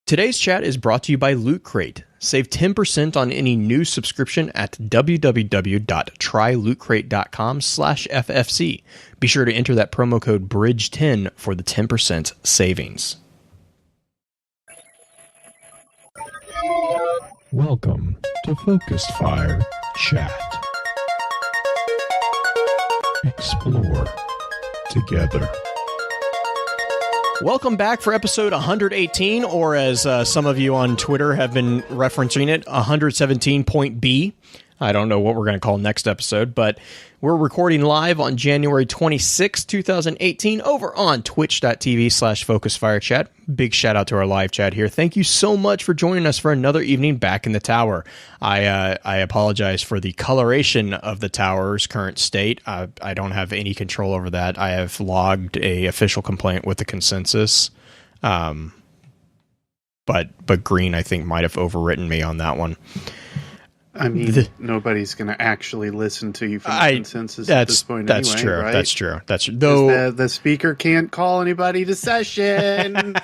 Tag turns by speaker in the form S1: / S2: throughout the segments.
S1: Today's chat is brought to you by Loot Crate. Save 10% on any new subscription at www.trylootcrate.com/FFC. Be sure to enter that promo code BRIDGE10 for the 10% savings.
S2: Welcome to Focused Fire Chat. Explore together.
S1: Welcome back for episode 118, or as some of you on Twitter have been referencing it, 117.B. I don't know what we're going to call next episode, but we're recording live on January 26, 2018 over on twitch.tv/FocusFireChat. Big shout out to our live chat here. Thank you so much for joining us for another evening back in the tower. I apologize for the coloration of the tower's current state. I don't have any control over that. I have logged a official complaint with the consensus. But Green, I think, might have overwritten me on that one.
S3: I mean, nobody's going to actually listen to you from the consensus at this point
S1: that's
S3: anyway,
S1: true,
S3: right?
S1: That's true. That's true. Though
S3: the speaker can't call anybody to session.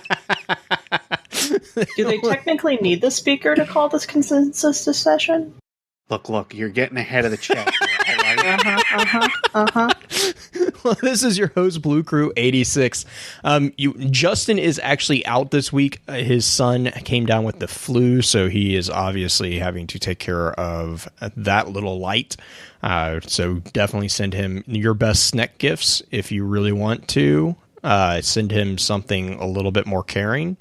S4: Do they technically need the speaker to call this consensus to session?
S3: Look, you're getting ahead of the chat.
S1: Well, this is your host, Blue Crew 86. Justin is actually out this week. His son came down with the flu, so he is obviously having to take care of that little light. So definitely send him your best snack gifts if you really want to. Send him something a little bit more caring.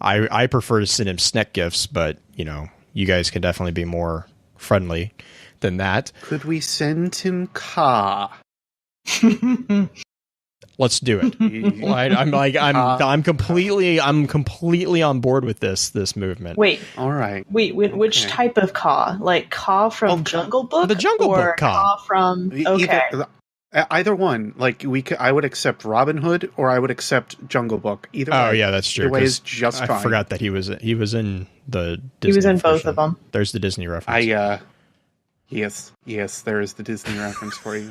S1: I prefer to send him snack gifts, but you guys can definitely be more friendly than that.
S3: Could we send him Ka?
S1: Let's do it. I'm completely on board with this movement.
S4: Wait.
S3: All right.
S4: Wait, which type of Ka? Like Ka from Jungle Book?
S1: The Jungle Book Ka
S4: from
S3: Either one. Like I would accept Robin Hood or I would accept Jungle Book. Either way.
S1: Oh yeah, that's true.
S3: Either way is just fine.
S1: I forgot that he was in the Disney
S4: He was in
S1: version.
S4: both of them.
S1: There's the Disney reference.
S3: Yes, there is the Disney reference for you.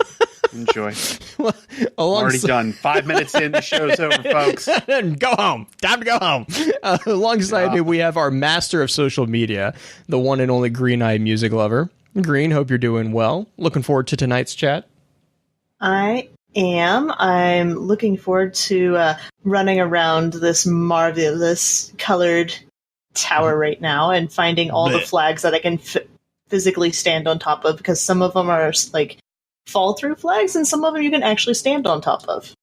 S3: Enjoy.
S1: Well,
S3: already done. 5 minutes in, the show's over, folks.
S1: Go home. Time to go home. Alongside me, we have our master of social media, the one and only Green-Eyed Music Lover. Green, hope you're doing well. Looking forward to tonight's chat.
S4: I am. I'm looking forward to running around this marvelous colored tower right now and finding all the flags that I can physically stand on top of, because some of them are like fall through flags and some of them you can actually stand on top of.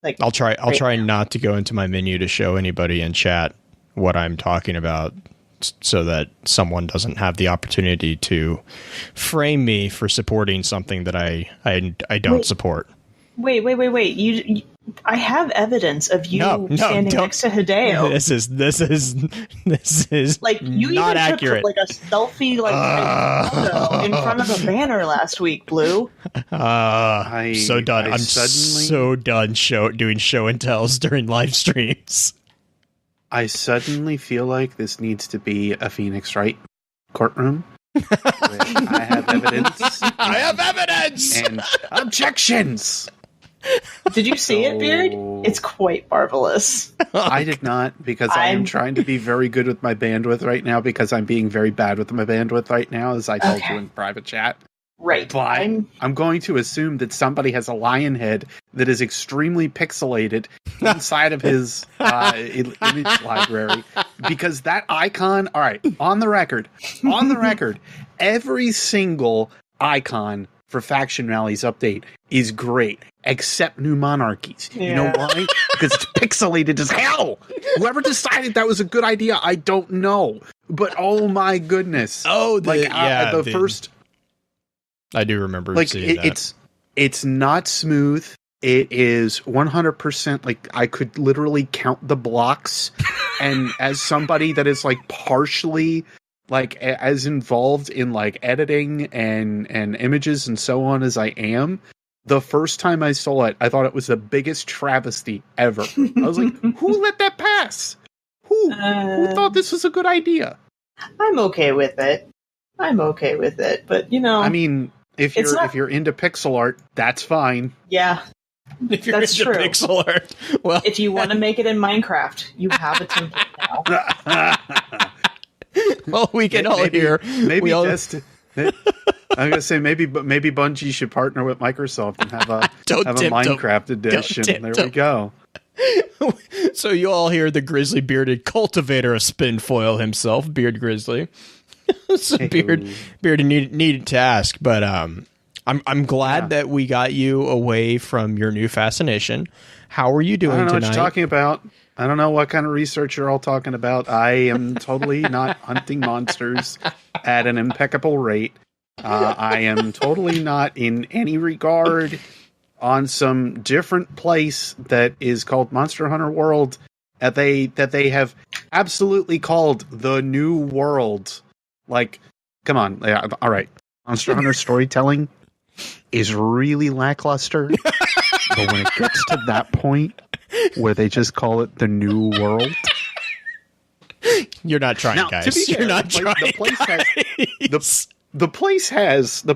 S4: Like
S1: I'll try not to go into my menu to show anybody in chat what I'm talking about, so that someone doesn't have the opportunity to frame me for supporting something that I don't support. Wait.
S4: I have evidence of you standing next to Hideo.
S1: This is
S4: like you
S1: not
S4: even
S1: accurate.
S4: Took like a selfie photo in front of a banner last week, Blue.
S1: So done. I'm so done doing show and tells during live streams.
S3: I suddenly feel like this needs to be a Phoenix Wright courtroom. I have evidence.
S1: I have evidence!
S3: And objections!
S4: Did you see it, Beard? It's quite marvelous.
S3: I did not, because I am trying to be very good with my bandwidth right now, because I'm being very bad with my bandwidth right now, as I told you in private chat.
S4: Right.
S3: But I'm going to assume that somebody has a lion head that is extremely pixelated inside of his image library, because that icon, all right, on the record, every single icon for Faction Rallies update is great, except New Monarchies. Yeah. You know why? Because it's pixelated as hell. Whoever decided that was a good idea, I don't know. But oh my goodness.
S1: Oh,
S3: the first...
S1: I do remember seeing that.
S3: It's not smooth. It is 100%, like, I could literally count the blocks. And as somebody that is, like, partially... like as involved in like editing and images and so on as I am, the first time I saw it, I thought it was the biggest travesty ever. I was like, who let that pass? Who thought this was a good idea?
S4: I'm okay with it. But
S3: I mean, if you're into pixel art, that's fine.
S4: Yeah.
S1: If you're into pixel art, well,
S4: if you want to make it in Minecraft, you have a template
S1: Well, we can all hear.
S3: Maybe
S1: all,
S3: just. I'm gonna say maybe Bungie should partner with Microsoft and have a Minecraft edition. There we go.
S1: So you all hear the grizzly bearded cultivator of Spinfoil himself, Beard Grizzly. So Beard needed to ask, but I'm glad that we got you away from your new fascination. How are you doing
S3: I don't know
S1: tonight?
S3: what you're talking about. I don't know what kind of research you're all talking about. I am totally not hunting monsters at an impeccable rate. I am totally not in any regard on some different place that is called Monster Hunter World that they have absolutely called the New World. Like, come on. Yeah, all right. Monster Hunter storytelling is really lackluster. But when it gets to that point where they just call it the New World.
S1: You're not trying,
S3: now,
S1: guys.
S3: To be fair,
S1: You're not trying.
S3: The place has the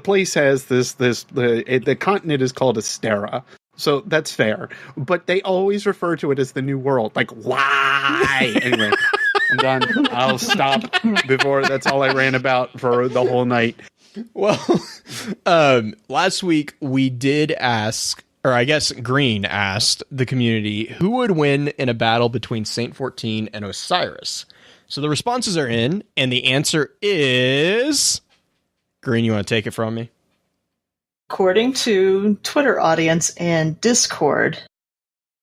S3: continent is called Astera. So that's fair. But they always refer to it as the New World. Like, why? Anyway, I'm done. I'll stop before that's all I ran about for the whole night.
S1: Well, last week we did ask, or I guess Green asked the community who would win in a battle between Saint-14 and Osiris. So the responses are in, and the answer is... Green, you want to take it from me?
S4: According to Twitter audience and Discord,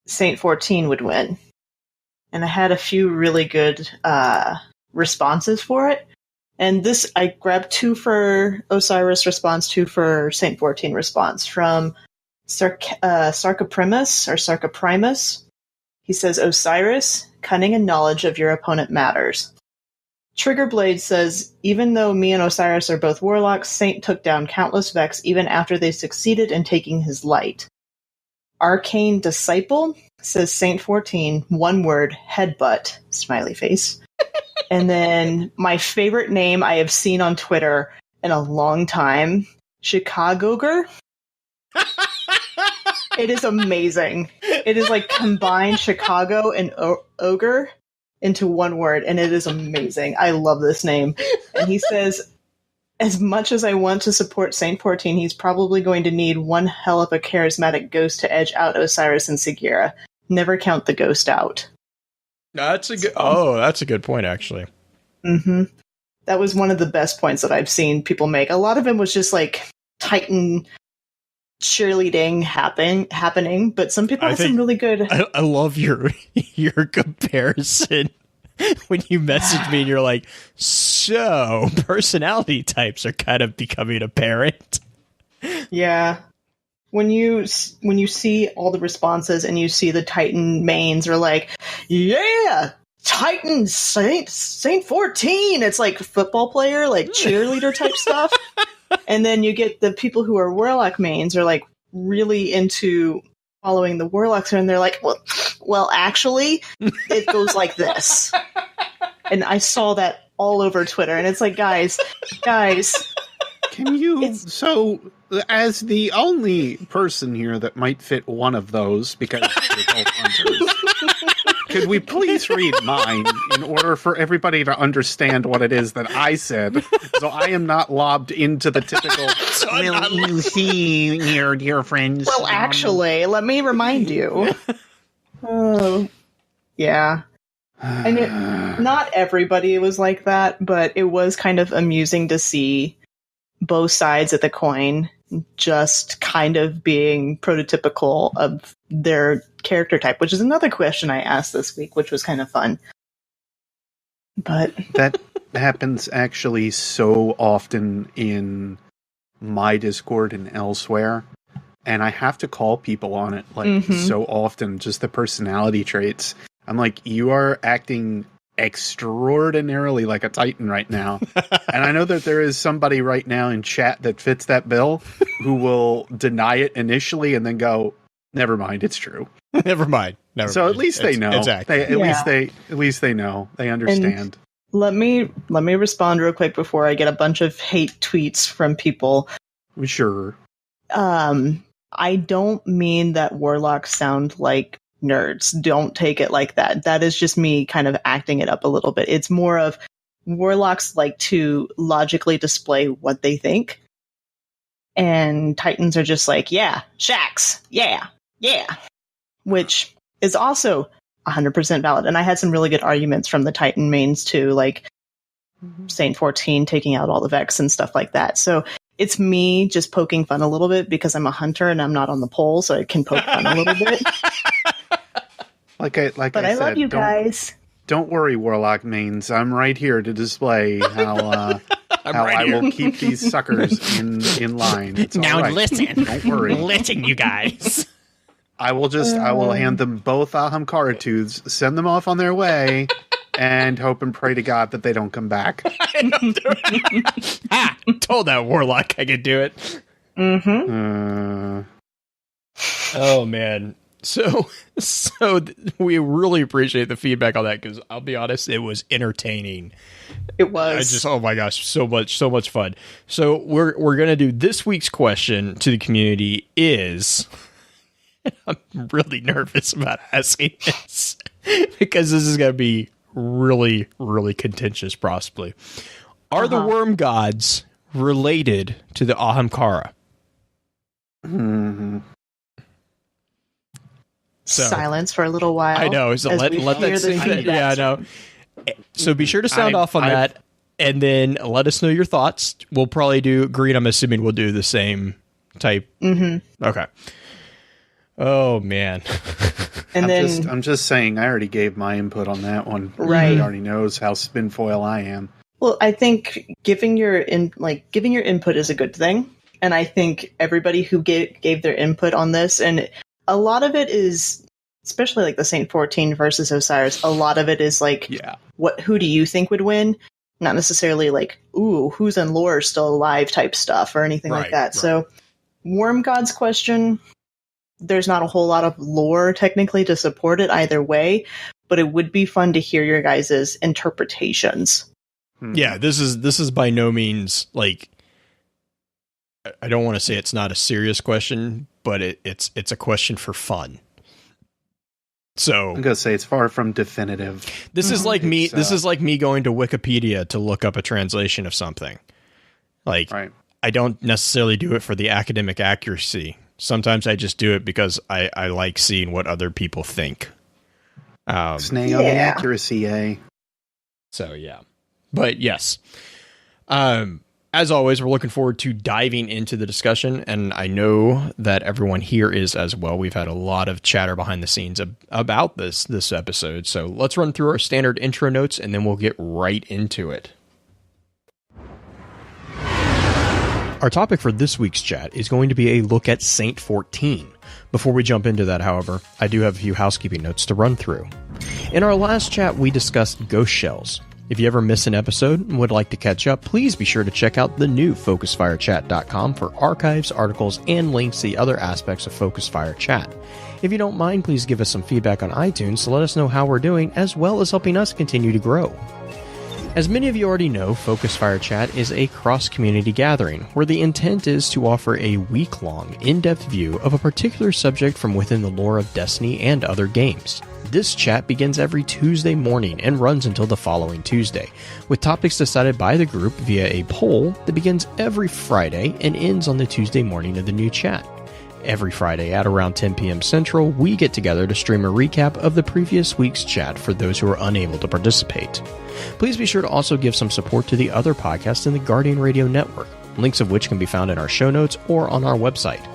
S4: Saint-14 would win. And I had a few really good responses for it. And this, I grabbed 2 for Osiris response, 2 for Saint-14 response. From Sarcoprimus. He says, Osiris, cunning and knowledge of your opponent matters. Triggerblade says, even though me and Osiris are both warlocks, Saint took down countless Vex even after they succeeded in taking his light. Arcane Disciple says Saint-14, one word, headbutt, smiley face. And then my favorite name I have seen on Twitter in a long time, Chicagoger. It is amazing. It is like combined Chicago and ogre into one word, and it is amazing. I love this name. And he says, as much as I want to support Saint-14, he's probably going to need one hell of a charismatic ghost to edge out Osiris and Sagira. Never count the ghost out.
S1: That's a good. Oh, that's a good point, actually.
S4: Mm-hmm. That was one of the best points that I've seen people make. A lot of it was just like Titan cheerleading happening, but some people had some really good.
S1: I love your comparison when you messaged me and you're like, so personality types are kind of becoming apparent.
S4: Yeah. When you see all the responses and you see the Titan mains are like, yeah, Titan Saint-14. It's like football player, like cheerleader type stuff. And then you get the people who are Warlock mains are like really into following the Warlocks, and they're like, well, actually, it goes like this. And I saw that all over Twitter, and it's like, guys.
S3: Can you, so as the only person here that might fit one of those, because we're both hunters, could we please read mine in order for everybody to understand what it is that I said, so I am not lobbed into the typical, well, you see here, dear friends.
S4: Well, actually, let me remind you. Oh, yeah. And not everybody was like that, but it was kind of amusing to see both sides of the coin just kind of being prototypical of their character type, which is another question I asked this week, which was kind of fun. But
S3: that happens actually so often in my Discord and elsewhere, and I have to call people on it so often, just the personality traits. I'm like, you are acting extraordinarily like a Titan right now. And I know that there is somebody right now in chat that fits that bill who will deny it initially and then go, never mind, it's true.
S1: Never mind.
S3: So at least they know.
S1: Exactly.
S3: At least they know. They understand.
S4: And let me respond real quick before I get a bunch of hate tweets from people.
S3: Sure.
S4: I don't mean that warlocks sound like nerds. Don't take it like that. That is just me kind of acting it up a little bit. It's more of warlocks like to logically display what they think. And Titans are just like, yeah, Shax, yeah, which is also 100% valid. And I had some really good arguments from the Titan mains too, like Saint-14 taking out all the Vex and stuff like that. So it's me just poking fun a little bit because I'm a hunter and I'm not on the pole, so I can poke fun a little bit.
S3: But I said,
S4: love you guys.
S3: Don't worry, Warlock mains. I'm right here to display how I will keep these suckers in line. It's
S1: now
S3: right.
S1: listen.
S3: Don't worry.
S1: Listen, you guys.
S3: I will hand them both Ahamkara tooths, send them off on their way, and hope and pray to God that they don't come back.
S1: Told that Warlock I could do it. Oh, man. So we really appreciate the feedback on that, because I'll be honest, it was entertaining.
S4: It was.
S1: Oh my gosh, so much fun. So we're gonna do this week's question to the community is I'm really nervous about asking this because this is gonna be really, really contentious, possibly. Are the worm gods related to the Ahamkara? So,
S4: silence for a little while.
S1: I know. So let that sink in. Yeah, I know. So be sure to sound off on that, and then let us know your thoughts. We'll probably do green. I'm assuming we'll do the same type. Okay. Oh man.
S4: And
S3: I'm just saying. I already gave my input on that one.
S4: Right.
S3: Everybody already knows how spinfoil I am.
S4: Well, I think giving your input is a good thing, and I think everybody who gave their input on this, and a lot of it is, especially like the Saint-14 versus Osiris, a lot of it is like, who do you think would win? Not necessarily like, ooh, who's in lore still alive type stuff or anything like that. Right. So, Worm God's question, there's not a whole lot of lore technically to support it either way, but it would be fun to hear your guys' interpretations.
S1: Yeah, this is by no means like, I don't want to say it's not a serious question, but it's a question for fun. So
S3: I'm gonna say it's far from definitive.
S1: This is like me. This is like me going to Wikipedia to look up a translation of something. Like, I don't necessarily do it for the academic accuracy. Sometimes I just do it because I like seeing what other people think.
S3: Snag on the accuracy, eh?
S1: So yeah, but yes. As always, we're looking forward to diving into the discussion, and I know that everyone here is as well. We've had a lot of chatter behind the scenes about this episode, so let's run through our standard intro notes, and then we'll get right into it. Our topic for this week's chat is going to be a look at Saint-14. Before we jump into that, however, I do have a few housekeeping notes to run through. In our last chat, we discussed ghost shells. If you ever miss an episode and would like to catch up, please be sure to check out the new FocusFireChat.com for archives, articles, and links to the other aspects of Focus Fire Chat. If you don't mind, please give us some feedback on iTunes to let us know how we're doing, as well as helping us continue to grow. As many of you already know, Focus Fire Chat is a cross-community gathering, where the intent is to offer a week-long, in-depth view of a particular subject from within the lore of Destiny and other games. This chat begins every Tuesday morning and runs until the following Tuesday, with topics decided by the group via a poll that begins every Friday and ends on the Tuesday morning of the new chat. Every Friday at around 10 p.m. Central, we get together to stream a recap of the previous week's chat for those who are unable to participate. Please be sure to also give some support to the other podcasts in the Guardian Radio Network, links of which can be found in our show notes or on our website.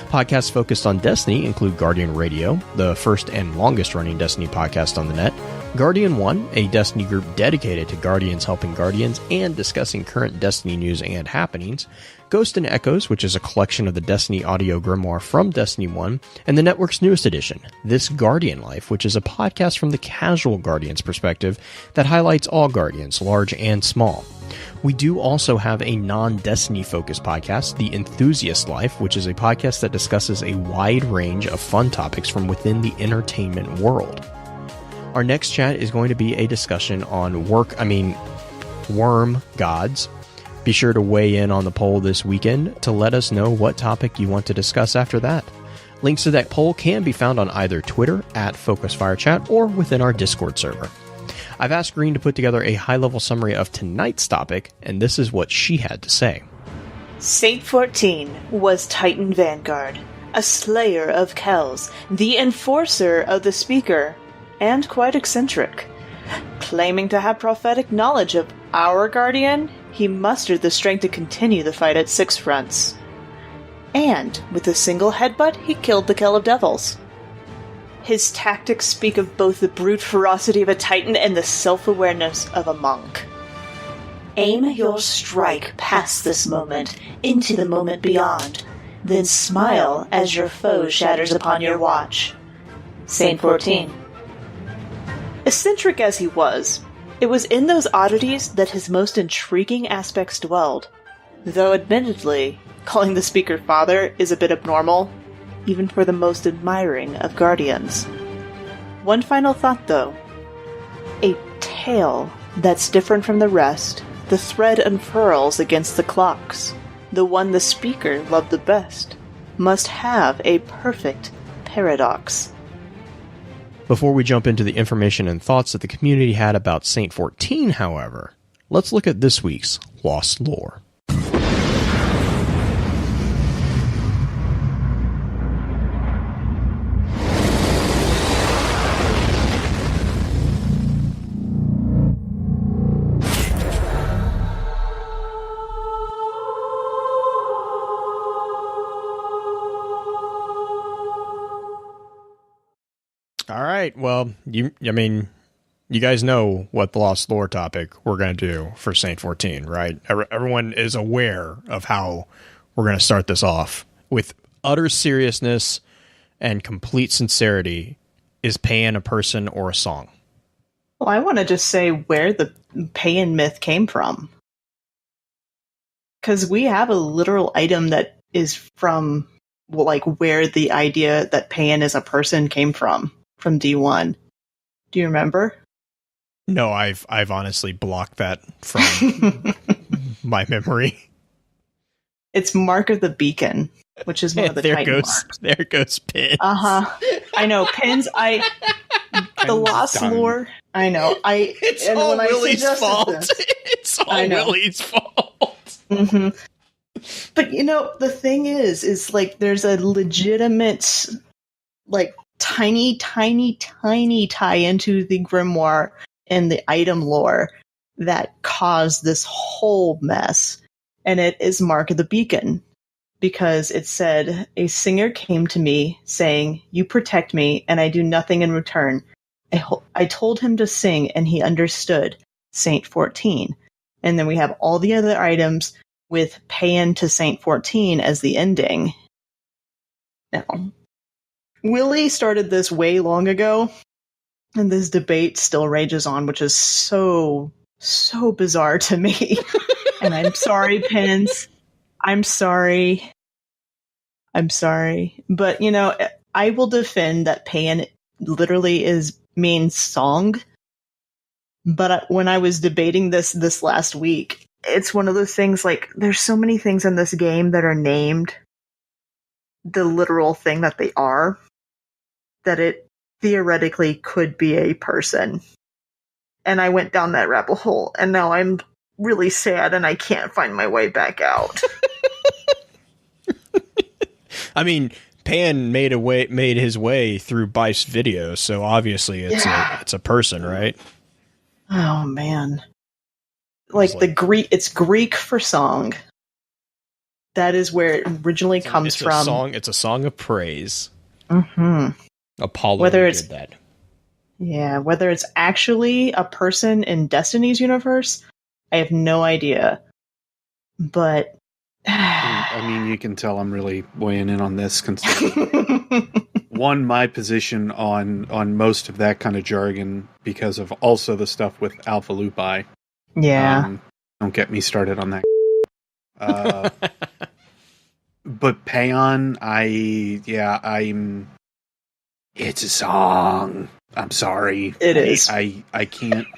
S1: Podcasts focused on Destiny include Guardian Radio, the first and longest running Destiny podcast on the net, Guardian One, a Destiny group dedicated to Guardians helping Guardians and discussing current Destiny news and happenings, Ghost and Echoes, which is a collection of the Destiny audio grimoire from Destiny 1, and the network's newest edition, This Guardian Life, which is a podcast from the casual Guardians perspective that highlights all Guardians, large and small. We do also have a non-Destiny focused podcast, The Enthusiast Life, which is a podcast that discusses a wide range of fun topics from within the entertainment world. Our next chat is going to be a discussion on worm gods. Be sure to weigh in on the poll this weekend to let us know what topic you want to discuss after that. Links to that poll can be found on either Twitter at FocusFireChat or within our Discord server. I've asked Green to put together a high-level summary of tonight's topic, and this is what she had to say.
S4: Saint-14 was Titan Vanguard, a slayer of Kells, the enforcer of the Speaker, and quite eccentric. Claiming to have prophetic knowledge of our Guardian, he mustered the strength to continue the fight at 6 fronts. And, with a single headbutt, he killed the Kell of Devils. His tactics speak of both the brute ferocity of a Titan and the self-awareness of a monk. Aim your strike past this moment, into the moment beyond, then smile as your foe shatters upon your watch. Saint-14. Eccentric as he was, it was in those oddities that his most intriguing aspects dwelled. Though admittedly, calling the Speaker father is a bit abnormal, even for the most admiring of Guardians. One final thought though. A tale that's different from the rest, the thread unfurls against the clocks. The one the Speaker loved the best must have a perfect paradox.
S1: Before we jump into the information and thoughts that the community had about Saint-14, however, let's look at this week's Lost Lore. All right. Well, you guys know what the Lost Lore topic we're going to do for Saint-14, right? Everyone is aware of how we're going to start this off with utter seriousness and complete sincerity. Is Pan a person or a song?
S4: Well, I want to just say where the Pan myth came from. Because we have a literal item that is from, like, where the idea that Pan is a person came from D1. Do you remember?
S1: No, I've honestly blocked that from my memory.
S4: It's Mark of the Beacon, which is one of the Titan marks.
S1: There goes Pins.
S4: I know Pins. The Lost Lore. I know.
S1: It's all Willie's fault. It's all Willie's fault.
S4: Mm-hmm. But the thing is like there's a legitimate, like, tiny tie into the grimoire and the item lore that caused this whole mess. And it is Mark of the Beacon, because it said, a singer came to me saying, "You protect me and I do nothing in return." I told him to sing and he understood. Saint-14. And then we have all the other items with Pan to Saint-14 as the ending. Now, Willie started this way long ago, and this debate still rages on, which is so bizarre to me. And I'm sorry, Pins. I'm sorry. But, I will defend that Pan literally means song. But when I was debating this last week, it's one of those things, like, there's so many things in this game that are named the literal thing that they are, that it theoretically could be a person. And I went down that rabbit hole, and now I'm really sad and I can't find my way back out.
S1: I mean, Pan made his way through Bife's video, so obviously it's a person, right?
S4: Oh man. Like the Greek, it's Greek for song. That is where it originally comes from.
S1: It's a song of praise.
S4: Mm-hmm.
S1: Apollo did that.
S4: Yeah, whether it's actually a person in Destiny's universe, I have no idea. But
S3: I mean, you can tell I'm really weighing in on this, considering one, my position on most of that kind of jargon because of also the stuff with Alpha Lupi.
S4: Yeah.
S3: Don't get me started on that. But Payon, it's a song. I'm sorry.
S4: It is.
S3: I can't.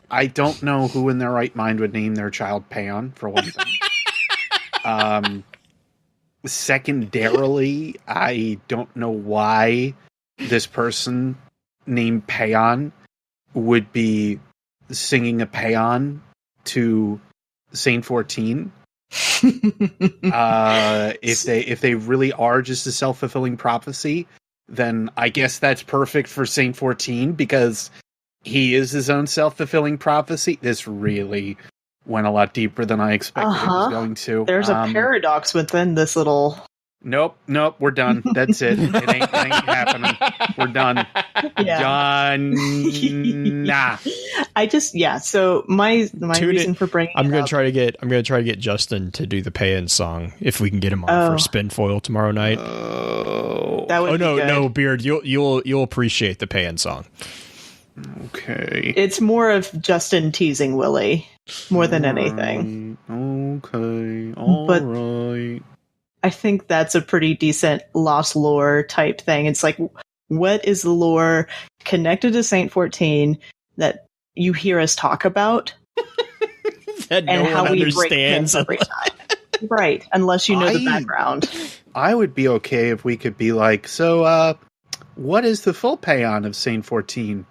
S3: I don't know who in their right mind would name their child Payon, for one thing. secondarily, I don't know why this person named Payon would be singing a paean to Saint-14. If they really are just a self-fulfilling prophecy, then I guess that's perfect for Saint-14 because he is his own self-fulfilling prophecy. This really went a lot deeper than I expected it was going to.
S4: There's a paradox within this little...
S3: Nope, we're done. That's it. It ain't happening. We're done.
S4: Yeah.
S3: Done. Nah.
S4: So my reason for bringing
S1: I'm gonna try to get Justin to do the pay-in song if we can get him on for spin foil tomorrow night.
S4: That would be good.
S1: No, Beard, you'll appreciate the pay-in song.
S3: Okay.
S4: It's more of Justin teasing Willie more than anything.
S3: Okay. All right.
S4: I think that's a pretty decent lost lore type thing. It's like, what is the lore connected to Saint-14 that you hear us talk about?
S1: That no one understands
S4: every time. Right, unless you know the background.
S3: I would be okay if we could be like, so what is the full paean of Saint-14?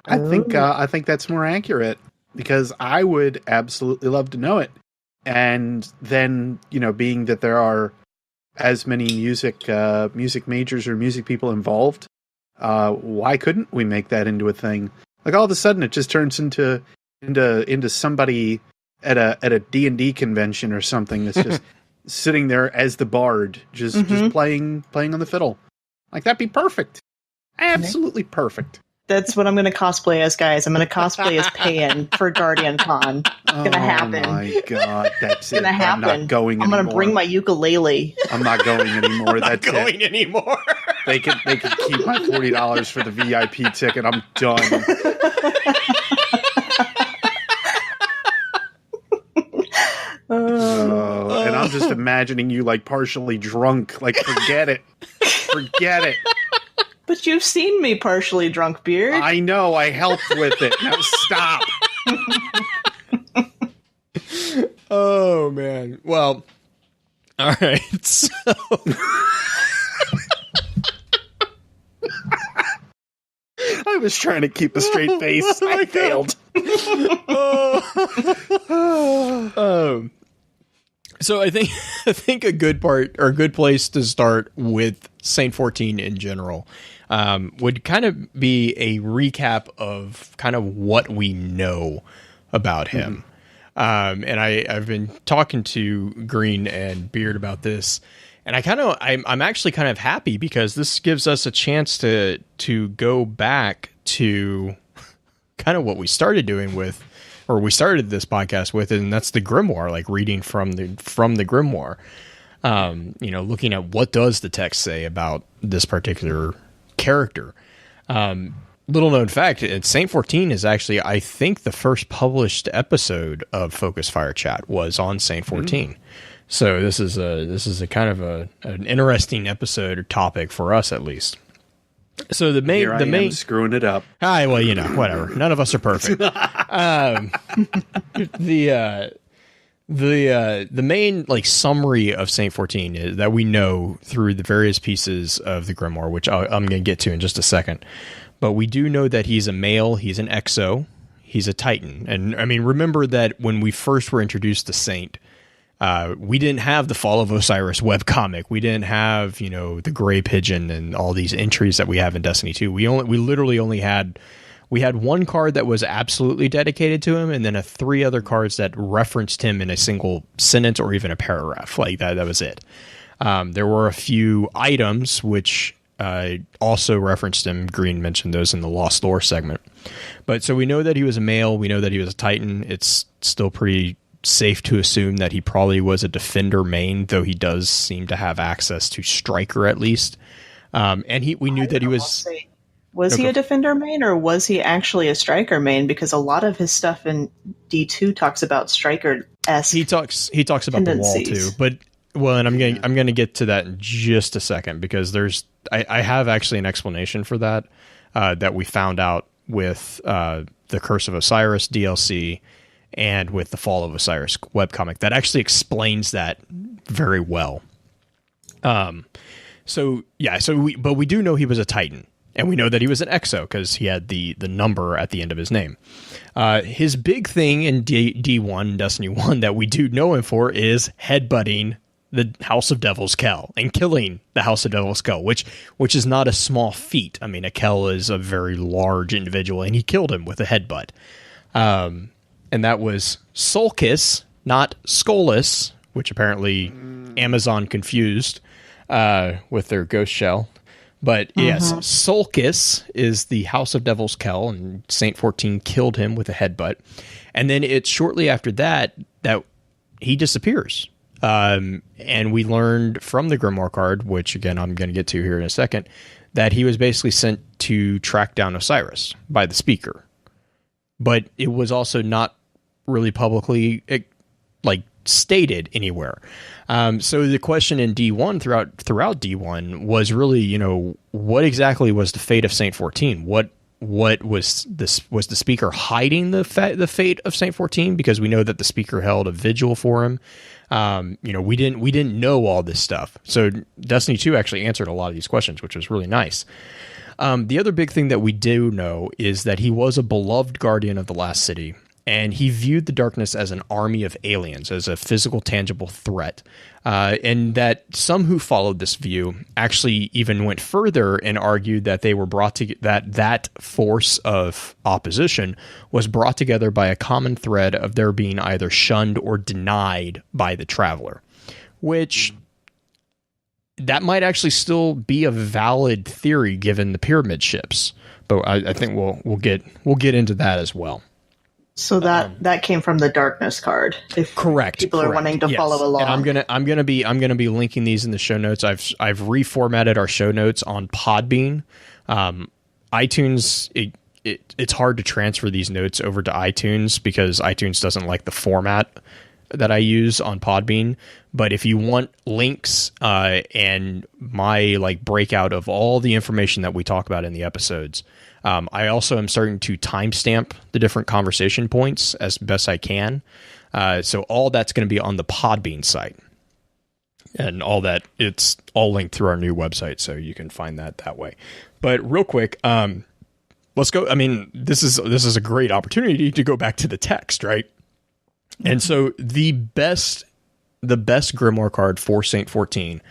S3: I think that's more accurate because I would absolutely love to know it. And then, being that there are as many music majors or music people involved, why couldn't we make that into a thing? Like all of a sudden it just turns into somebody at a D&D convention or something that's just sitting there as the bard, just playing on the fiddle. Like that'd be perfect. Absolutely perfect.
S4: That's what I'm going to cosplay as, guys. I'm going to cosplay as Payan for Guardian Con. It's going to happen.
S3: Oh my god, that's
S4: it's
S3: it.
S4: Gonna happen.
S3: I'm not going anymore.
S4: I'm going to bring my ukulele.
S3: I'm not going anymore. That's
S1: going
S3: it.
S1: Anymore.
S3: They could keep my $40 for the VIP ticket. I'm done. And I'm just imagining you like partially drunk. Like forget it. Forget it.
S4: But you've seen me partially drunk, Beard.
S3: I know. I helped with it. Now stop.
S1: Oh, man. Well, all right. So...
S3: I was trying to keep a straight face. I failed.
S1: So I think a good part or a good place to start with Saint-14 in general would kind of be a recap of kind of what we know about him. And I've been talking to Green and Beard about this, and I'm actually kind of happy because this gives us a chance to go back to kind of what we started doing with, or we started this podcast with, and that's the grimoire, like reading from the grimoire. Looking at what does the text say about this particular character. Little known fact, Saint-14 is actually, I think, the first published episode of Focus Fire Chat was on Saint-14. So this is a kind of an interesting episode or topic for us, at least. So the main
S3: screwing it up.
S1: Well, whatever. None of us are perfect. The main like summary of Saint-14 is that we know through the various pieces of the grimoire, which I'm going to get to in just a second. But we do know that he's a male, he's an exo, he's a titan. And I mean, remember that when we first were introduced to Saint, we didn't have the Fall of Osiris webcomic. We didn't have, the Gray Pigeon and all these entries that we have in Destiny 2. We literally only had one card that was absolutely dedicated to him, and then 3 other cards that referenced him in a single sentence or even a paragraph. Like that was it. There were a few items which also referenced him. Green mentioned those in the Lost Lore segment. But so we know that he was a male. We know that he was a Titan. It's still pretty safe to assume that he probably was a defender main, though he does seem to have access to striker at least. And we knew that he was...
S4: Was he a defender main, or was he actually a striker main? Because a lot of his stuff in D2 talks about striker-esque.
S1: He talks about tendencies. The wall too, but and I'm going to get to that in just a second, because I have actually an explanation for that that we found out with the Curse of Osiris DLC and with the Fall of Osiris webcomic that actually explains that very well. But we do know he was a Titan, and we know that he was an Exo because he had the number at the end of his name. His big thing in D1, Destiny 1, that we do know him for is headbutting the House of Devil's Kell and killing the House of Devil's Kell, which is not a small feat. I mean, a Kell is a very large individual, and he killed him with a headbutt. And that was Sulcus, not Skolus, which apparently Amazon confused with their ghost shell. But yes, Sulcus is the House of Devil's Kell, and Saint-14 killed him with a headbutt. And then it's shortly after that he disappears. And we learned from the Grimoire card, which again I'm going to get to here in a second, that he was basically sent to track down Osiris by the Speaker. But it was also not really publicly stated anywhere. So the question in D1 throughout D1 was really, what exactly was the fate of Saint-14? What was this? Was the Speaker hiding the fate of Saint-14? Because we know that the Speaker held a vigil for him. We didn't know all this stuff. So Destiny 2 actually answered a lot of these questions, which was really nice. The other big thing that we do know is that he was a beloved guardian of the last city, and he viewed the darkness as an army of aliens, as a physical, tangible threat. And that some who followed this view actually even went further and argued that they were that force of opposition was brought together by a common thread of their being either shunned or denied by the Traveler, which that might actually still be a valid theory given the pyramid ships. But I think we'll get into that as well.
S4: So that came from the darkness card. If
S1: correct.
S4: People are wanting to follow along.
S1: And I'm gonna be linking these in the show notes. I've reformatted our show notes on Podbean. iTunes, it's hard to transfer these notes over to iTunes because iTunes doesn't like the format that I use on Podbean. But if you want links and my breakout of all the information that we talk about in the episodes, I also am starting to timestamp the different conversation points as best I can. So all that's going to be on the Podbean site, and all that, it's all linked through our new website, so you can find that way. But real quick, let's go. I mean, this is a great opportunity to go back to the text, right? And so the best Grimoire card for Saint-14,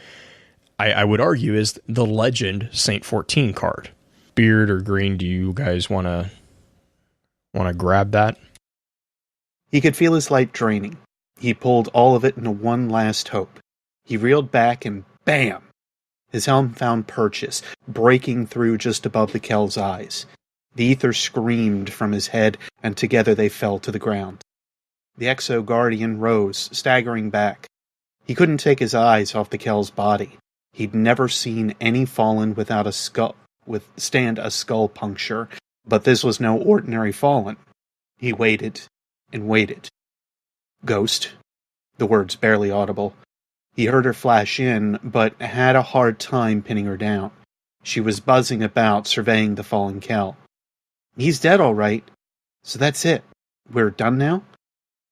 S1: I would argue, is the Legend Saint-14 card. Beard or Green, do you guys want to grab that?
S3: He could feel his light draining. He pulled all of it into one last hope. He reeled back and bam! His helm found purchase, breaking through just above the Kell's eyes. The ether screamed from his head, and together they fell to the ground. The Exo Guardian rose, staggering back. He couldn't take his eyes off the Kell's body. He'd never seen any fallen without a skull withstand a skull puncture, but this was no ordinary fallen. He waited and waited. Ghost. The words barely audible. He heard her flash in, but had a hard time pinning her down. She was buzzing about, surveying the fallen Kell. He's dead, all right. So that's it. We're done now?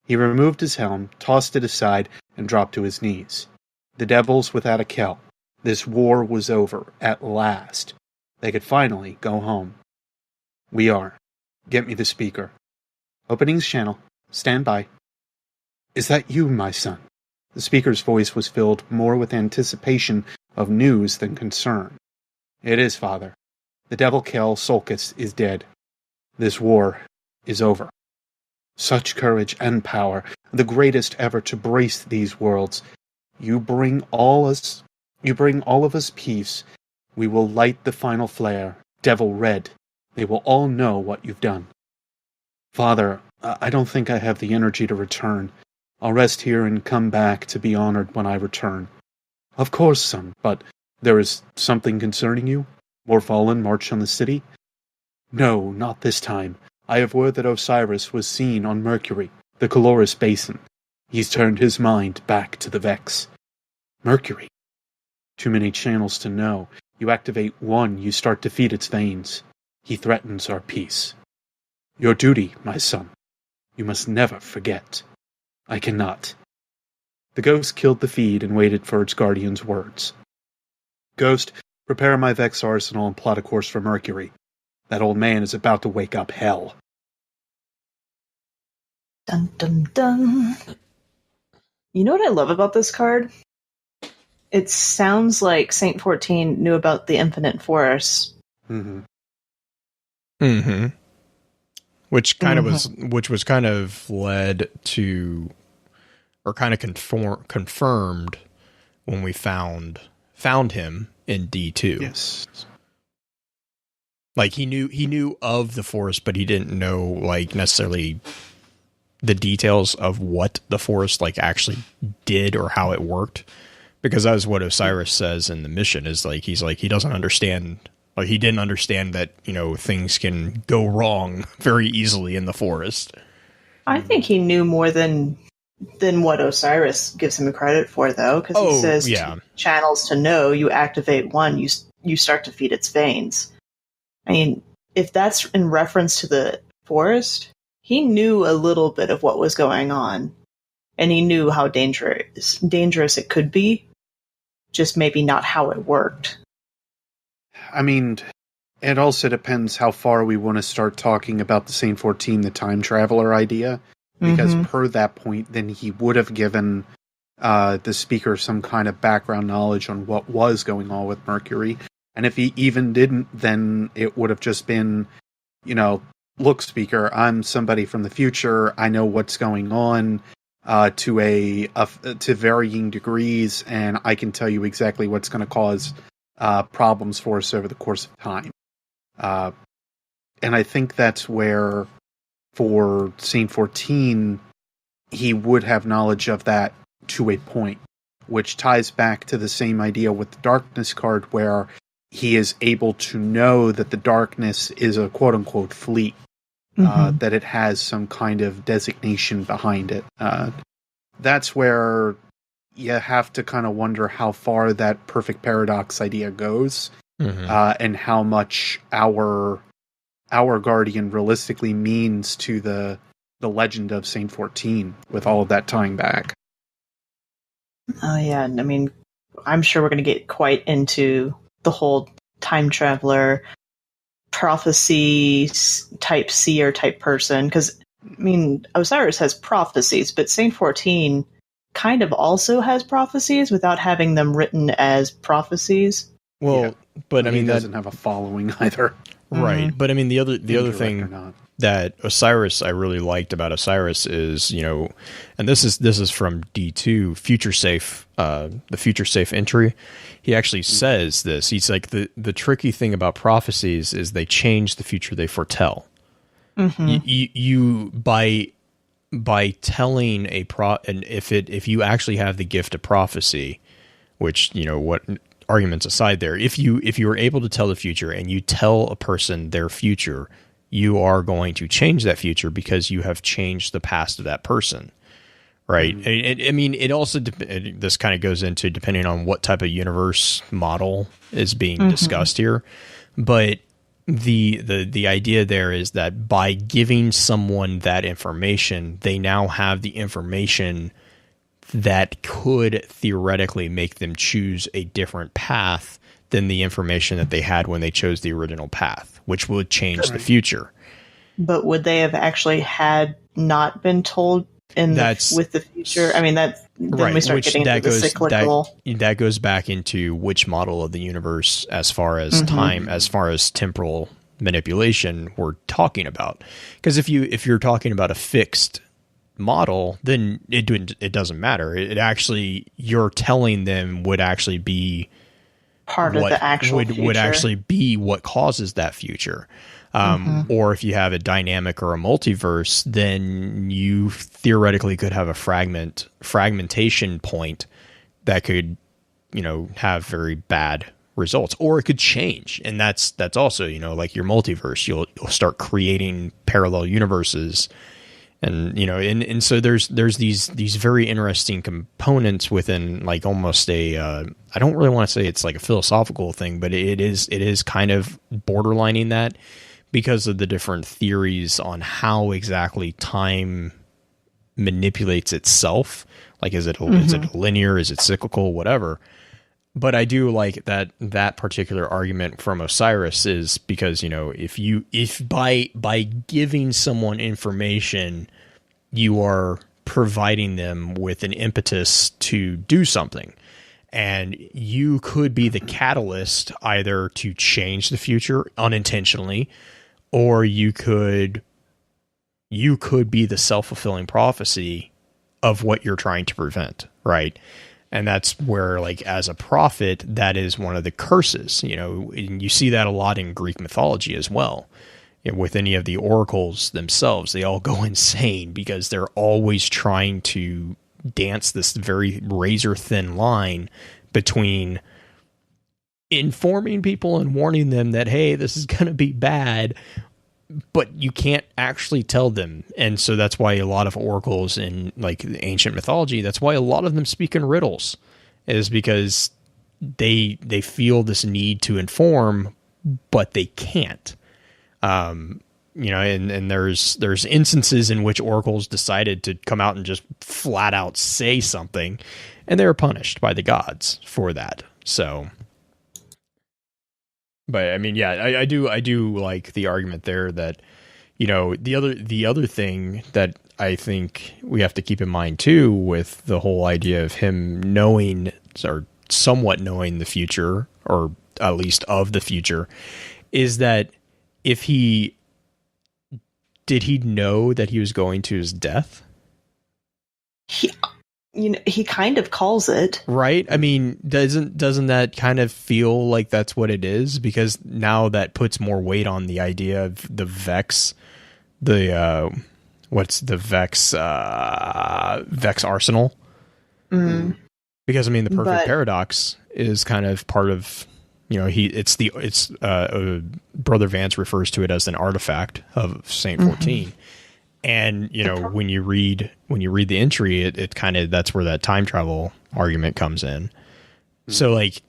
S3: He removed his helm, tossed it aside, and dropped to his knees. The Devils without a Kell. This war was over, at last. They could finally go home. We are. Get me the speaker. Opening channel. Stand by. Is that you, my son? The speaker's voice was filled more with anticipation of news than concern. It is, father. The devil Kell Sulcus is dead. This war is over. Such courage and power, the greatest ever to brace these worlds. You bring all of us peace. We will light the final flare, devil red. They will all know what you've done. Father, I don't think I have the energy to return. I'll rest here and come back to be honored when I return. Of course, son, but there is something concerning you? More fallen march on the city? No, not this time. I have word that Osiris was seen on Mercury, the Caloris Basin. He's turned his mind back to the Vex. Mercury? Too many channels to know. You activate one, you start to feed its veins. He threatens our peace. Your duty, my son. You must never forget. I cannot. The ghost killed the feed and waited for its guardian's words. Ghost, prepare my Vex arsenal and plot a course for Mercury. That old man is about to wake up hell.
S4: Dun dun dun. You know what I love about this card? It sounds like Saint-14 knew about the Infinite Force.
S1: Mm-hmm. Mm-hmm. Which was kind of led to, or kind of confirmed when we found him in D2.
S3: Yes.
S1: Like he knew of the Force, but he didn't know like necessarily the details of what the Force like actually did or how it worked. Because that is what Osiris says in the mission, is like he doesn't understand, like he didn't understand that, you know, things can go wrong very easily in the forest.
S4: I think he knew more than what Osiris gives him credit for, though, because he says channels to know, you activate one, you start to feed its veins. I mean, if that's in reference to the forest, he knew a little bit of what was going on, and he knew how dangerous it could be. Just maybe not how it worked.
S3: I mean, it also depends how far we want to start talking about the Saint-14, the time traveler idea. Because per that point, then he would have given the speaker some kind of background knowledge on what was going on with Mercury. And if he even didn't, then it would have just been, you know, look, speaker, I'm somebody from the future. I know what's going on. To varying degrees, and I can tell you exactly what's going to cause problems for us over the course of time. And I think that's where, for Saint-14, he would have knowledge of that to a point, which ties back to the same idea with the Darkness card, where he is able to know that the Darkness is a quote-unquote fleet. That it has some kind of designation behind it. That's where you have to kind of wonder how far that perfect paradox idea goes, and how much our Guardian realistically means to the legend of Saint-14, with all of that tying back.
S4: Oh yeah, I mean, I'm sure we're going to get quite into the whole time traveler prophecy type seer type person, because I mean, Osiris has prophecies, but Saint-14 kind of also has prophecies without having them written as prophecies.
S1: Well, but I mean,
S3: he doesn't have a following either,
S1: right? But I mean, the other thing that Osiris I really liked about Osiris is, you know, and this is from D2 Future Safe, the Future Safe entry. He actually says this. He's like, the tricky thing about prophecies is they change the future they foretell. You by telling and if you actually have the gift of prophecy, which, you know, what arguments aside there, if you are able to tell the future and you tell a person their future, you are going to change that future because you have changed the past of that person. Right. I mean, it also, this kind of goes into depending on what type of universe model is being discussed here. But the idea there is that by giving someone that information, they now have the information that could theoretically make them choose a different path than the information that they had when they chose the original path, which would change the future.
S4: But would they have actually had not been told with the future? I mean, then we start getting into the cyclical.
S1: That goes back into which model of the universe, as far as time, as far as temporal manipulation, we're talking about. Because if you're talking about a fixed model, then it doesn't matter. It actually, you're telling them would actually be
S4: part of the actual future.
S1: Would actually be what causes that future. Or if you have a dynamic or a multiverse, then you theoretically could have a fragmentation point that could, you know, have very bad results, or it could change. And that's also, you know, like your multiverse, you'll start creating parallel universes. And, you know, and so there's these very interesting components within, like, almost a, I don't really want to say it's like a philosophical thing, but it is kind of borderlining that, because of the different theories on how exactly time manipulates itself. Like, is it linear? Is it cyclical? Whatever. But I do like that particular argument from Osiris is because, if by giving someone information, you are providing them with an impetus to do something. And you could be the catalyst either to change the future unintentionally, or you could be the self-fulfilling prophecy of what you're trying to prevent, right? And that's where, like, as a prophet, that is one of the curses, and you see that a lot in Greek mythology as well. With any of the oracles themselves, they all go insane because they're always trying to dance this very razor thin line between informing people and warning them that, hey, this is going to be bad, but you can't actually tell them. And so that's why a lot of oracles in like ancient mythology, that's why a lot of them speak in riddles, is because they feel this need to inform, but they can't. And there's instances in which oracles decided to come out and just flat out say something, and they were punished by the gods for that. So, but I mean, yeah, I do like the argument there that, the other thing that I think we have to keep in mind too, with the whole idea of him knowing or somewhat knowing the future, or at least of the future, is that did he know that he was going to his death?
S4: He kind of calls it,
S1: right. I mean, doesn't that kind of feel like that's what it is? Because now that puts more weight on the idea of the Vex, what's the Vex arsenal?
S4: Mm.
S1: Because I mean, the perfect paradox is kind of part of, Brother Vance refers to it as an artifact of Saint-14. Mm-hmm. And, when you read the entry, it kind of, that's where that time travel argument comes in. Mm-hmm. So, like,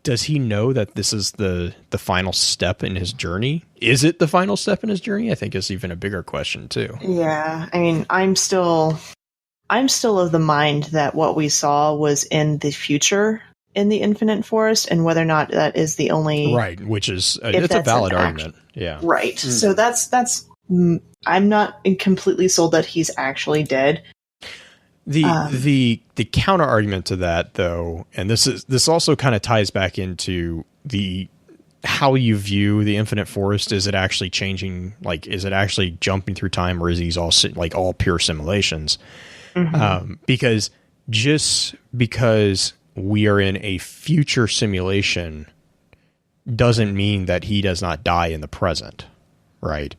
S1: does he know that this is the final step in his journey? Is it the final step in his journey? I think is even a bigger question too.
S4: Yeah. I mean, I'm still of the mind that what we saw was in the future in the Infinite Forest, and whether or not that is the only
S1: right, which is it's a valid argument. Yeah.
S4: Right. Mm. So that's I'm not completely sold that he's actually dead.
S1: The counter argument to that, though, and this also kind of ties back into how you view the Infinite Forest. Is it actually changing? Like, is it actually jumping through time, or is these all pure simulations? Mm-hmm. Because we are in a future simulation doesn't mean that he does not die in the present, right?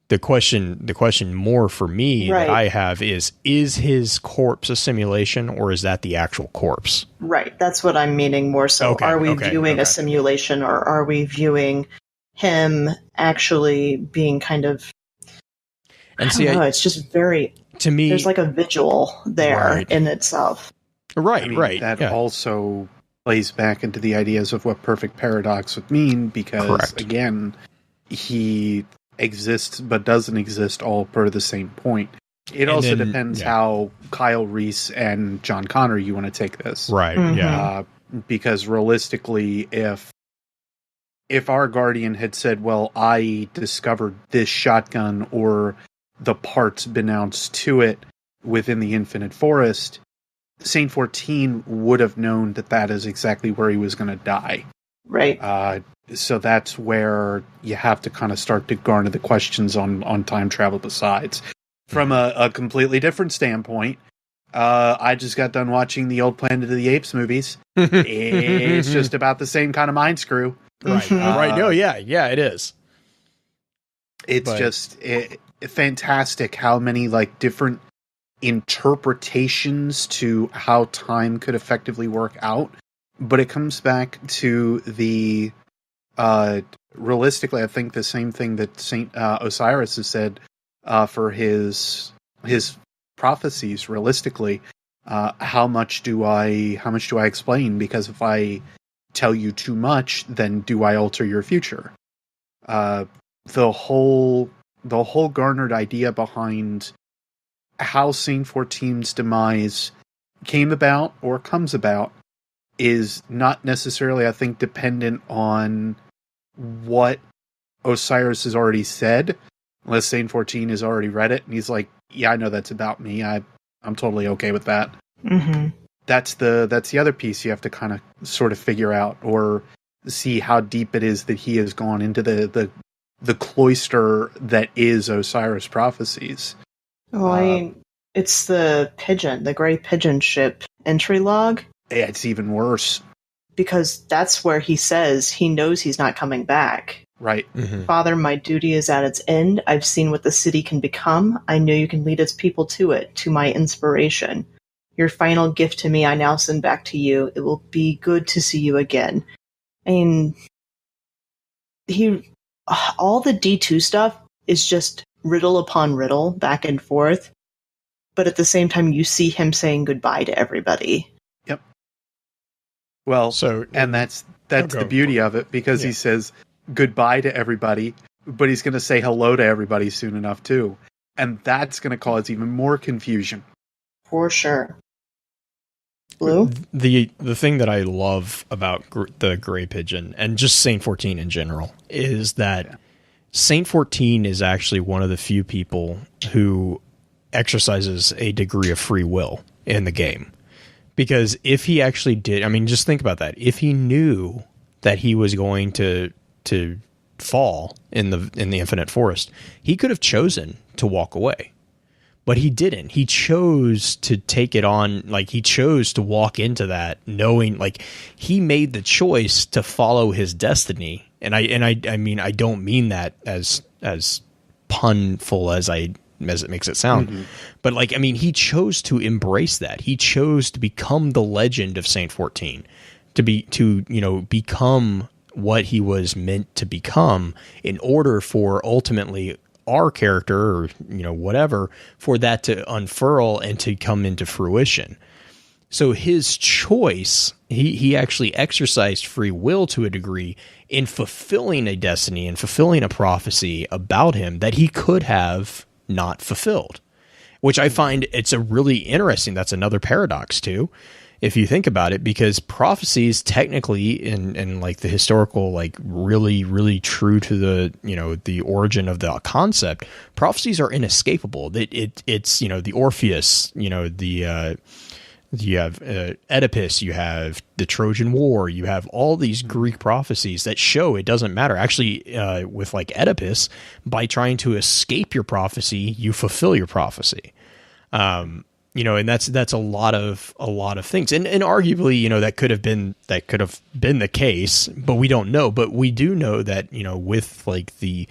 S1: The question more for me that I have is his corpse a simulation, or is that the actual corpse? Right.
S4: That's what I'm meaning more so. Okay, are we viewing a simulation, or are we viewing him actually being kind of, and I don't know, it's just very, to me, there's like a vigil there in itself.
S1: Right,
S3: I mean, that also plays back into the ideas of what perfect paradox would mean, because, again, he exists but doesn't exist all per the same point. It also depends how Kyle Reese and John Connor you want to take this.
S1: Right, yeah.
S3: Because realistically, if our Guardian had said, well, I discovered this shotgun or the parts announced to it within the Infinite Forest, Saint-14 would have known that is exactly where he was going to die.
S4: Right.
S3: So that's where you have to kind of start to garner the questions on time travel besides. From a completely different standpoint, I just got done watching the old Planet of the Apes movies. It's just about the same kind of mind screw.
S1: Right. Right. No, yeah, it is.
S3: It's fantastic how many like different interpretations to how time could effectively work out, but it comes back to the realistically, I think the same thing that Saint Osiris has said for his prophecies. Realistically, how much do I explain? Because if I tell you too much, then do I alter your future? The whole garnered idea behind how Saint-14's demise came about or comes about is not necessarily, I think, dependent on what Osiris has already said, unless Saint-14 has already read it, and he's like, yeah, I know that's about me. I'm totally okay with that.
S4: Mm-hmm.
S3: That's the other piece you have to kind of sort of figure out, or see how deep it is that he has gone into the cloister that is Osiris prophecies.
S4: Well, I mean, it's the gray pigeon ship entry log.
S3: Yeah, it's even worse.
S4: Because that's where he says he knows he's not coming back.
S3: Right.
S1: Mm-hmm.
S4: Father, my duty is at its end. I've seen what the city can become. I know you can lead its people to it, to my inspiration. Your final gift to me I now send back to you. It will be good to see you again. I mean, all the D2 stuff is just riddle upon riddle, back and forth. But at the same time, you see him saying goodbye to everybody.
S3: Yep. Well,
S1: So,
S3: and that's the beauty of it, because he says goodbye to everybody, but he's going to say hello to everybody soon enough too, and that's going to cause even more confusion.
S4: For sure. Blue?
S1: The thing that I love about the Gray Pigeon, and just Saint-14 in general, is that Saint-14 is actually one of the few people who exercises a degree of free will in the game. Because if he actually did, I mean, just think about that. If he knew that he was going to fall in the Infinite Forest, he could have chosen to walk away. But he didn't. He chose to take it on, like he chose to walk into that knowing, like he made the choice to follow his destiny. And I mean, I don't mean that as punful as it makes it sound. Mm-hmm. But like, I mean, he chose to embrace that. He chose to become the legend of Saint-14, to become what he was meant to become in order for ultimately our character, or whatever, for that to unfurl and to come into fruition. So his choice, he actually exercised free will to a degree in fulfilling a destiny and fulfilling a prophecy about him that he could have not fulfilled, which I find it's a really interesting. That's another paradox too, if you think about it, because prophecies technically in like the historical, like really, really true to the origin of the concept, prophecies are inescapable. It's the Orpheus, you have Oedipus, you have the Trojan War, you have all these Greek prophecies that show it doesn't matter. Actually, with like Oedipus, by trying to escape your prophecy, you fulfill your prophecy. And that's a lot of things, and arguably, that could have been the case, but we don't know. But we do know that with like the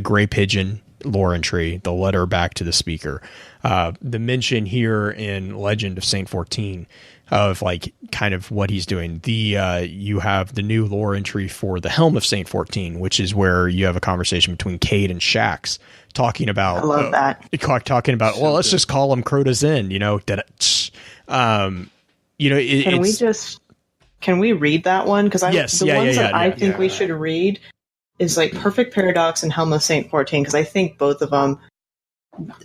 S1: Gray Pigeon lore entry, the letter back to the speaker, the mention here in Legend of Saint-14 of like kind of what he's doing. You have the new lore entry for the Helm of Saint-14, which is where you have a conversation between Cade and Shax talking about.
S4: I love that.
S1: Talking about, well, let's just call him Crota's Inn,
S4: Can we read that one? Because I think
S3: yeah.
S4: we should read is like Perfect Paradox and Helm of Saint-14, because I think both of them,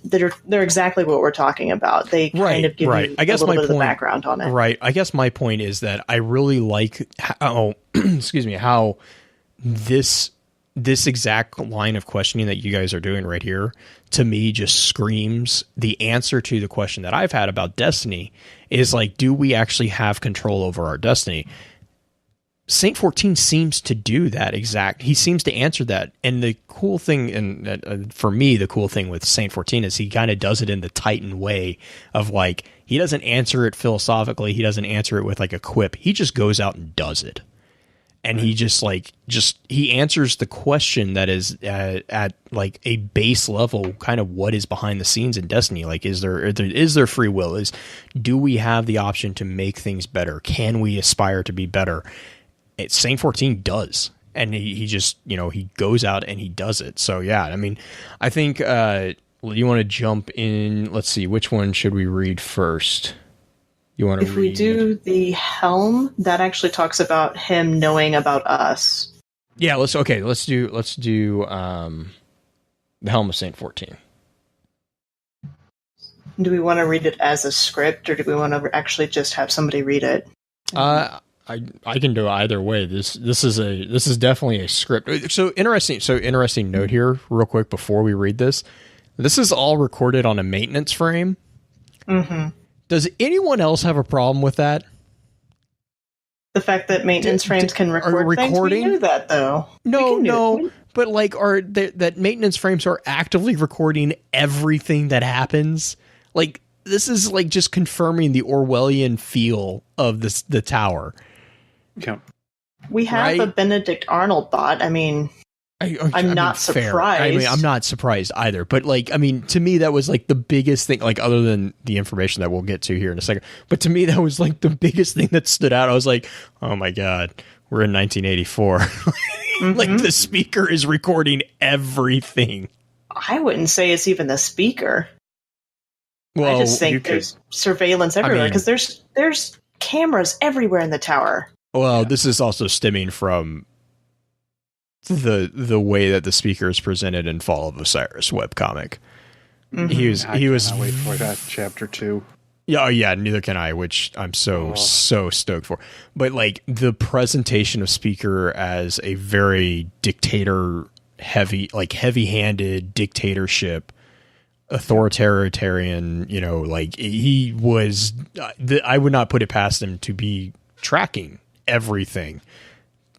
S4: they're exactly what we're talking about. They kind of give you a little bit of the background on it.
S1: Right. I guess my point is that I really like how, how this exact line of questioning that you guys are doing right here, to me, just screams the answer to the question that I've had about destiny is like, do we actually have control over our destiny? Saint-14 seems to do that he seems to answer that. And the cool thing, and for me, the cool thing with Saint-14 is he kind of does it in the Titan way of like, he doesn't answer it philosophically. He doesn't answer it with like a quip. He just goes out and does it. And he he answers the question that is at like a base level, kind of what is behind the scenes in Destiny. Like, is there free will? Do we have the option to make things better? Can we aspire to be better? Saint-14 does, and he just he goes out and he does it. So yeah, I mean, I think you want to jump in. Let's see, which one should we read first? You want to?
S4: If we do the Helm, that actually talks about him knowing about us.
S1: Yeah, let's do the Helm of Saint-14.
S4: Do we want to read it as a script, or do we want to actually just have somebody read it?
S1: I can do either way. This is definitely a script. So interesting note here, real quick before we read this. This is all recorded on a maintenance frame. Mm-hmm. Does anyone else have a problem with that?
S4: The fact that maintenance frames can record things? We knew that, though.
S1: No. But like, that maintenance frames are actively recording everything that happens? Like, this is like just confirming the Orwellian feel of the tower.
S3: Yeah.
S4: We have a Benedict Arnold bot. I mean, I'm not surprised.
S1: I mean, I'm not surprised either. But like, I mean, to me, that was like the biggest thing, like other than the information that we'll get to here in a second. But to me, that was like the biggest thing that stood out. I was like, oh my God, we're in 1984. Mm-hmm. Like the speaker is recording everything.
S4: I wouldn't say it's even the speaker.
S1: Well,
S4: I just think there's surveillance everywhere because there's cameras everywhere in the tower.
S1: Well, this is also stemming from the way that the speaker is presented in Fall of Osiris webcomic. Mm-hmm. He was
S3: wait for that chapter 2.
S1: Yeah, neither can I, which I'm so stoked for. But like the presentation of speaker as a very heavy-handed dictatorship, authoritarian, like he was, I would not put it past him to be tracking everything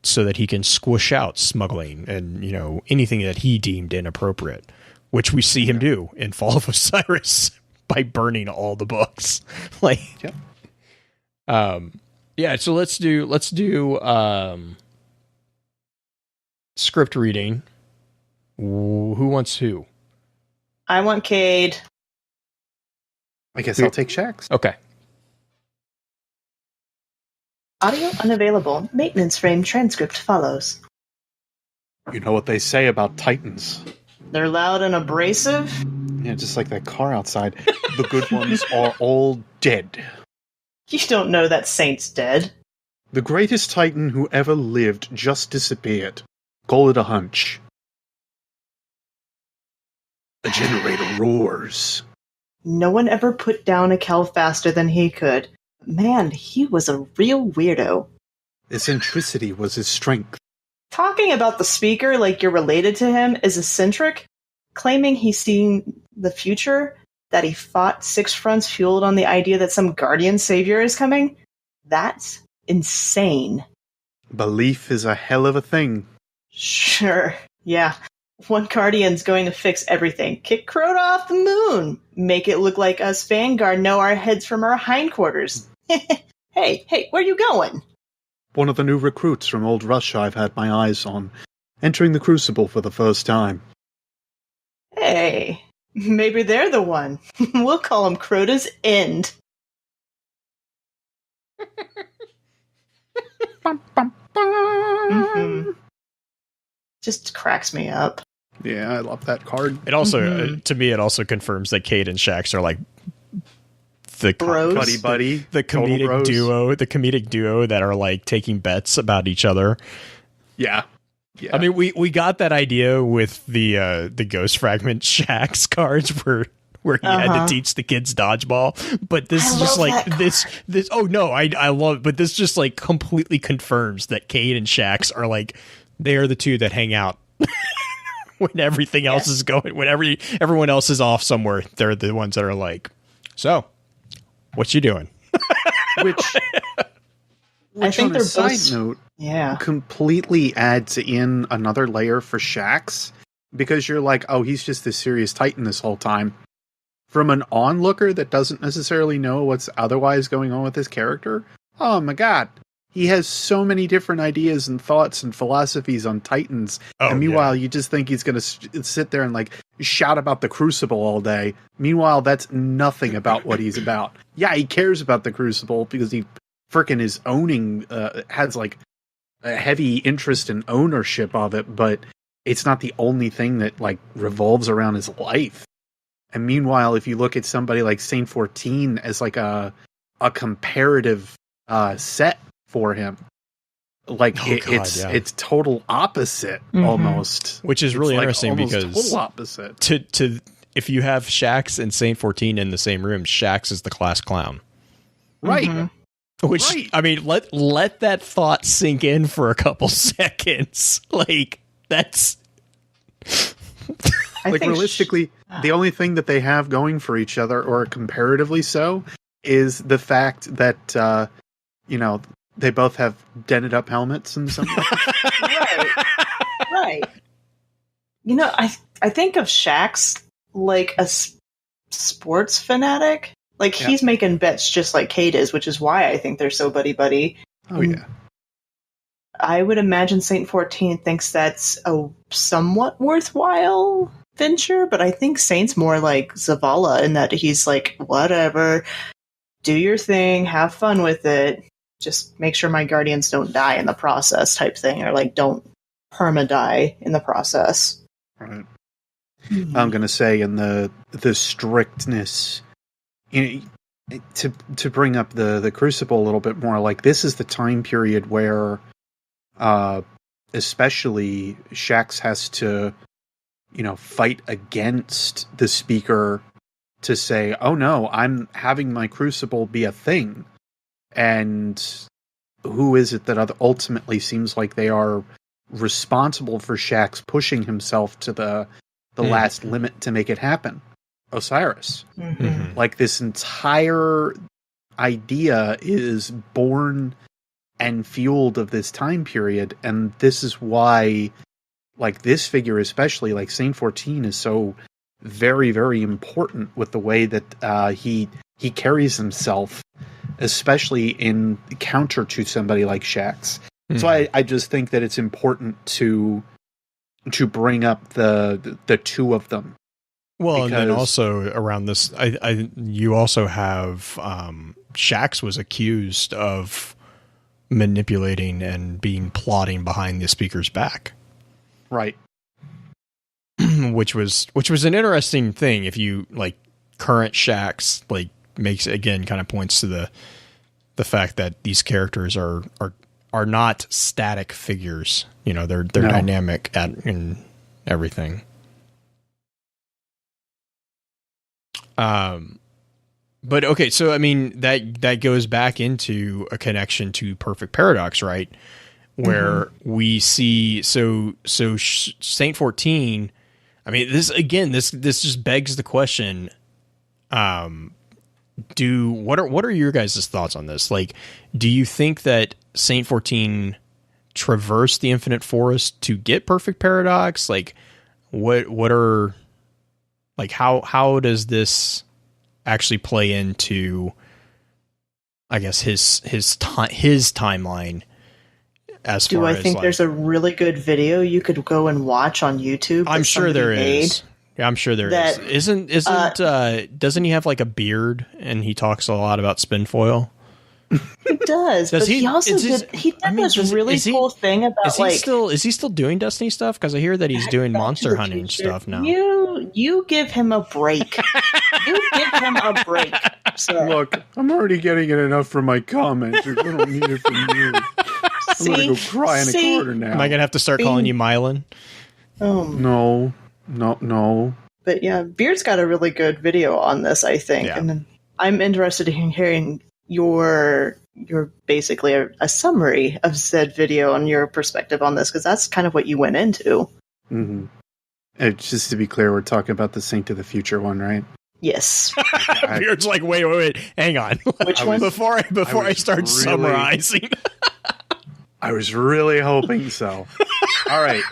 S1: so that he can squish out smuggling and, anything that he deemed inappropriate, which we see him do in Fall of Osiris by burning all the books. So let's do script reading. Who wants who?
S4: I want Cade.
S3: I guess I'll take Shax.
S1: Okay.
S4: Audio unavailable. Maintenance frame transcript follows.
S3: You know what they say about Titans?
S4: They're loud and abrasive?
S3: Yeah, just like that car outside. The good ones are all dead.
S4: You don't know that Saint's dead.
S3: The greatest Titan who ever lived just disappeared. Call it a hunch. The generator roars.
S4: No one ever put down a Kel faster than he could. Man, he was a real weirdo.
S3: Eccentricity was his strength.
S4: Talking about the speaker like you're related to him is eccentric. Claiming he's seen the future, that he fought 6 fronts fueled on the idea that some guardian savior is coming, that's insane.
S3: Belief is a hell of a thing.
S4: Sure, yeah. One guardian's going to fix everything. Kick Crota off the moon. Make it look like us Vanguard know our heads from our hindquarters. Hey, where you going?
S3: One of the new recruits from old Russia I've had my eyes on, entering the Crucible for the first time.
S4: Hey, maybe they're the one. We'll call him Crota's End. Mm-hmm. Just cracks me up.
S3: Yeah, I love that card.
S1: It also, to me, it also confirms that Cade and Shax are like the
S3: buddy,
S1: the comedic duo that are like taking bets about each other.
S3: Yeah.
S1: I mean, we got that idea with the Ghost Fragment Shax cards where he had to teach the kids dodgeball, but this is just like this. Oh no, I love it, but this just like completely confirms that Cade and Shax are like they are the two that hang out when everything else is going. When everyone else is off somewhere, they're the ones that are like, so what you doing?
S3: Which
S4: I think they're
S3: side
S4: both.
S3: Note,
S4: Yeah,
S3: completely adds in another layer for Shax because you're like, oh, he's just this serious Titan this whole time. From an onlooker that doesn't necessarily know what's otherwise going on with his character, oh my god, he has so many different ideas and thoughts and philosophies on Titans. And meanwhile, you just think he's going to sit there and like shout about the Crucible all day. Meanwhile, that's nothing about what he's about. Yeah, he cares about the Crucible because he frickin' is owning, has like a heavy interest in ownership of it, but it's not the only thing that like revolves around his life. And meanwhile, if you look at somebody like Saint-14 as like a comparative set for him, like it's total opposite almost.
S1: Which is really
S3: like
S1: interesting because
S3: total opposite.
S1: To if you have Shax and Saint-14 in the same room, Shax is the class clown.
S3: Right.
S1: Which,
S3: Right.
S1: I mean, let that thought sink in for a couple seconds. Like, that's...
S3: Like, realistically, the only thing that they have going for each other, or comparatively so, is the fact that, they both have dented up helmets and something.
S4: Right. I think of Shax like a sports fanatic. Like, he's making bets just like Kate is, which is why I think they're so buddy-buddy.
S3: Oh, yeah.
S4: I would imagine Saint-14 thinks that's a somewhat worthwhile venture, but I think Saint's more like Zavala in that he's like, whatever, do your thing, have fun with it, just make sure my guardians don't die in the process type thing, or like don't perma-die in the process.
S3: Right. Mm-hmm. I'm going to say in the strictness... to bring up the Crucible a little bit more, like, this is the time period where especially Shax has to fight against the Speaker to say, oh no, I'm having my Crucible be a thing. And who is it that ultimately seems like they are responsible for Shax pushing himself to the last limit to make it happen? Osiris.
S4: Mm-hmm.
S3: Like, this entire idea is born and fueled of this time period, and this is why, like, this figure especially, like Saint-14, is so very, very important with the way that he carries himself, especially in counter to somebody like Shax. Mm-hmm. So I just think that it's important to bring up the two of them.
S1: Well, and then also around this, you also have Shax was accused of manipulating and plotting behind the Speaker's back,
S3: right?
S1: which was an interesting thing. If you like current Shax, like, makes, again, kind of points to the fact that these characters are not static figures. They're dynamic in everything. But okay, so I mean that goes back into a connection to Perfect Paradox, right? Where we see Saint-14. I mean, this just begs the question. What are your guys' thoughts on this? Like, do you think that Saint-14 traversed the Infinite Forest to get Perfect Paradox? Like, what are, like, how does this actually play into, I guess, his timeline? As
S4: do
S1: far
S4: I
S1: as,
S4: think
S1: like,
S4: there's a really good video you could go and watch on YouTube?
S1: I'm sure there is. Yeah, I'm sure there is. Doesn't he have like a beard and he talks a lot about spinfoil?
S4: He does, but he also did this really cool thing about,
S1: is he still doing Destiny stuff? Because I hear that he's doing monster hunting stuff now.
S4: You give him a break. You give him a break. Sir.
S3: Look, I'm already getting it enough from my comments. I don't need it from you. I'm gonna go cry in a corner now.
S1: Am I gonna have to start calling you Mylan?
S3: No.
S4: But yeah, Beard's got a really good video on this, I think, and I'm interested in hearing your basically a summary of said video and your perspective on this, because that's kind of what you went into.
S3: Mm-hmm. Just to be clear, we're talking about the Saint of the Future one, right?
S4: Yes.
S1: Beard's like, wait, hang on.
S4: Which one?
S1: Before I start summarizing.
S3: I was really hoping so. All right.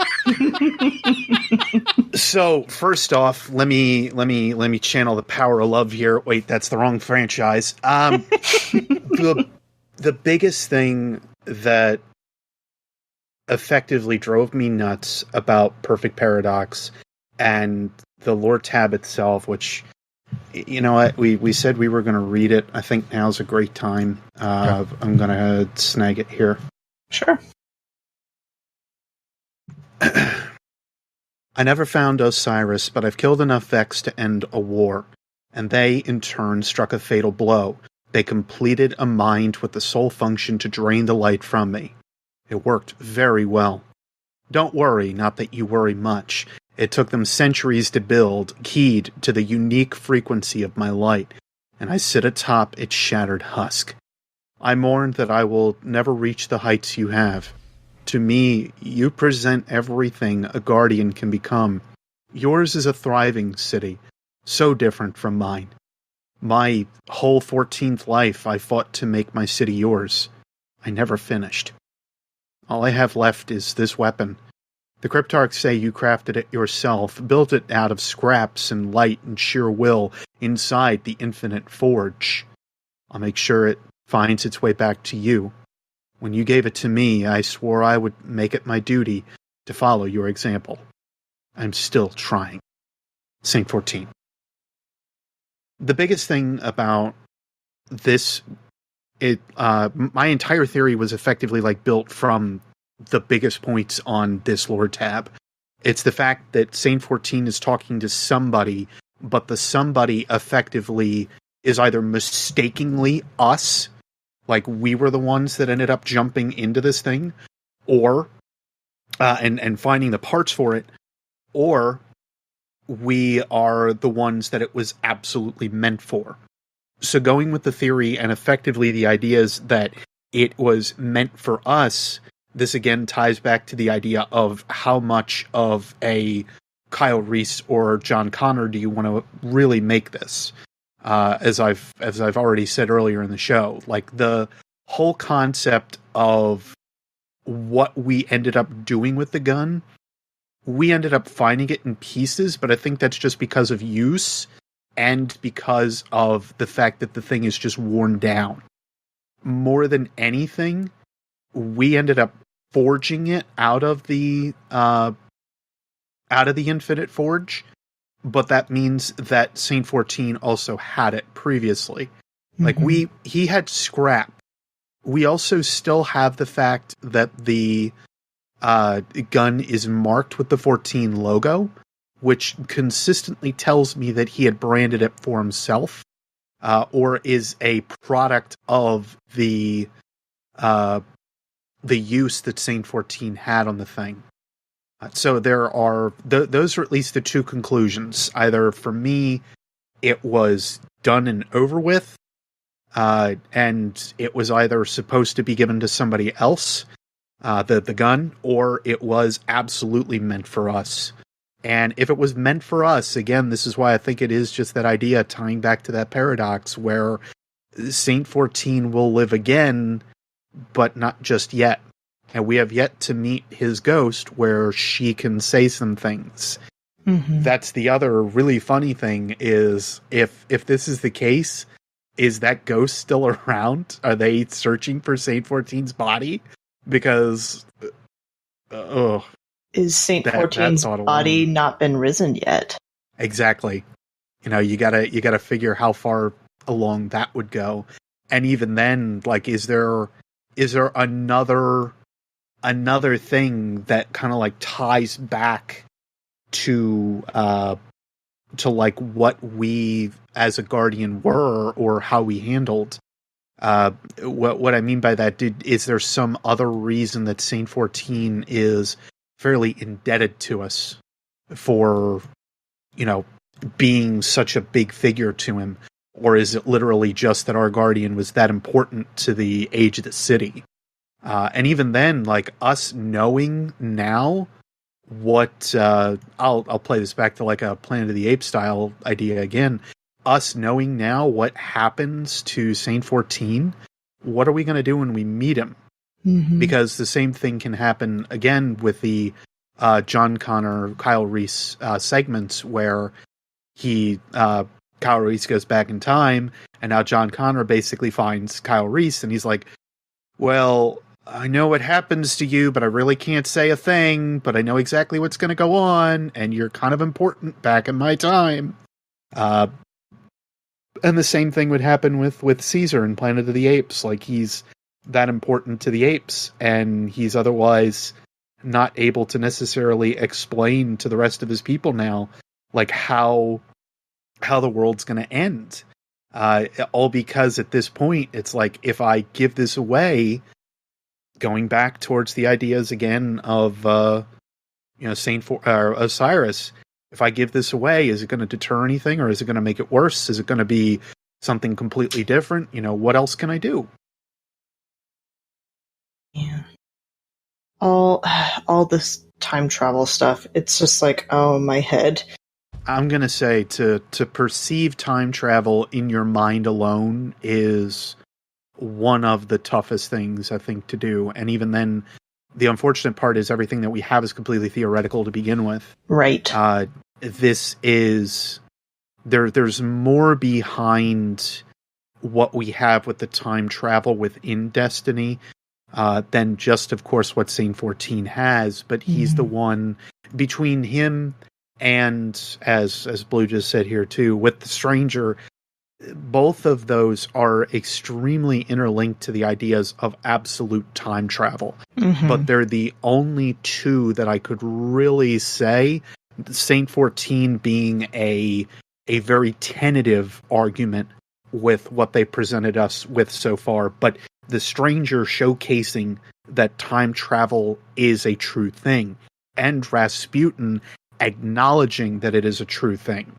S3: So first off, let me channel the power of love here. Wait, that's the wrong franchise. The biggest thing that effectively drove me nuts about Perfect Paradox and the lore tab itself, which, you know what, we said we were going to read it. I think now's a great time. I'm going to snag it here.
S4: Sure.
S3: I never found Osiris, but I've killed enough Vex to end a war, and they, in turn, struck a fatal blow. They completed a mind with the sole function to drain the light from me. It worked very well. Don't worry, not that you worry much. It took them centuries to build, keyed to the unique frequency of my light, and I sit atop its shattered husk. I mourn that I will never reach the heights you have. To me, you present everything a guardian can become. Yours is a thriving city, so different from mine. My whole 14th life I fought to make my city yours. I never finished. All I have left is this weapon. The Cryptarchs say you crafted it yourself, built it out of scraps and light and sheer will inside the infinite forge. I'll make sure it finds its way back to you. When you gave it to me, I swore I would make it my duty to follow your example. I'm still trying. Saint-14. The biggest thing about this, my entire theory was effectively built from the biggest points on this lore tab. It's the fact that Saint-14 is talking to somebody, but the somebody effectively is either mistakenly us, like we were the ones that ended up jumping into this thing, or and finding the parts for it, or we are the ones that it was absolutely meant for. So going with the theory and effectively the idea is that it was meant for us. This again ties back to the idea of how much of a Kyle Reese or John Connor do you want to really make this? As I've already said earlier in the show, the whole concept of what we ended up doing with the gun, we ended up finding it in pieces, but I think that's just because of use and because of the fact that the thing is just worn down. More than anything, we ended up forging it out of the Infinite Forge, but that means that Saint-14 also had it previously. He had scrap. We also still have the fact that the gun is marked with the 14 logo, which consistently tells me that he had branded it for himself, or is a product of the use that Saint-14 had on the thing. So there are those are at least the two conclusions. Either for me, it was done and over with, and it was either supposed to be given to somebody else, the gun, or it was absolutely meant for us. And if it was meant for us, again, this is why I think it is just that idea tying back to that paradox where Saint-14 will live again, but not just yet. And we have yet to meet his ghost where she can say some things. Mm-hmm. That's the other really funny thing is if this is the case, is that ghost still around? Are they searching for Saint-14's body? Because,
S4: is Saint-14's body not been risen yet?
S3: Exactly. You gotta figure how far along that would go. And even then, is there another thing that kind of ties back to what we as a guardian were or how we handled. What I mean by that, is there some other reason that Saint-14 is fairly indebted to us for, being such a big figure to him? Or is it literally just that our guardian was that important to the age of the city? And even then, us knowing now what, I'll play this back to a Planet of the Apes style idea again. Us knowing now what happens to Saint-14, what are we going to do when we meet him? Mm-hmm. Because the same thing can happen again with the John Connor, Kyle Reese segments where Kyle Reese goes back in time, and now John Connor basically finds Kyle Reese, and he's like, well, I know what happens to you, but I really can't say a thing, but I know exactly what's going to go on, and you're kind of important back in my time. And the same thing would happen with Caesar in Planet of the Apes. He's that important to the apes, and he's otherwise not able to necessarily explain to the rest of his people now, how the world's going to end. All because at this point, it's if I give this away, going back towards the ideas again of Osiris, if I give this away, is it going to deter anything, or is it going to make it worse? Is it going to be something completely different? What else can I do?
S4: all this time travel stuff. It's just like, oh, my head.
S3: I'm going to say to perceive time travel in your mind alone is one of the toughest things, I think, to do. And even then, the unfortunate part is everything that we have is completely theoretical to begin with.
S4: Right.
S3: This is... There's more behind what we have with the time travel within Destiny than just, of course, what Saint-14 has. But he's the one, between him and, as Blue just said here too, with the Stranger, both of those are extremely interlinked to the ideas of absolute time travel. But they're the only two that I could really say, Saint-14 being a very tentative argument with what they presented us with so far, but the Stranger showcasing that time travel is a true thing, and Rasputin acknowledging that it is a true thing.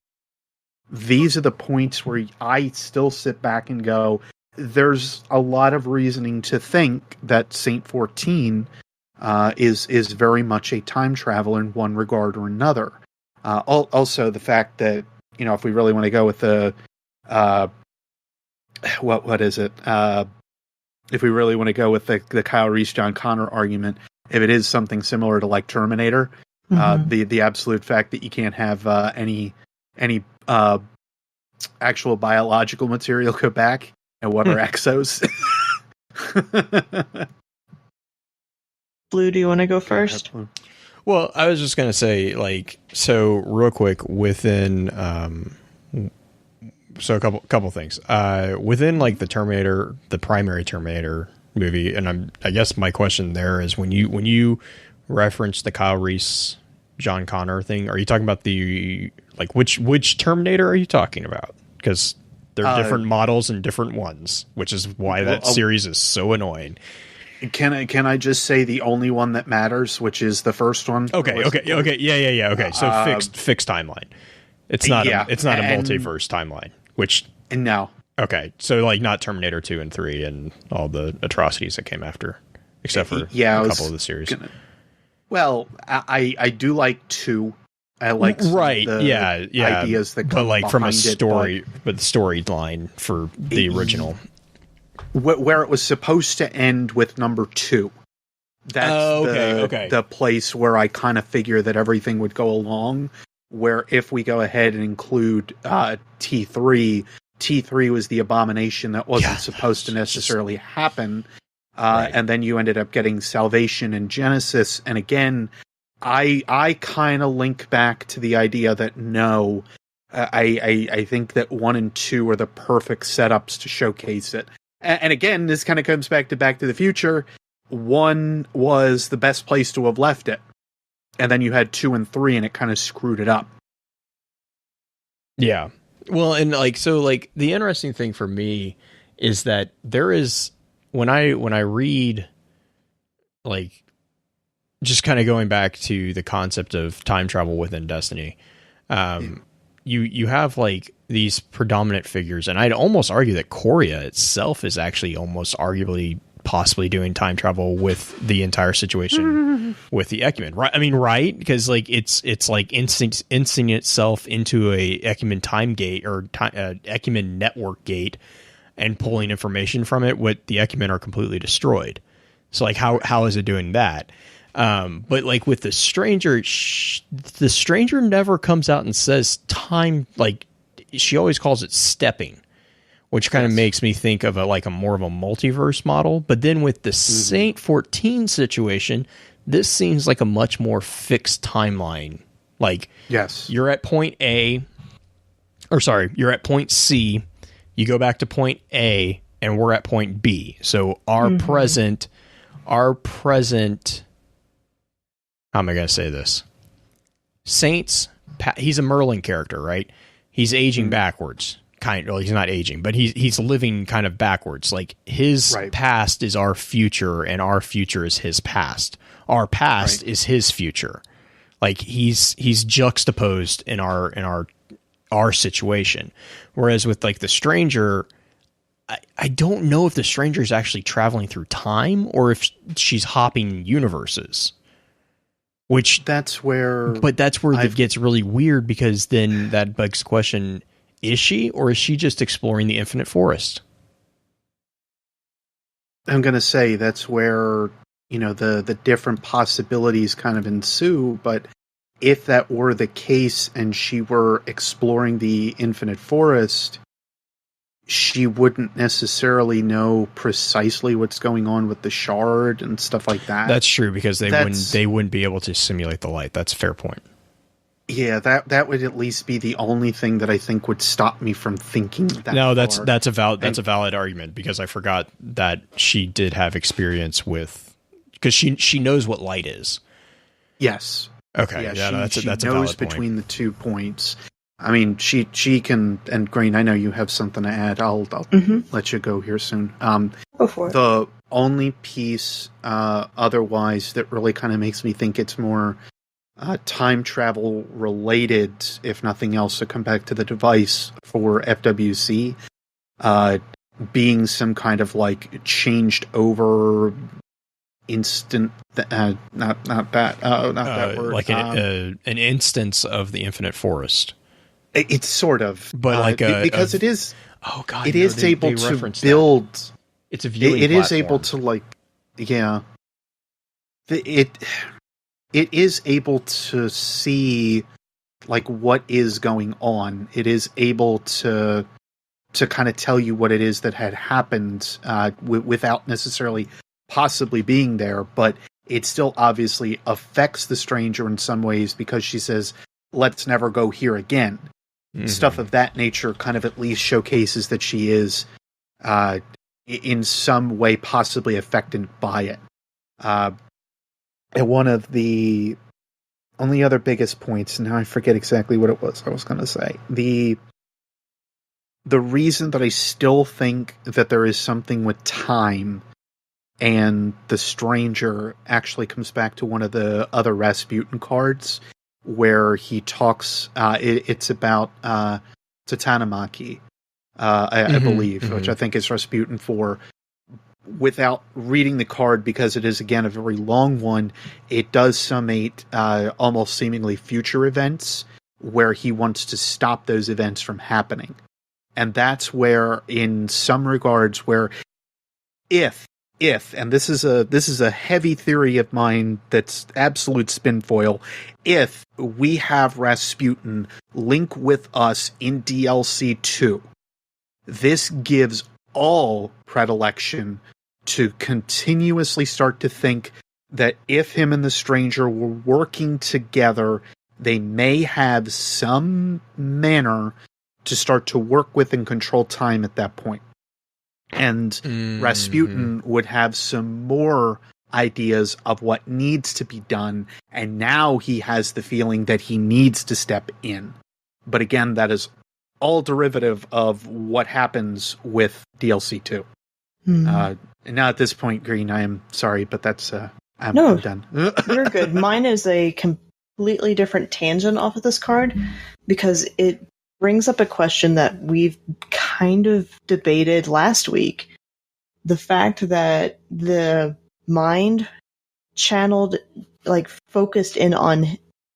S3: These are the points where I still sit back and go, there's a lot of reasoning to think that Saint-14 is very much a time traveler in one regard or another. Also, the fact that, you know, if we really want to go with the what is it? If we really want to go with the Kyle Reese, John Connor argument, if it is something similar to like Terminator, the absolute fact that you can't have any actual biological material go back, and what are exos?
S4: Blue, do you want to go first?
S1: Well, I was just going to say, like, so real quick within, so a couple things, within like the Terminator, the primary Terminator movie. And I guess my question there is when you reference the Kyle Reese, John Connor thing, are you talking about the, like, which Terminator are you talking about? Because they're different models and different ones, which is why that series is so annoying.
S3: Can I just say the only one that matters, which is the first one?
S1: Okay, yeah. Okay, so fixed timeline. It's not a multiverse timeline. Which
S3: no.
S1: Okay, so like not Terminator 2 and 3 and all the atrocities that came after, except for a couple of the series.
S3: Well, I do like 2. I like ideas that come, but like from a story, but the storyline for the original. Where it was supposed to end with number 2. That's the place where I kind of figure that everything would go along. Where if we go ahead and include T3 was the abomination that wasn't supposed to necessarily happen. And then you ended up getting Salvation and Genesis. And again, I kind of link back to the idea that no, I think that 1 and 2 are the perfect setups to showcase it. And again, this kind of comes back to Back to the Future. 1 was the best place to have left it. And then you had 2 and 3, and it kind of screwed it up.
S1: Yeah. Well, and like, so like the interesting thing for me is that there is, when I read, like, just kind of going back to the concept of time travel within Destiny, you have like these predominant figures, and I'd almost argue that Korea itself is actually almost arguably possibly doing time travel with the entire situation with the Ecumen, right? I mean, right? Because like it's like instancing itself into a Ecumen time gate or Ecumen network gate and pulling information from it. What the Ecumen are completely destroyed. So like how is it doing that? But like with the Stranger, the Stranger never comes out and says time. Like she always calls it stepping, which kind of makes me think of a more of a multiverse model. But then with the Saint-14 situation, this seems like a much more fixed timeline. Like, you're at point A, you're at point C, you go back to point A, and we're at point B. So our present, how am I going to say this? Saints, he's a Merlin character, right? He's aging backwards. He's not aging, but he's living kind of backwards. Like his past is our future, and our future is his past. Our past is his future. Like he's juxtaposed in our situation. Whereas with like the Stranger, I don't know if the stranger is actually traveling through time or if she's hopping universes.
S3: That's where
S1: it gets really weird, because then that begs the question, is she, or is she just exploring the infinite forest?
S3: I'm going to say that's where, the different possibilities kind of ensue. But if that were the case and she were exploring the infinite forest, she wouldn't necessarily know precisely what's going on with the shard and stuff like that.
S1: That's true, because they wouldn't be able to simulate the light. That's a fair point.
S3: Yeah, that would at least be the only thing that I think would stop me from thinking that.
S1: No, that's a valid argument, because I forgot that she did have experience with, because she knows what light is.
S3: Yes.
S1: Okay.
S3: Yeah,
S1: that's a valid
S3: knows
S1: point.
S3: Between the 2 points. I mean, she can, and Green, I know you have something to add. I'll let you go here soon.
S4: Go for it.
S3: The only piece otherwise that really kind of makes me think it's more time travel related, if nothing else, to come back to the device for FWC, being some kind of like changed over instant, not that word,
S1: like an instance of the infinite forest.
S3: It's sort of,
S1: but
S3: because it is.
S1: Oh god,
S3: it is able to build.
S1: That. It's a viewing.
S3: It is able to It is able to see like what is going on. It is able to kind of tell you what it is that had happened without necessarily possibly being there, but it still obviously affects the stranger in some ways, because she says, "Let's never go here again." Mm-hmm. Stuff of that nature kind of at least showcases that she is in some way possibly affected by it. And one of the only other biggest points, now I forget exactly what it was I was going to say. The reason that I still think that there is something with time and the stranger actually comes back to one of the other Rasputin cards, where he talks, it's about Tatanamaki, I believe, which I think is Rasputin 4. Without reading the card, because it is, again, a very long one, it does summate almost seemingly future events where he wants to stop those events from happening. And that's where, in some regards, where if, and this is a heavy theory of mine that's absolute spin foil, if we have Rasputin link with us in DLC 2, this gives all predilection to continuously start to think that if him and the stranger were working together, they may have some manner to start to work with and control time at that point. And Rasputin would have some more ideas of what needs to be done, and now he has the feeling that he needs to step in. But again, that is all derivative of what happens with DLC 2. And now at this point, Green, I am sorry, but that's I'm done.
S4: You're good. Mine is a completely different tangent off of this card, because it brings up a question that we've kind of debated last week. The fact that the mind channeled, like focused in on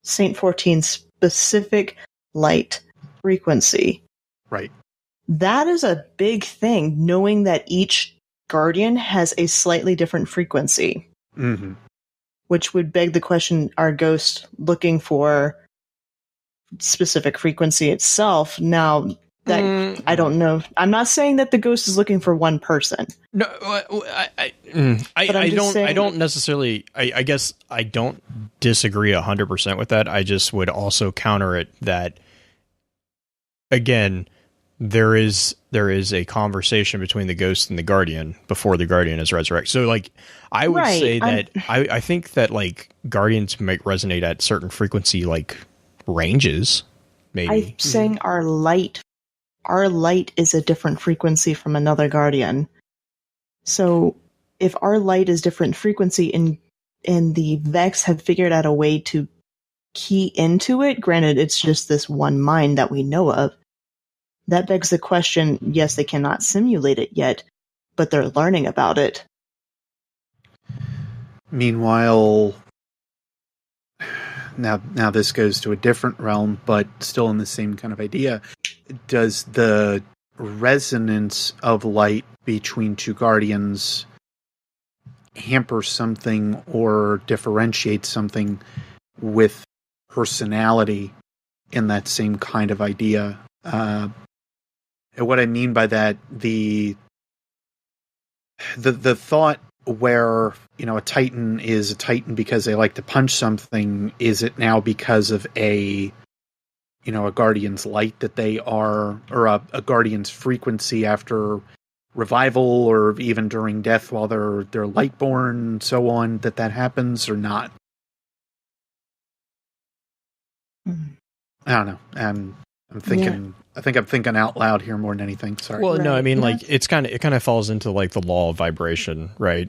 S4: Saint-14's specific light frequency.
S3: Right.
S4: That is a big thing, knowing that each guardian has a slightly different frequency.
S3: Mm-hmm.
S4: Which would beg the question, are ghosts looking for specific frequency itself? Now, that I don't know. I'm not saying that the ghost is looking for one person.
S1: No, I don't necessarily. I guess I don't disagree 100% with that. I just would also counter it that, again, there is a conversation between the ghost and the guardian before the guardian is resurrected. So, like, I would say that I think that, like, guardians might resonate at certain frequency, like, ranges. Maybe
S4: I'm saying our light is a different frequency from another guardian. So, if our light is different frequency and the Vex have figured out a way to key into it, granted, it's just this one mind that we know of. That begs the question, yes, they cannot simulate it yet, but they're learning about it.
S3: Meanwhile, now this goes to a different realm, but still in the same kind of idea. Does the resonance of light between two guardians hamper something or differentiate something with personality in that same kind of idea? And what I mean by that, the thought where, a Titan is a Titan because they like to punch something, is it now because of a Guardian's light that they are, or a Guardian's frequency after revival, or even during death while they're lightborn, so on, that happens or not? I don't know. I'm thinking. Yeah. I think I'm thinking out loud here more than anything. Sorry.
S1: Well, no, I mean, like, it kind of falls into like the law of vibration, right?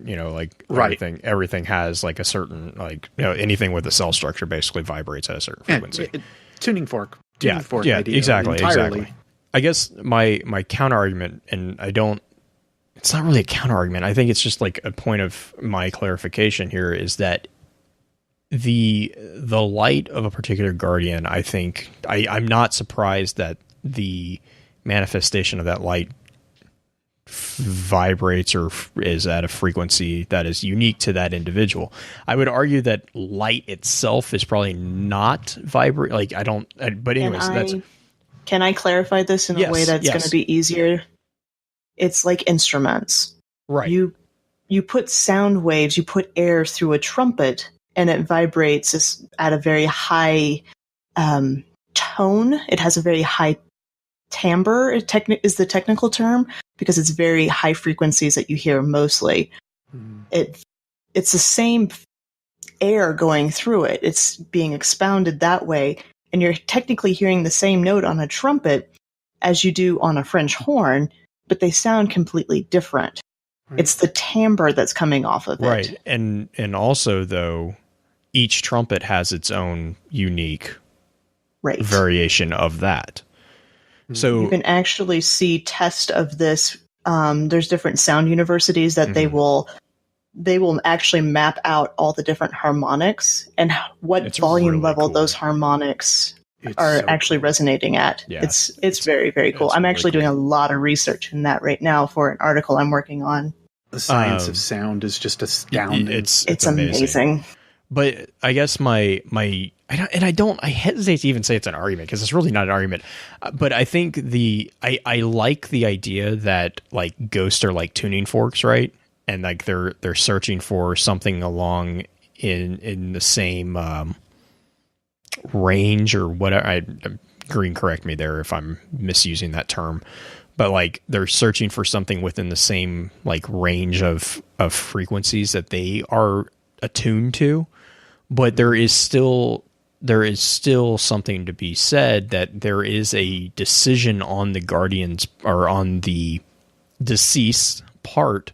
S1: Everything has like a certain, like, anything with a cell structure basically vibrates at a certain frequency.
S3: Tuning fork.
S1: Yeah,
S3: idea
S1: exactly,
S3: entirely.
S1: Exactly. I guess my counter argument, and it's not really a counter argument. I think it's just like a point of my clarification here, is that the light of a particular guardian, I think I'm not surprised that the manifestation of that light vibrates or is at a frequency that is unique to that individual. I would argue that light itself is probably not vibrate. Like, but anyways,
S4: can I clarify this in a way that's going to be easier? It's like instruments,
S1: right?
S4: You put sound waves, you put air through a trumpet, and it vibrates at a very high tone. It has a very high timbre, is the technical term, because it's very high frequencies that you hear mostly. It's the same air going through it. It's being expounded that way, and you're technically hearing the same note on a trumpet as you do on a French horn, but they sound completely different. Right. It's the timbre that's coming off of it.
S1: Right. And also, though, each trumpet has its own unique variation of that. So
S4: you can actually see tests of this. There's different sound universities that they will actually map out all the different harmonics and what volume really level those harmonics are actually resonating at. Yeah. It's very, very cool. I'm actually doing a lot of research in that right now for an article I'm working on.
S3: The science of sound is just astounding.
S4: It's amazing.
S1: But I guess I hesitate to even say it's an argument, because it's really not an argument. But I think I like the idea that, like, ghosts are like tuning forks, right? And like they're searching for something along in the same range or whatever. Green, correct me there if I'm misusing that term. But like they're searching for something within the same like range of frequencies that they are attuned to. But there is still something to be said that there is a decision on the guardians or on the deceased part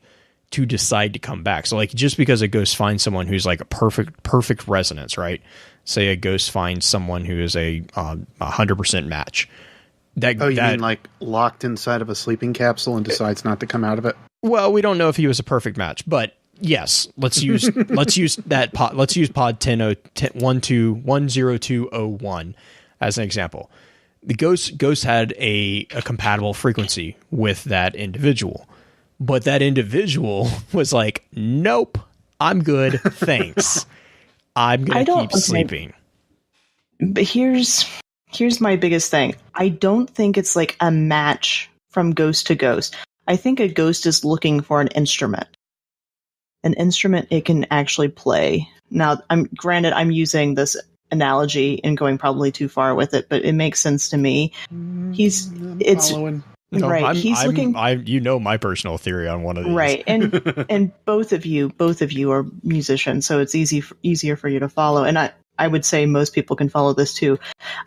S1: to decide to come back. So like, just because a ghost finds someone who's like a perfect resonance, right? Say a ghost finds someone who is a 100% match.
S3: You mean like locked inside of a sleeping capsule and decides not to come out of it?
S1: Well, we don't know if he was a perfect match, but yes, let's use that pod. Let's use pod 10201 as an example. The ghost had a compatible frequency with that individual, but that individual was like, "Nope, I'm good, thanks. I'm gonna keep sleeping."
S4: But here's my biggest thing. I don't think it's like a match from ghost to ghost. I think a ghost is looking for an instrument. An instrument it can actually play. Now, I'm using this analogy and going probably too far with it, but it makes sense to me. He's looking.
S1: You know my personal theory on one of these,
S4: right? And both of you are musicians, so it's easier for you to follow. And I would say most people can follow this too.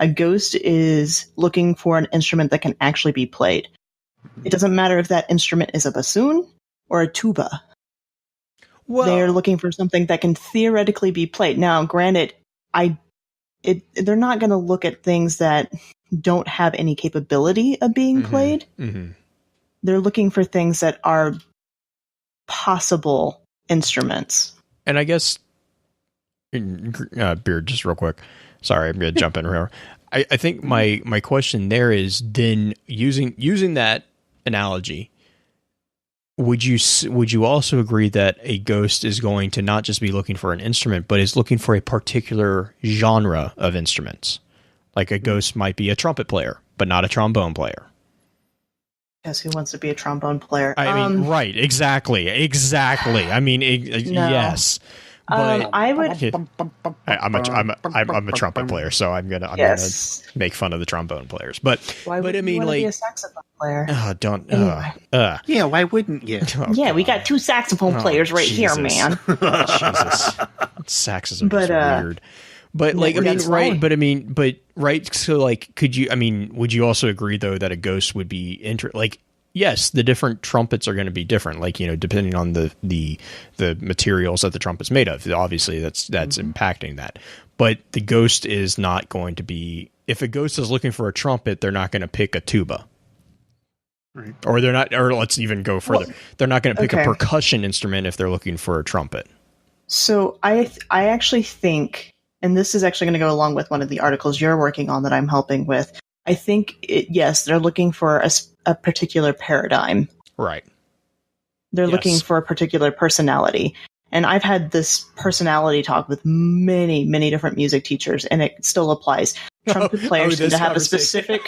S4: A ghost is looking for an instrument that can actually be played. It doesn't matter if that instrument is a bassoon or a tuba. Well, they're looking for something that can theoretically be played. Now, granted, they're not going to look at things that don't have any capability of being played.
S1: Mm-hmm.
S4: They're looking for things that are possible instruments.
S1: And I guess, Beard, just real quick. Sorry, I'm going to jump in here. I think my question there is then using that analogy, would you also agree that a ghost is going to not just be looking for an instrument, but is looking for a particular genre of instruments? Like a ghost might be a trumpet player, but not a trombone player.
S4: Yes, who wants to be a trombone player?
S1: I mean, right? Exactly. I mean, yes. But
S4: I would.
S1: I'm a trumpet player, so I'm gonna make fun of the trombone players. But
S4: Why
S1: but I
S4: would
S1: mean,
S4: you want to
S1: like,
S4: be a saxophone player?
S1: don't.
S4: Anyway.
S3: Yeah, why wouldn't you?
S4: Yeah, we got two saxophone players right here, man.
S1: Jesus, saxes are just weird. But like, I mean,
S4: that's
S1: right?
S4: fine.
S1: But I mean, but right. So like, could you? I mean, would you also agree though that a ghost would be like? Yes, the different trumpets are going to be different, like, you know, depending on the materials that the trumpet's made of. Obviously, that's impacting that. But the ghost is not going to be. If a ghost is looking for a trumpet, they're not going to pick a tuba,
S3: Right.
S1: or they're not. Or let's even go further. They're not going to pick a
S4: okay.
S1: percussion instrument if they're looking for a trumpet.
S4: So I actually think, and this is actually going to go along with one of the articles you're working on that I'm helping with. I think yes, they're looking for a particular paradigm.
S1: Right.
S4: They're
S1: Yes.
S4: looking for a particular personality. And I've had this personality talk with many, many different music teachers, and it still applies. Trumpet players tend to have a specific.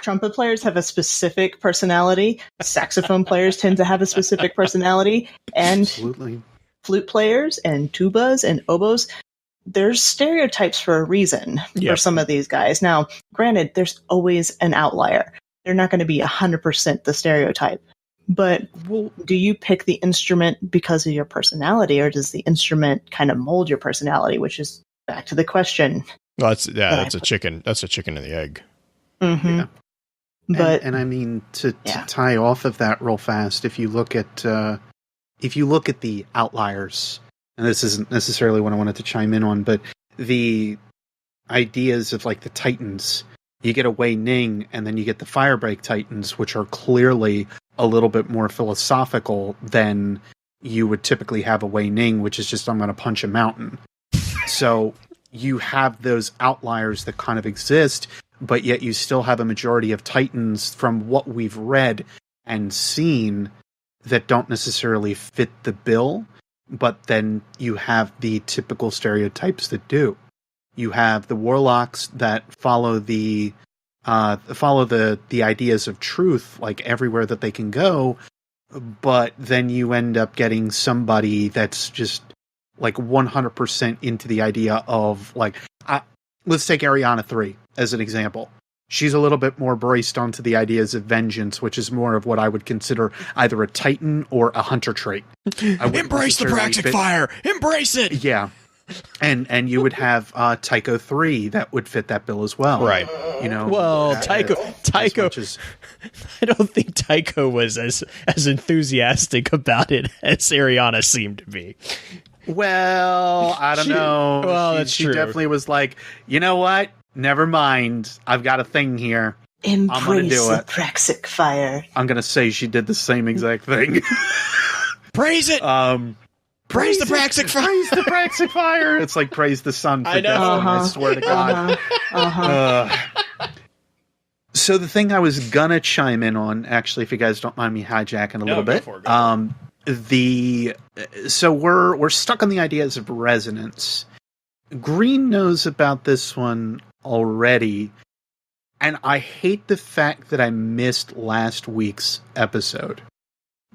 S4: Trumpet players have a specific personality. Saxophone players tend to have a specific personality, and
S3: Absolutely.
S4: flute players and tubas and oboes. There's stereotypes for a reason for some of these guys. Now, granted, there's always an outlier. They're not going to be 100% the stereotype. But do you pick the instrument because of your personality, or does the instrument kind of mold your personality? Which is back to the question.
S1: Well, that's a chicken. That's a chicken and the egg.
S4: Mm-hmm.
S3: Yeah.
S4: But
S3: and I mean to tie off of that real fast, if you look at the outliers. And this isn't necessarily what I wanted to chime in on, but the ideas of like the Titans, you get a Wei Ning, and then you get the Firebreak Titans, which are clearly a little bit more philosophical than you would typically have a Wei Ning, which is just, I'm going to punch a mountain. So you have those outliers that kind of exist, but yet you still have a majority of Titans from what we've read and seen that don't necessarily fit the bill. But then you have the typical stereotypes that do. You have the warlocks that follow the ideas of truth, like everywhere that they can go. But then you end up getting somebody that's just like 100% into the idea of like, let's take Ariana 3 as an example. She's a little bit more braced onto the ideas of vengeance, which is more of what I would consider either a Titan or a Hunter trait.
S1: Embrace the praxic fire! Embrace it!
S3: Yeah. And you would have Tycho 3 that would fit that bill as well.
S1: Right.
S3: You know.
S1: Well, Tycho I don't think Tycho was as enthusiastic about it as Ariana seemed to be.
S3: Well, I don't know.
S1: Well,
S3: she
S1: true.
S3: definitely was like, you know what? Never mind. I've got a thing here.
S4: embrace
S3: I'm gonna do
S4: the
S3: it.
S4: praxic fire.
S3: I'm going to say she did the same exact thing.
S1: Praise it! Praise the praxic fire!
S3: Praise the praxic fire! It's like praise the sun for
S1: I know.
S3: death, I swear to God. So the thing I was going to chime in on, actually, if you guys don't mind me hijacking a little bit.
S1: Go for it.
S3: So we're stuck on the ideas of resonance. Green knows about this one already, and I hate the fact that I missed last week's episode.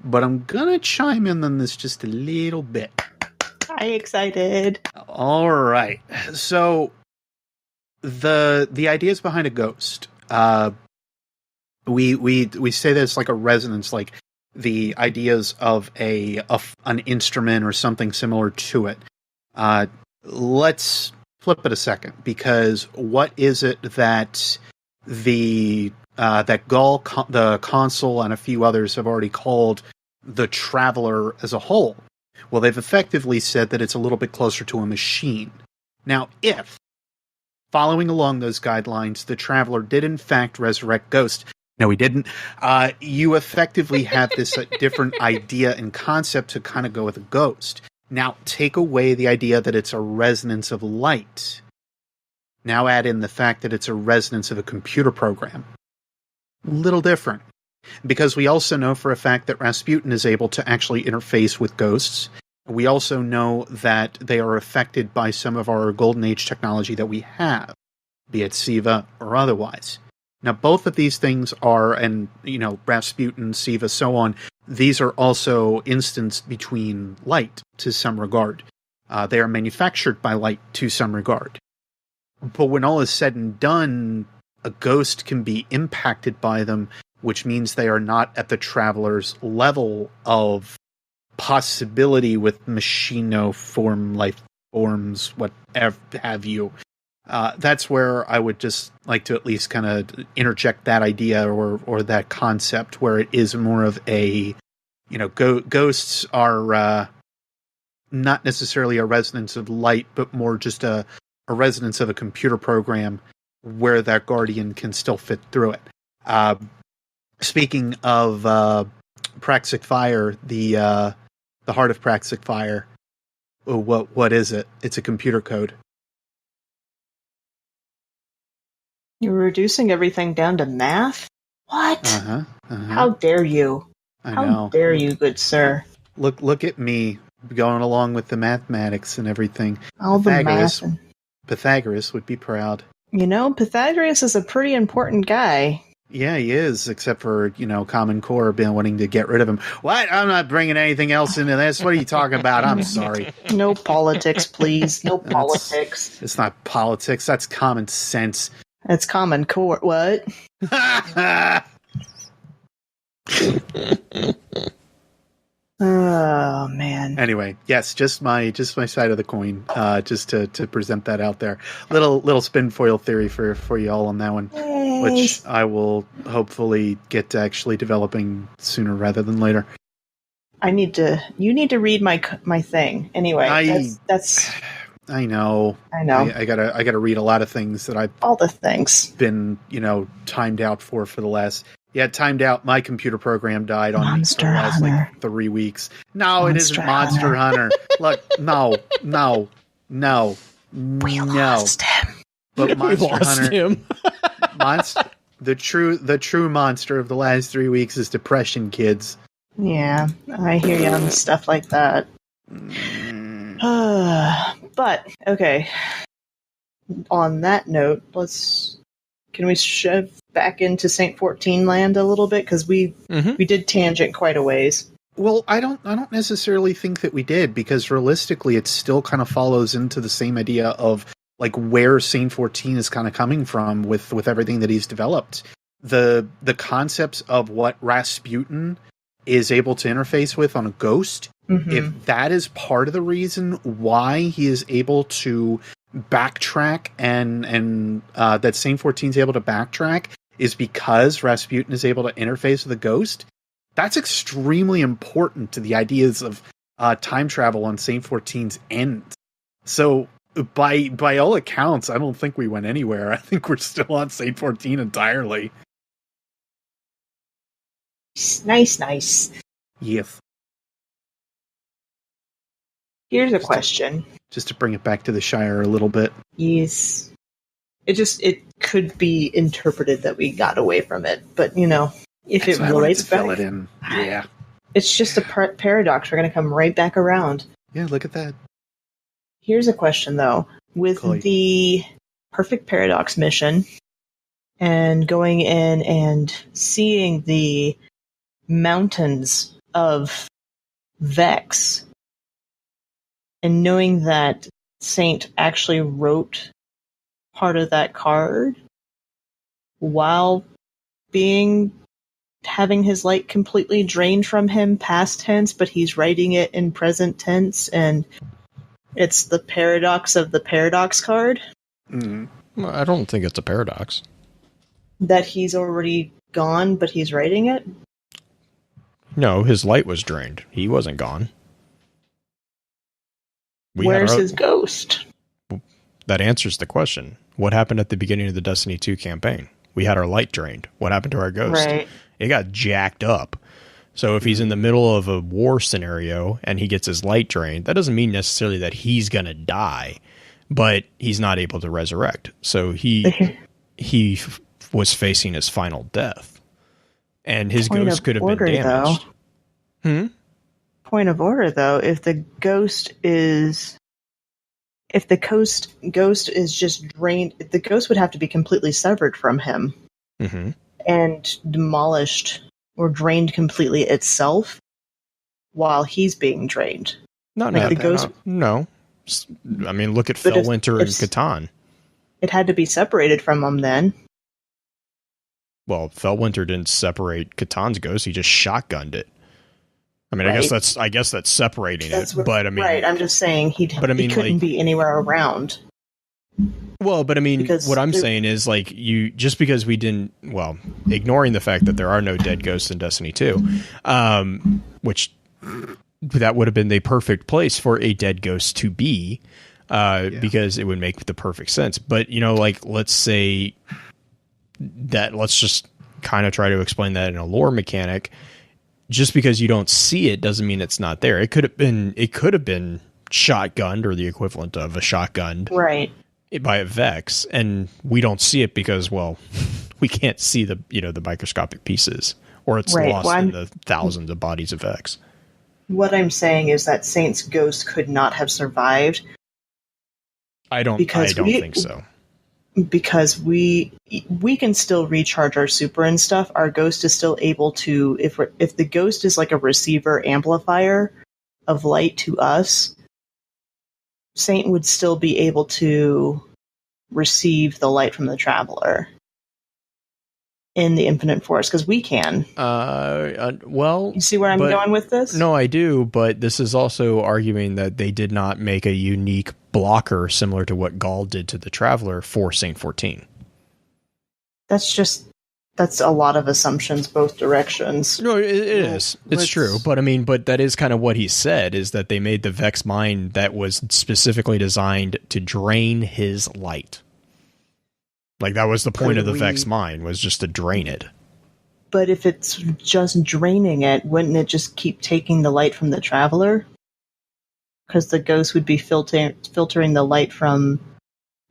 S3: But I'm gonna chime in on this just a little bit.
S4: I'm excited.
S3: All right. So the ideas behind a ghost. We say there's like a resonance, like the ideas of an instrument or something similar to it. Let's flip it a second, because what is it that that Gull, the Consul, and a few others have already called the Traveler as a whole? Well, they've effectively said that it's a little bit closer to a machine. Now, if following along those guidelines, the Traveler did in fact resurrect Ghost. No, he didn't. You effectively have this different idea and concept to kind of go with a ghost. Now, take away the idea that it's a resonance of light. Now add in the fact that it's a resonance of a computer program. Little different. Because we also know for a fact that Rasputin is able to actually interface with ghosts. We also know that they are affected by some of our Golden Age technology that we have, be it Siva or otherwise. Now, both of these things are, and, Rasputin, Siva, so on, these are also instanced between light to some regard. They are manufactured by light to some regard. But when all is said and done, a ghost can be impacted by them, which means they are not at the Traveler's level of possibility with machino-form life forms, whatever have you. That's where I would just like to at least kind of interject that idea or that concept where it is more of a, ghosts are not necessarily a resonance of light, but more just a resonance of a computer program where that guardian can still fit through it. Speaking of Praxic Fire, the heart of Praxic Fire, what is it? It's a computer code.
S4: You're reducing everything down to math? What? How dare you?
S3: I know.
S4: How dare you, good sir?
S3: Look at me going along with the mathematics and everything.
S4: All the math.
S3: Pythagoras would be proud.
S4: Pythagoras is a pretty important guy.
S3: Yeah, he is, except for, Common Core been wanting to get rid of him. What? I'm not bringing anything else into this. What are you talking about? I'm sorry.
S4: No politics, please. No politics.
S3: It's not politics. That's common sense.
S4: That's Common Core. What? Oh, man.
S3: Anyway, yes, just my side of the coin, just to present that out there. Little spin foil theory for you all on that one, which I will hopefully get to actually developing sooner rather than later.
S4: You need to read my thing. Anyway, that's
S3: I know. I gotta read a lot of things that I've
S4: all the things
S3: been timed out for the last. Yeah, timed out. My computer program died on me for the last 3 weeks. No, it isn't Monster Hunter. Look, no.
S4: We lost him.
S3: But Monster Hunter,
S1: him.
S3: the true monster of the last 3 weeks is depression, kids.
S4: Yeah, I hear you on stuff like that. But okay. On that note, can we shove back into Saint-14 land a little bit, because we did tangent quite a ways.
S3: Well, I don't necessarily think that we did, because realistically, it still kind of follows into the same idea of like where Saint-14 is kind of coming from with everything that he's developed. The concepts of what Rasputin is able to interface with on a ghost. If that is part of the reason why he is able to backtrack and that Saint-14 is able to backtrack is because Rasputin is able to interface with a ghost, that's extremely important to the ideas of time travel on Saint-14's end. So by all accounts, I don't think we went anywhere. I think we're still on Saint-14 entirely.
S4: Nice.
S3: Yes.
S4: Here's a question.
S3: Just to bring it back to the Shire a little bit.
S4: Yes. It could be interpreted that we got away from it, but if it relates back,
S3: fill it in. Yeah.
S4: It's just a paradox. We're going to come right back around.
S3: Yeah, look at that.
S4: Here's a question though. With the Perfect Paradox mission and going in and seeing the mountains of Vex and knowing that Saint actually wrote part of that card while having his light completely drained from him past tense, but he's writing it in present tense, and it's the paradox of the paradox card.
S1: Well, I don't think it's a paradox.
S4: That he's already gone, but he's writing it?
S1: No, his light was drained. He wasn't gone.
S4: Where's his ghost?
S1: That answers the question. What happened at the beginning of the Destiny 2 campaign? We had our light drained. What happened to our ghost?
S4: Right.
S1: It got jacked up. So if he's in the middle of a war scenario and he gets his light drained, that doesn't mean necessarily that he's going to die, but he's not able to resurrect. So he was facing his final death, and his ghost could have been damaged.
S4: Point of order, though, if the ghost is just drained, the ghost would have to be completely severed from him and demolished or drained completely itself while he's being drained.
S1: No. I mean, look at
S4: But
S1: Fellwinter and Catan.
S4: It had to be separated from him then.
S1: Well, Fellwinter didn't separate Catan's ghost; he just shotgunned it. I mean,
S4: Right.
S1: I guess that's separating
S4: That's
S1: it. But I mean,
S4: right. I'm just saying he couldn't be anywhere around.
S1: Well, but I mean,
S4: Because
S1: what I'm saying is, like, just because we didn't, well, ignoring the fact that there are no dead ghosts in Destiny 2, which that would have been the perfect place for a dead ghost to be, because it would make the perfect sense. But, like, let's say that, let's just kind of try to explain that in a lore mechanic. Just because you don't see it doesn't mean it's not there. It could have been shotgunned, or the equivalent of a shotgunned,
S4: Right.
S1: by a Vex, and we don't see it because, well, we can't see the the microscopic pieces, or it's
S4: Right.
S1: lost
S4: Well,
S1: in the thousands of bodies of Vex.
S4: What I'm saying is that Saint's ghost could not have survived
S1: I don't think so.
S4: because we can still recharge our super and stuff. Our ghost is still able to, if the ghost is like a receiver amplifier of light to us, Saint would still be able to receive the light from the Traveler in the Infinite Forest, because we can.
S1: Well,
S4: You see where I'm going with this?
S1: No, I do, but this is also arguing that they did not make a unique blocker similar to what Gaul did to the Traveler for Saint-14.
S4: That's a lot of assumptions both directions.
S1: No, it is. It's true. But I mean, that is kind of what he said, is that they made the Vex mine that was specifically designed to drain his light. Like, that was the point of the Vex mine, was just to drain it.
S4: But if it's just draining it, wouldn't it just keep taking the light from the Traveler? Because the ghost would be filtering the light from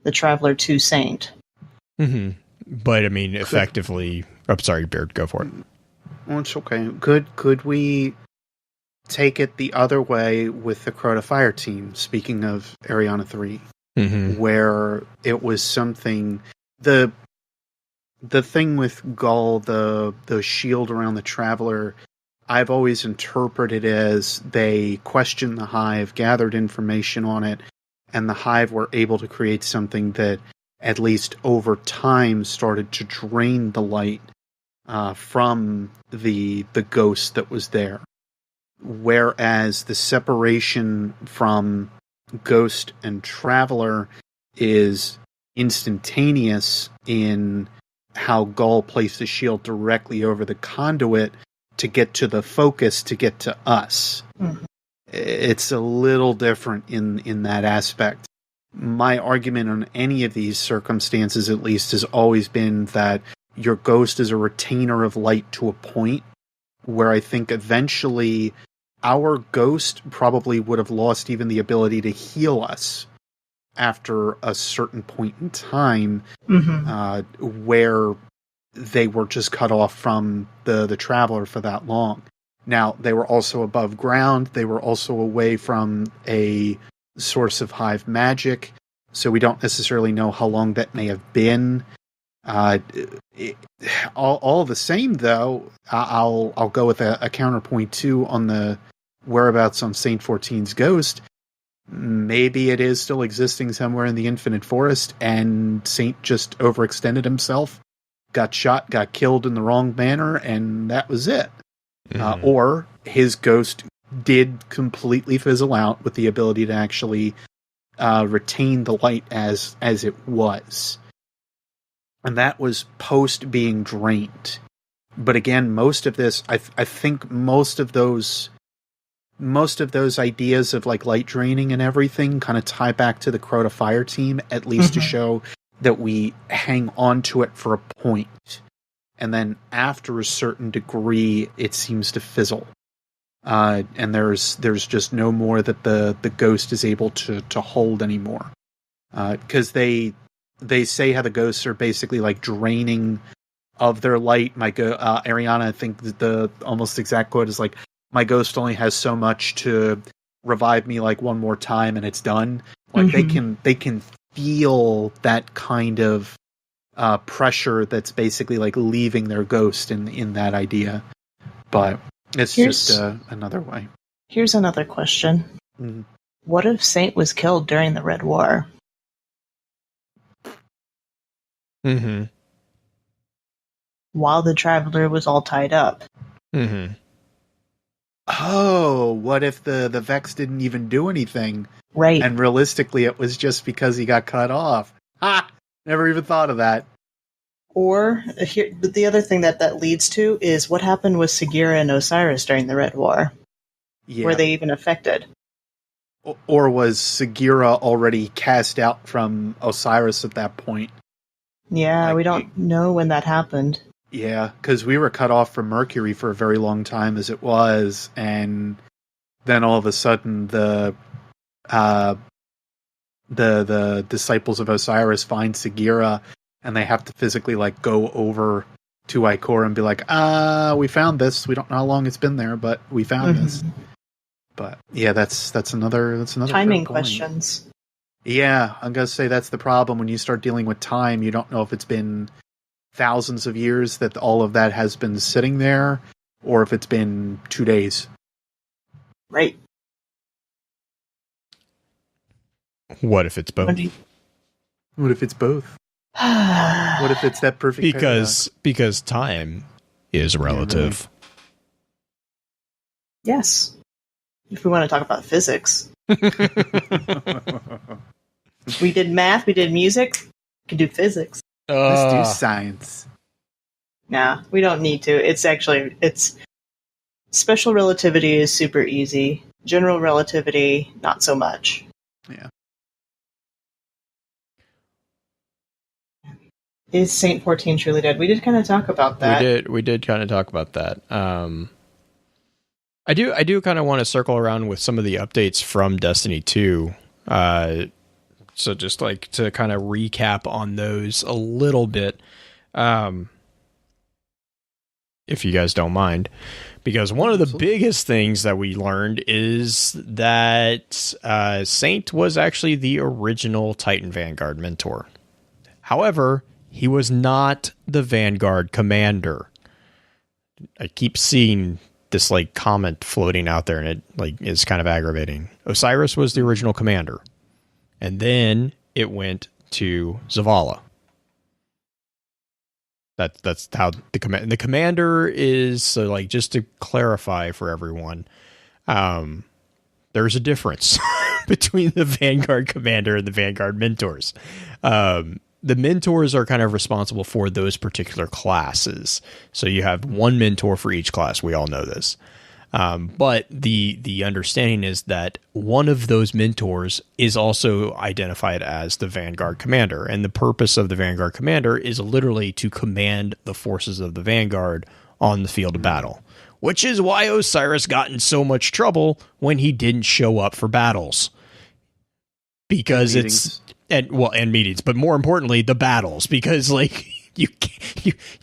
S4: the Traveler to Saint.
S1: Mm-hmm. But I mean, effectively. I'm sorry, Beard, go for it.
S3: Well, it's okay. Could we take it the other way with the Crota Fire team? Speaking of Ariana 3, where it was something. The thing with Gull, the shield around the Traveler, I've always interpreted as they questioned the Hive, gathered information on it, and the Hive were able to create something that, at least over time, started to drain the light from the ghost that was there. Whereas the separation from Ghost and Traveler is instantaneous in how Gull placed the shield directly over the conduit to get to the focus, to get to us. Mm-hmm. It's a little different in that aspect. My argument on any of these circumstances, at least, has always been that your ghost is a retainer of light to a point, where I think eventually our ghost probably would have lost even the ability to heal us after a certain point in time, where they were just cut off from the Traveler for that long. Now, they were also above ground. They were also away from a source of Hive magic, so we don't necessarily know how long that may have been. All the same, though, I'll go with a counterpoint too on the whereabouts on Saint-14's ghost. Maybe it is still existing somewhere in the Infinite Forest, and Saint just overextended himself, got shot, got killed in the wrong manner, and that was it. Or his ghost did completely fizzle out with the ability to actually retain the light as it was. And that was post being drained. But again, most of this, I think most of those ideas of like light draining and everything kind of tie back to the Crota Fire team, at least to show that we hang on to it for a point, and then after a certain degree, it seems to fizzle. And there's just no more that the ghost is able to hold anymore. Because they say how the ghosts are basically like draining of their light. Ariana, I think the almost exact quote is like, "My ghost only has so much to revive me like one more time and it's done." Like they can feel that kind of pressure that's basically like leaving their ghost in that idea. But it's just another way.
S4: Here's another question.
S3: Mm-hmm.
S4: What if Saint was killed during the Red War?
S1: Mm-hmm.
S4: While the Traveler was all tied up.
S1: Mm-hmm.
S3: Oh, what if the Vex didn't even do anything?
S4: Right.
S3: And realistically, it was just because he got cut off. Ha! Never even thought of that.
S4: Or, the other thing that leads to is what happened with Sagira and Osiris during the Red War?
S3: Yeah.
S4: Were they even affected?
S3: Or was Sagira already cast out from Osiris at that point?
S4: Yeah, we don't know when that happened.
S3: Yeah, because we were cut off from Mercury for a very long time as it was, and then all of a sudden the disciples of Osiris find Sagira, and they have to physically like go over to Ikora and be like, we found this. We don't know how long it's been there, but we found this. But yeah, that's another
S4: timing questions.
S3: Yeah, I'm gonna say that's the problem when you start dealing with time. You don't know if it's been thousands of years that all of that has been sitting there, or if it's been 2 days.
S4: Right.
S1: What if it's both?
S3: What if it's both? What if it's that perfect
S1: because time is relative.
S4: Yes. If we want to talk about physics. We did math, we did music, we can do physics.
S3: Let's do science.
S4: Nah, we don't need to. It's special relativity is super easy. General relativity, not so much.
S3: Yeah.
S4: Is Saint-14 truly dead? We did kind of talk about that.
S1: We did kind of talk about that. I do kind of want to circle around with some of the updates from Destiny 2. So just like to kind of recap on those a little bit, if you guys don't mind, because one of the biggest things that we learned is that Saint was actually the original Titan Vanguard mentor. However, he was not the Vanguard commander. I keep seeing this like comment floating out there, and it like is kind of aggravating. Osiris was the original commander, and then it went to Zavala. That's how the commander is. So like, just to clarify for everyone, there's a difference between the Vanguard commander and the Vanguard mentors. The mentors are kind of responsible for those particular classes. So you have one mentor for each class. We all know this. But the understanding is that one of those mentors is also identified as the Vanguard commander. And the purpose of the Vanguard commander is literally to command the forces of the Vanguard on the field of battle, which is why Osiris got in so much trouble when he didn't show up for battles. Because and meetings, but more importantly, the battles, because like you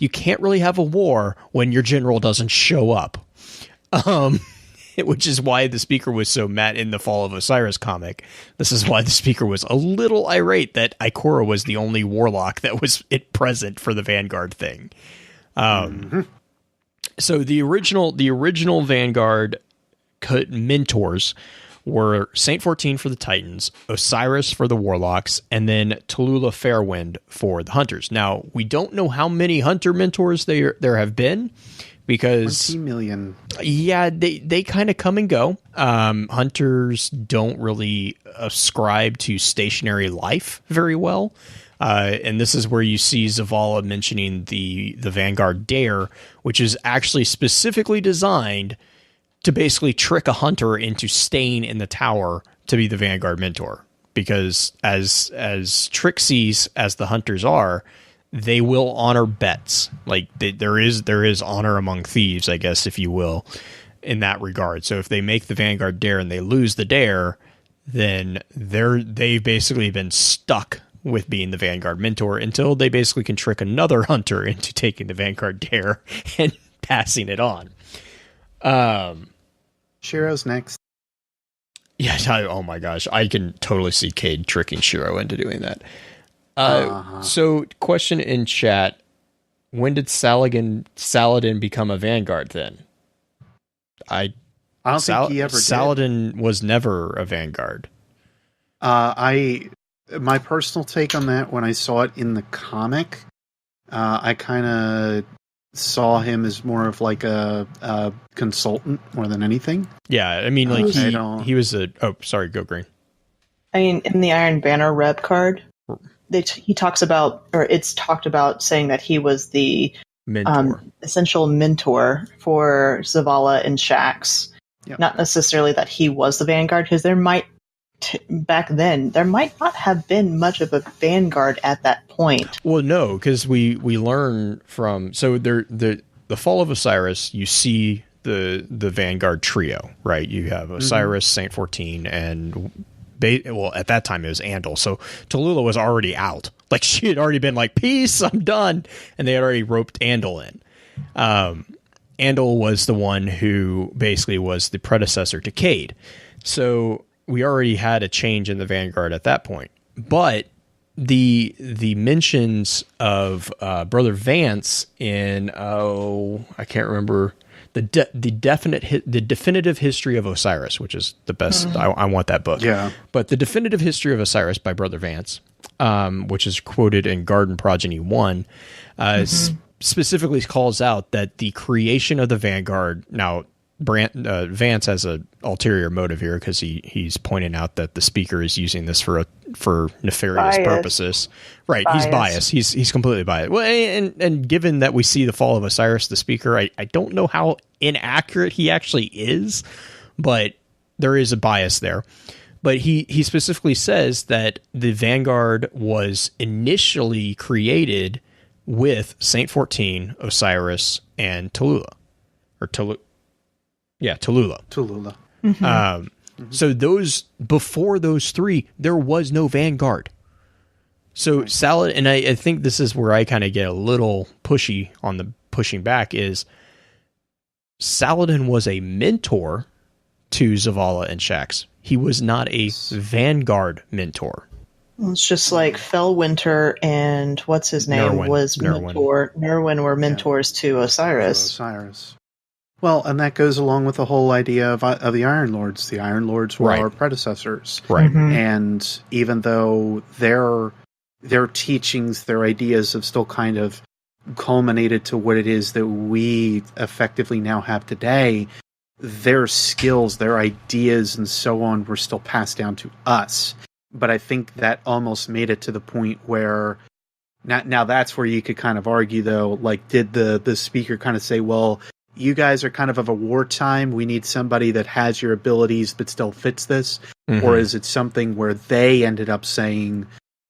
S1: can't really have a war when your general doesn't show up. Which is why the speaker was so mad in the Fall of Osiris comic. This is why the speaker was a little irate that Ikora was the only warlock that was present for the Vanguard thing. So the original Vanguard mentors were Saint-14 for the Titans, Osiris for the Warlocks, and then Tallulah Fairwind for the Hunters. Now, we don't know how many Hunter mentors there have been, because
S3: 20 million.
S1: Yeah, they kind of come and go. Hunters don't really ascribe to stationary life very well. And this is where you see Zavala mentioning the Vanguard Dare, which is actually specifically designed to basically trick a hunter into staying in the tower to be the Vanguard mentor. because as trixies as the hunters are, they will honor bets. Like there is honor among thieves, I guess, if you will, in that regard. So if they make the Vanguard dare and they lose the dare, then they've basically been stuck with being the Vanguard mentor until they basically can trick another hunter into taking the Vanguard dare and passing it on.
S3: Shiro's next.
S1: Yeah, oh my gosh, I can totally see Cade tricking Shiro into doing that. So, question in chat: when did Saladin become a Vanguard? Then I
S3: don't think he ever did.
S1: Saladin was never a Vanguard.
S3: My personal take on that, when I saw it in the comic, I kind of saw him as more of like a consultant more than anything.
S1: Yeah, I mean, like he was a. Oh, sorry, go Green.
S4: I mean, in the Iron Banner rep card, he talks about, or it's talked about, saying that he was the essential mentor for Zavala and Shaxx. Yep. Not necessarily that he was the Vanguard, because there might back then there might not have been much of a Vanguard at that point.
S1: Well, no, because we learn from the Fall of Osiris. You see the Vanguard trio, right? You have Osiris, Saint-14, and at that time it was Andal. So Tallulah was already out. Like, she had already been like, peace, I'm done. And they had already roped Andal in. Andal was the one who basically was the predecessor to Cade. So we already had a change in the Vanguard at that point. But the mentions of Brother Vance in, I can't remember, the definitive history of Osiris, which is the best. I want that book.
S3: Yeah.
S1: But the definitive history of Osiris by Brother Vance, which is quoted in Garden Progeny 1, specifically calls out that the creation of the Vanguard. Now, Vance has an ulterior motive here, because he's pointing out that the speaker is using this for nefarious purposes. Right, he's biased. He's completely biased. Well, and given that we see the Fall of Osiris, the speaker, I don't know how inaccurate he actually is, but there is a bias there. But he specifically says that the Vanguard was initially created with Saint-14, Osiris, and Tallulah. Tallulah. So before those three, there was no Vanguard. So Saladin, and I think this is where I kind of get a little pushy on the pushing back, is Saladin was a mentor to Zavala and Shaxx. He was not a Vanguard mentor.
S4: It's just like Fellwinter and what's his name Nerwin were mentors to Osiris.
S3: Well, and that goes along with the whole idea of the Iron Lords. The Iron Lords were our predecessors.
S1: Right.
S3: And even though their teachings, their ideas have still kind of culminated to what it is that we effectively now have today, their skills, their ideas, and so on were still passed down to us. But I think that almost made it to the point where now that's where you could kind of argue, though, like, did the speaker kind of say, well, you guys are kind of a wartime, we need somebody that has your abilities but still fits this? Or is it something where they ended up saying,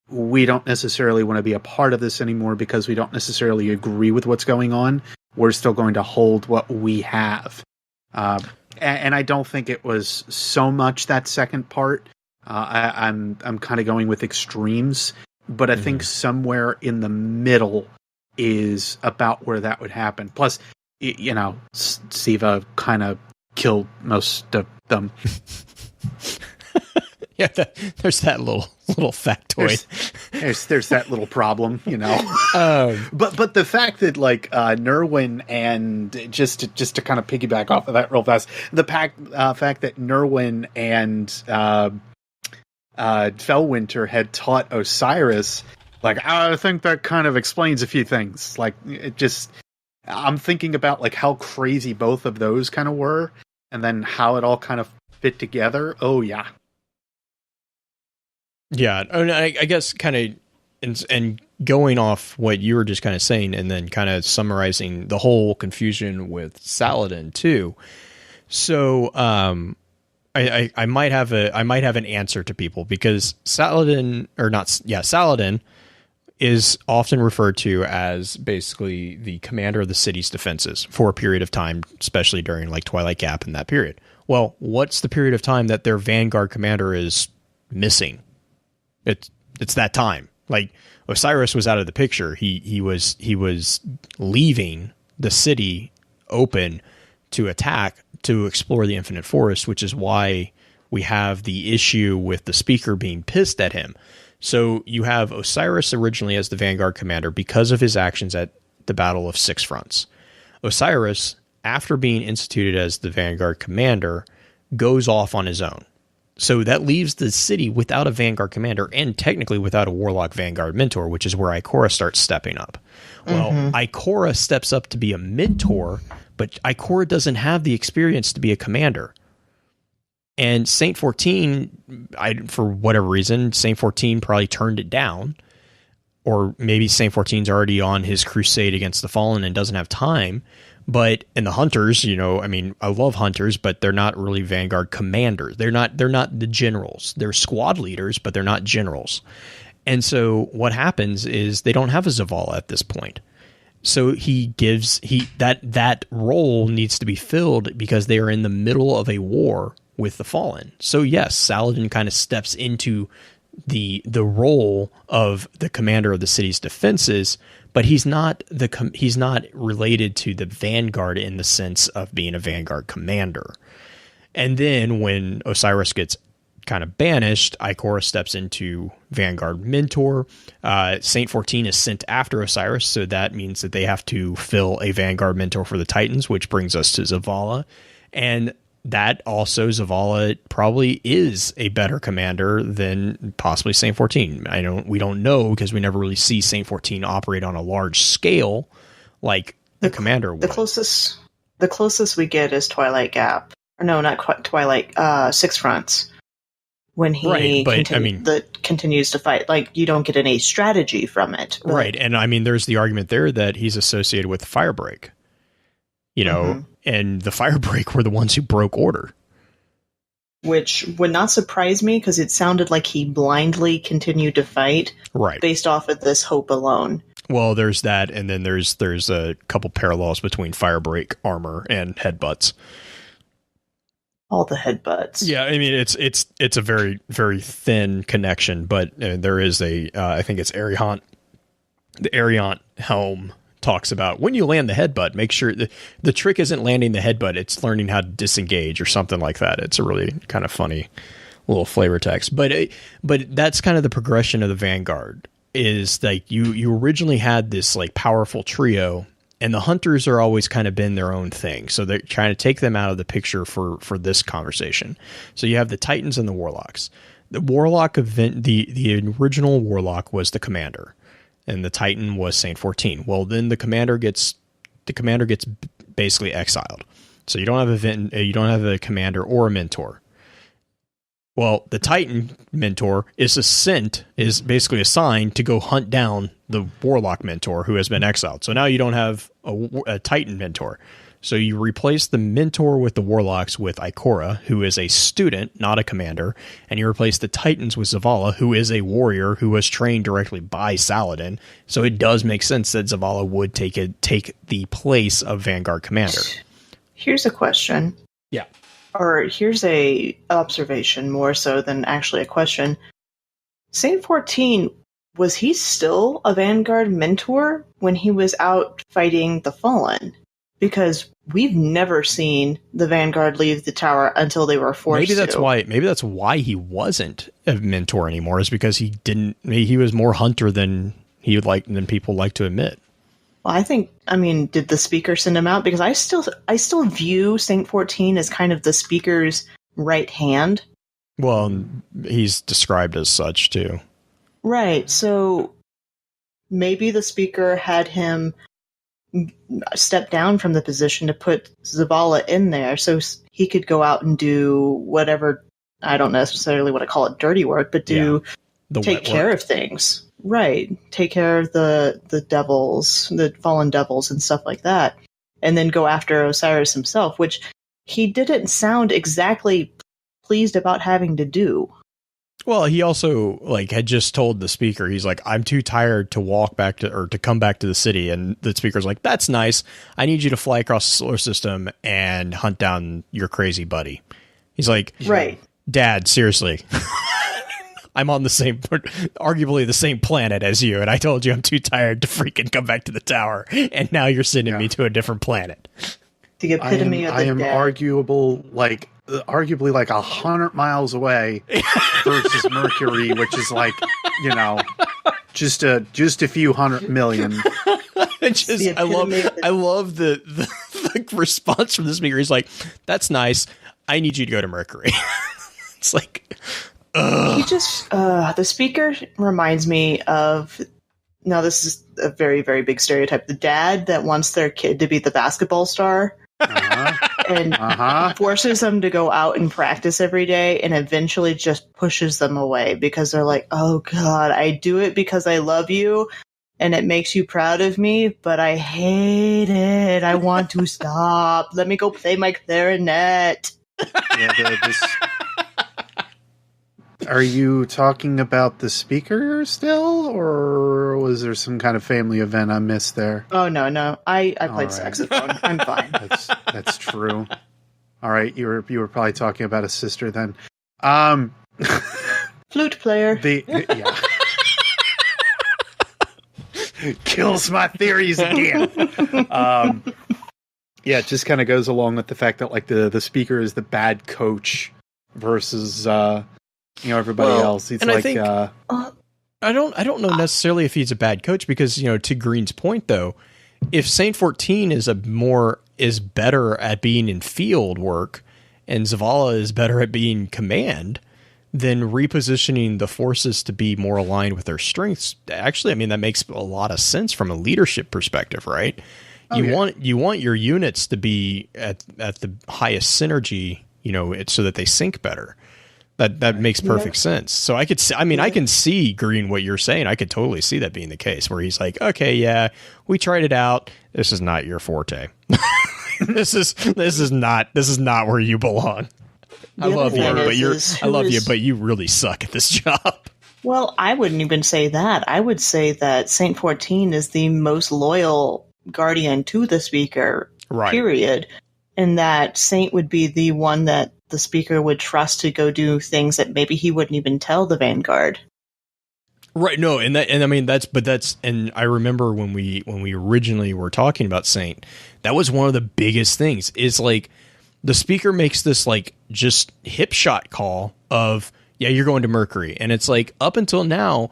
S3: we don't necessarily want to be a part of this anymore because we don't necessarily agree with what's going on, we're still going to hold what we have? And I don't think it was so much that second part. I'm kind of going with extremes, but I think somewhere in the middle is about where that would happen. Plus, you know, Siva kind of killed most of them.
S1: Yeah, there's that little factoid.
S3: There's that little problem, you know. But the fact that, like, Nerwin, and just to kind of piggyback off of that real fast, the fact that Nerwin and Fellwinter had taught Osiris, like, I think that kind of explains a few things. Like, it just, I'm thinking about, like, how crazy both of those kind of were, and then how it all kind of fit together. Oh yeah.
S1: Yeah, I guess kind of, and going off what you were just kind of saying, and then kind of summarizing the whole confusion with Saladin too. So, I might have an answer to people, because Saladin is often referred to as basically the commander of the city's defenses for a period of time, especially during like Twilight Gap in that period. Well, what's the period of time that their Vanguard commander is missing? It's that time. Like, Osiris was out of the picture. He was leaving the city open to attack, to explore the Infinite Forest, which is why we have the issue with the speaker being pissed at him. So you have Osiris originally as the Vanguard commander because of his actions at the Battle of Six Fronts. Osiris, after being instituted as the Vanguard commander, goes off on his own. So that leaves the city without a Vanguard commander and technically without a Warlock Vanguard mentor, which is where Ikora starts stepping up. Well, Ikora steps up to be a mentor, but Ikora doesn't have the experience to be a commander. And Saint-14, for whatever reason, Saint-14 probably turned it down. Or maybe Saint-14's already on his crusade against the Fallen and doesn't have time. But in the Hunters, I love Hunters, but they're not really Vanguard commanders. They're not the generals. They're squad leaders, but they're not generals. And so what happens is they don't have a Zavala at this point. So that role needs to be filled because they are in the middle of a war with the Fallen. So yes, Saladin kind of steps into the role of the commander of the city's defenses, but he's not related to the Vanguard in the sense of being a Vanguard commander. And then when Osiris gets kind of banished, Ikora steps into Vanguard mentor. Saint-14 is sent after Osiris, so that means that they have to fill a Vanguard mentor for the Titans, which brings us to Zavala. And that also, Zavala probably is a better commander than possibly Saint-14. We don't know because we never really see Saint-14 operate on a large scale like the commander would.
S4: The closest we get is Twilight Gap. Or no, not quite Twilight, Six Fronts. When he continues to fight. Like, you don't get any strategy from it. But.
S1: Right, and there's the argument there that he's associated with Firebreak. And the Firebreak were the ones who broke order.
S4: Which would not surprise me, because it sounded like he blindly continued to fight,
S1: right,
S4: based off of this hope alone.
S1: Well, there's that, and then there's a couple parallels between Firebreak armor and headbutts.
S4: All the headbutts.
S1: Yeah, it's a very, very thin connection, but there is I think it's Ariant. The Ariant helm talks about when you land the headbutt, make sure the trick isn't landing the headbutt, it's learning how to disengage or something like that. It's a really kind of funny little flavor text. But that's kind of the progression of the Vanguard, is like you originally had this like powerful trio, and the Hunters are always kind of been their own thing. So they're trying to take them out of the picture for this conversation. So you have the Titans and the Warlocks. The Warlock event, the original Warlock was the commander, and the Titan was Saint-14. Well, then the commander gets basically exiled. So you don't have a commander or a mentor. Well, the Titan mentor is basically assigned to go hunt down the Warlock mentor who has been exiled. So now you don't have a Titan mentor. So you replace the mentor with the Warlocks with Ikora, who is a student, not a commander, and you replace the Titans with Zavala, who is a warrior who was trained directly by Saladin. So it does make sense that Zavala would take the place of Vanguard commander.
S4: Here's a question.
S1: Yeah.
S4: Or here's a observation more so than actually a question. Saint-14, was he still a Vanguard mentor when he was out fighting the Fallen? Because we've never seen the Vanguard leave the tower until they were forced to.
S1: Maybe that's why he wasn't a mentor anymore, is because he was more hunter than people like to admit.
S4: Well, did the speaker send him out? Because I still view Saint-14 as kind of the speaker's right hand.
S1: Well, he's described as such too.
S4: Right. So maybe the speaker had him step down from the position to put Zavala in there so he could go out and do whatever, I don't necessarily want to call it dirty work, but take care of things. Right. Take care of the devils, the fallen devils and stuff like that. And then go after Osiris himself, which he didn't sound exactly pleased about having to do.
S1: Well, he also like had just told the speaker, he's like, I'm too tired to walk back to, or to come back to the city. And the speaker's like, that's nice. I need you to fly across the solar system and hunt down your crazy buddy. He's like,
S4: right,
S1: Dad, seriously, I'm on the same, arguably the same planet as you. And I told you I'm too tired to freaking come back to the tower. And now you're sending me to a different planet.
S4: The epitome of the
S3: I am
S4: dad.
S3: arguably like 100 miles away versus Mercury, which is like, you know, just a few 100 million.
S1: I love the response from the speaker. He's like, that's nice. I need you to go to Mercury. It's like,
S4: he just the speaker reminds me of, now this is a very, very big stereotype, the dad that wants their kid to be the basketball star. And forces them to go out and practice every day, and eventually just pushes them away because they're like, oh God, I do it because I love you and it makes you proud of me, but I hate it. I want to stop. Let me go play my clarinet.
S3: Yeah, are you talking about the speaker still, or was there some kind of family event I missed there?
S4: Oh no, I played saxophone. I'm fine.
S3: That's true. All right, you were probably talking about a sister then.
S4: Flute player.
S3: Yeah. Kills my theories again. Yeah, it just kind of goes along with the fact that like the speaker is the bad coach versus everybody else. He's like, I think,
S1: I don't know necessarily if he's a bad coach, because to Green's point though, if Saint-14 is better at being in field work and Zavala is better at being command, then repositioning the forces to be more aligned with their strengths, actually, I mean, that makes a lot of sense from a leadership perspective, right? You want your units to be at the highest synergy, so that they sync better. That makes perfect sense. So I can see, Green, what you're saying. I could totally see that being the case, where he's like, okay, yeah, we tried it out. This is not your forte. This is not where you belong. I love you, but you really suck at this job.
S4: Well, I wouldn't even say that. I would say that Saint-14 is the most loyal guardian to the speaker,
S1: right.
S4: Period. And that Saint would be the one that the speaker would trust to go do things that maybe he wouldn't even tell the Vanguard.
S1: Right. No. And I remember when we originally were talking about Saint, that was one of the biggest things is like the speaker makes this like just hip shot call of, yeah, you're going to Mercury. And it's like, up until now,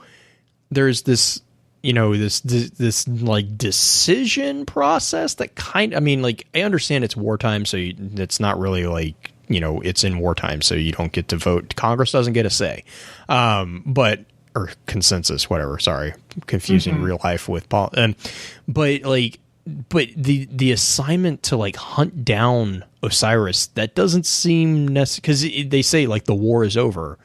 S1: there's this, this like decision process that I understand it's wartime. So it's not really like, it's in wartime, so you don't get to vote. Congress doesn't get a say, or consensus, whatever. Sorry, confusing real life with but the assignment to like hunt down Osiris, that doesn't seem necessary, because they say like the war is over.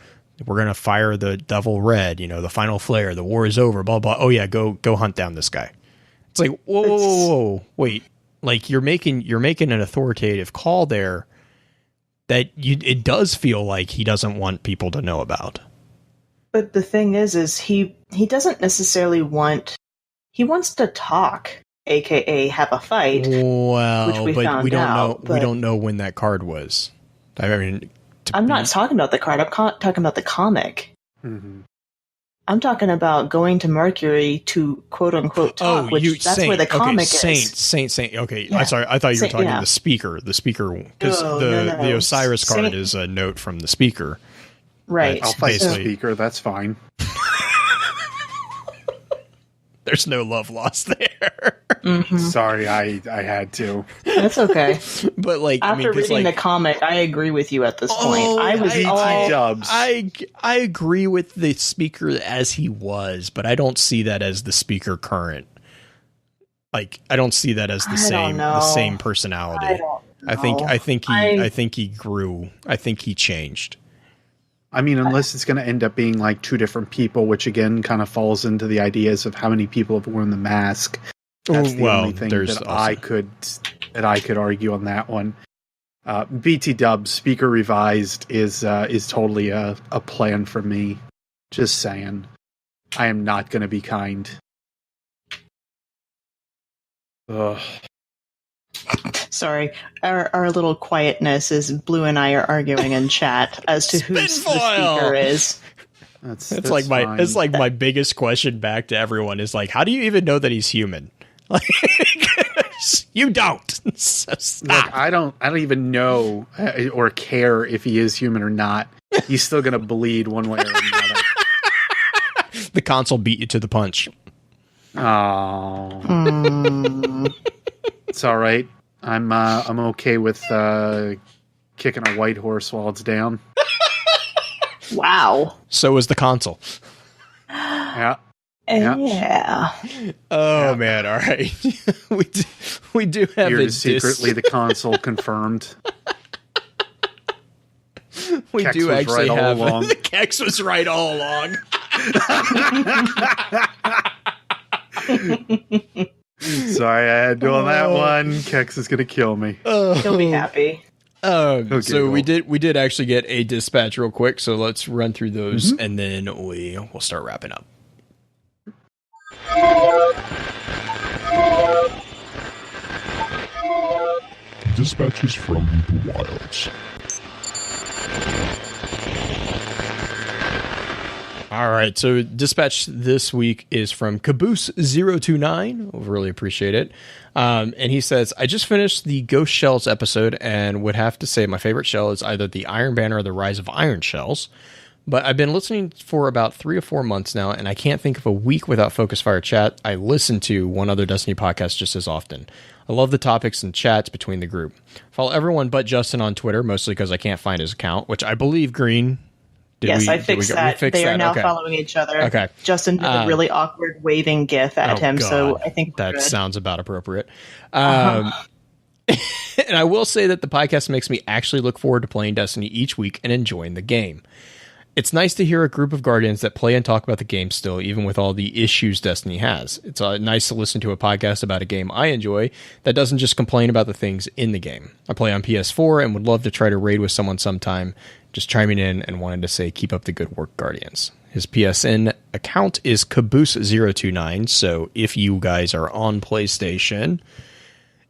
S1: We're gonna fire the Devil Red, the final flare. The war is over. Blah blah. Oh yeah, go hunt down this guy. It's like whoa, wait. Like you're making an authoritative call there that it does feel like he doesn't want people to know about.
S4: But the thing is he doesn't necessarily he wants to talk, aka have a fight.
S1: Well,
S4: which we don't
S1: know. We don't know when that card was. I mean,
S4: I'm not talking about the card. I'm talking about the comic.
S3: Mm-hmm.
S4: I'm talking about going to Mercury to quote unquote talk, that's where the comic is.
S1: Saint. Okay, yeah. I'm sorry. I thought you were talking the speaker. The speaker, because the Osiris card is a note from the speaker.
S4: Right.
S3: I'll fight the speaker. That's fine.
S1: There's no love lost there.
S4: Mm-hmm.
S3: Sorry, I had to.
S4: That's okay.
S1: But like
S4: after reading the comic, I agree with you at this point.
S1: I agree with the speaker as he was, but I don't see that as the speaker current. Like I don't see that as the same personality. I think he grew. I think he changed.
S3: I mean, unless it's going to end up being like two different people, which again kind of falls into the ideas of how many people have worn the mask. That's the only thing that I could argue on that one. BT Dub Speaker Revised is totally a plan for me. Just saying. I am not going to be kind. Ugh.
S4: Sorry, our little quietness is Blue and I are arguing in chat as to who the speaker is.
S1: That's like fine. It's like my biggest question back to everyone is like, how do you even know that he's human? Like, you don't. So stop.
S3: Look, I don't even know or care if he is human or not. He's still going to bleed one way or another.
S1: The console beat you to the punch.
S3: Oh. It's all right. I'm okay with kicking a white horse while it's down.
S4: Wow.
S1: So is the console.
S3: Yeah.
S4: Yeah.
S1: Oh man! All right. we do have
S3: Here
S1: a
S3: is secretly the console confirmed.
S1: We
S3: Kex
S1: do
S3: was
S1: actually
S3: right
S1: have
S3: all along.
S1: the Kex was right all along.
S3: Sorry, I had to on that one. Kex is gonna kill me.
S4: He'll be happy.
S1: So we did actually get a dispatch real quick. So let's run through those, and then we'll start wrapping up.
S2: Dispatches from the wilds.
S1: All right, so dispatch this week is from Caboose029. Really appreciate it. And he says, I just finished the Ghost Shells episode and would have to say my favorite shell is either the Iron Banner or the Rise of Iron Shells. But I've been listening for about 3 or 4 months now, and I can't think of a week without Focus Fire Chat. I listen to one other Destiny podcast just as often. I love the topics and chats between the group. Follow everyone but Justin on Twitter, mostly because I can't find his account, which I believe Green...
S4: I fixed that. They are now following each other.
S1: Okay.
S4: Justin did a really awkward waving gif at him,
S1: God.
S4: so I think
S1: that sounds about appropriate. And I will say that the podcast makes me actually look forward to playing Destiny each week and enjoying the game. It's nice to hear a group of Guardians that play and talk about the game still, even with all the issues Destiny has. It's nice to listen to a podcast about a game I enjoy that doesn't just complain about the things in the game. I play on PS4 and would love to try to raid with someone sometime. Just chiming in and wanted to say keep up the good work, Guardians. His PSN account is Caboose029, so if you guys are on PlayStation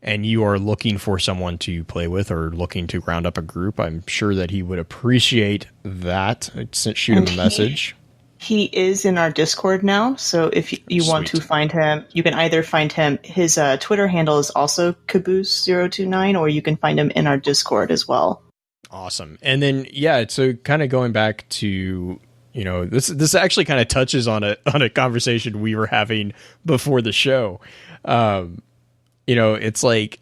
S1: and you are looking for someone to play with or looking to round up a group, I'm sure that he would appreciate that. Shoot him a message.
S4: He is in our Discord now, so if you want to find him, you can either find him, his Twitter handle is also Caboose029, or you can find him in our Discord as well.
S1: Awesome. And then, yeah, so kind of going back to, this actually kind of touches on a conversation we were having before the show. It's like,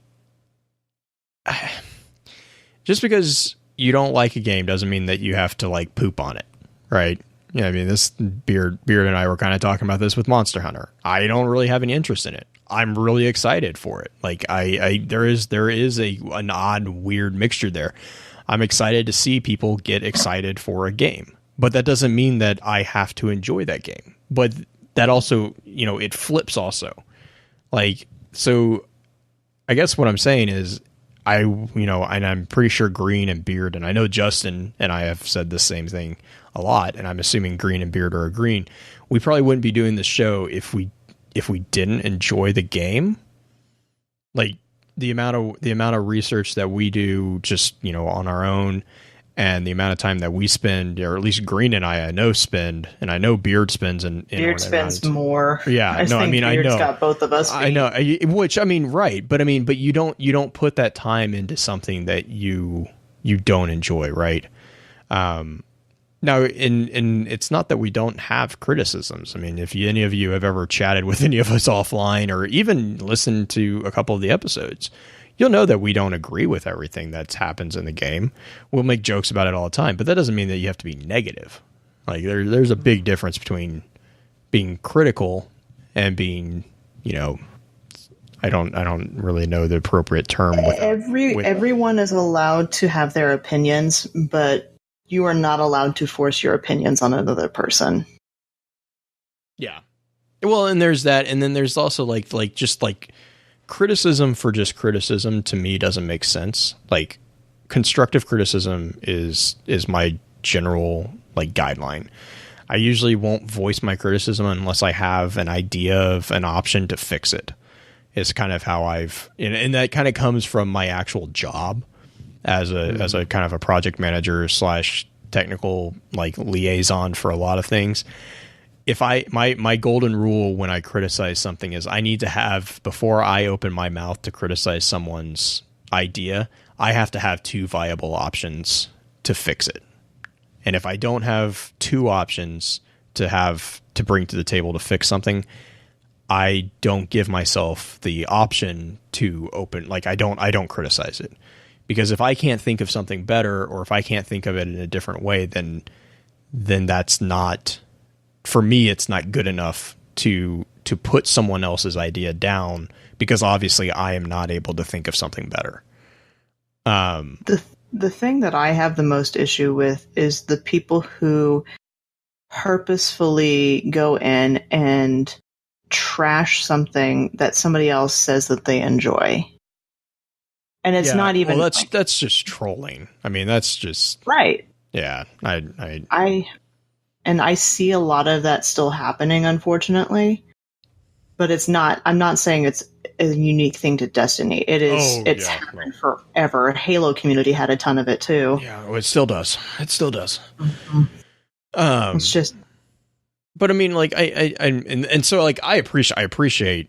S1: just because you don't like a game doesn't mean that you have to like poop on it, right? Yeah, I mean, this Beard and I were kind of talking about this with Monster Hunter. I don't really have any interest in it. I'm really excited for it. Like there is an odd, weird mixture there. I'm excited to see people get excited for a game, but that doesn't mean that I have to enjoy that game. But that also, it flips also. Like, so I guess what I'm saying is and I'm pretty sure Green and Beard, and I know Justin and I have said the same thing a lot, and I'm assuming Green and Beard are agreeing. We probably wouldn't be doing this show if we didn't enjoy the game. Like, the amount of research that we do just, on our own, and the amount of time that we spend, or at least Green and I know spend, and I know Beard spends Beard
S4: spends more.
S1: Yeah,
S4: I know. Got both of us.
S1: I know, which right, but you don't put that time into something that you don't enjoy, right? Now, and it's not that we don't have criticisms. I mean, if any of you have ever chatted with any of us offline or even listened to a couple of the episodes, you'll know that we don't agree with everything that happens in the game. We'll make jokes about it all the time, but that doesn't mean that you have to be negative. Like, there's a big difference between being critical and being, I don't really know the appropriate term.
S4: Everyone is allowed to have their opinions, but you are not allowed to force your opinions on another person.
S1: Yeah. Well, and there's that, and then there's also like criticism for just criticism to me doesn't make sense. Like, constructive criticism is my general like guideline. I usually won't voice my criticism unless I have an idea of an option to fix it. It's kind of how and that kind of comes from my actual job as a kind of a project manager / technical like liaison for a lot of things. If my golden rule when I criticize something is I need to have, before I open my mouth to criticize someone's idea, I have to have 2 viable options to fix it. And if I don't have 2 options to bring to the table to fix something, I don't give myself the option to open, like I don't criticize it. Because if I can't think of something better, or if I can't think of it in a different way, then that's not, for me, it's not good enough to put someone else's idea down, because obviously I am not able to think of something better.
S4: The thing that I have the most issue with is the people who purposefully go in and trash something that somebody else says that they enjoy. And it's not even...
S1: Well, that's just trolling. I mean, that's just...
S4: Right.
S1: Yeah.
S4: I see a lot of that still happening, unfortunately. But it's not... I'm not saying it's a unique thing to Destiny. It is... it's happened forever. Halo community had a ton of it, too.
S1: Yeah, well, it still does. It still does.
S4: Mm-hmm. It's just...
S1: But I mean, like, and so, like, I appreciate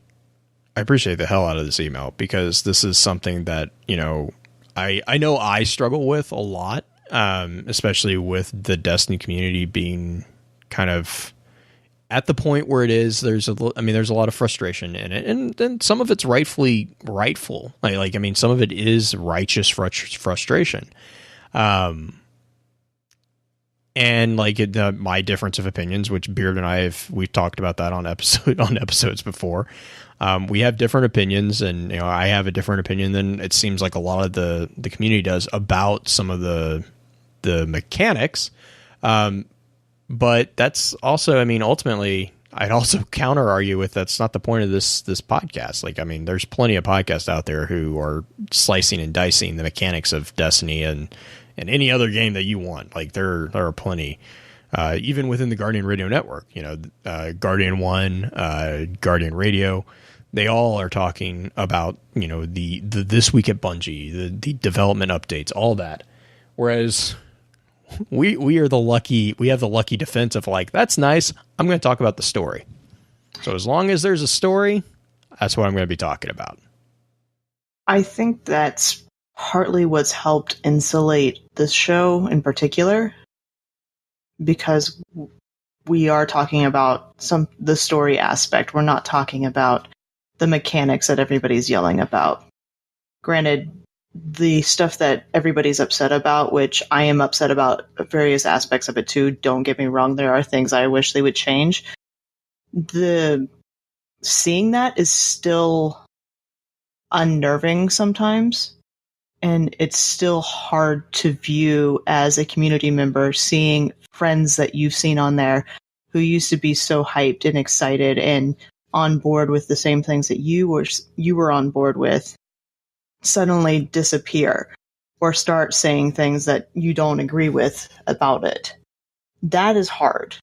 S1: the hell out of this email, because this is something that, you know I struggle with a lot, especially with the Destiny community being kind of at the point where it is. There's a lot of frustration in it, and then some of it's rightful. Like, I mean, some of it is righteous frustration. And like my difference of opinions, which Beard and we've talked about that on episodes before. We have different opinions, and I have a different opinion than it seems like a lot of the community does about some of the mechanics. But that's also, I mean, ultimately, I'd also counter argue with that's not the point of this podcast. Like, I mean, there's plenty of podcasts out there who are slicing and dicing the mechanics of Destiny and any other game that you want. Like, there are plenty, even within the Guardian Radio Network, Guardian One, Guardian Radio, they all are talking about, the This Week at Bungie, the development updates, all that. Whereas we have the lucky defense of like, that's nice, I'm going to talk about the story. So as long as there's a story, that's what I'm going to be talking about.
S4: I think that's partly what's helped insulate this show in particular, because we are talking about the story aspect. We're not talking about the mechanics that everybody's yelling about. Granted, the stuff that everybody's upset about, which I am upset about various aspects of it too, don't get me wrong, there are things I wish they would change. Seeing that is still unnerving sometimes. And it's still hard to view as a community member, seeing friends that you've seen on there who used to be so hyped and excited and on board with the same things that you were on board with, suddenly disappear or start saying things that you don't agree with about it. That is hard.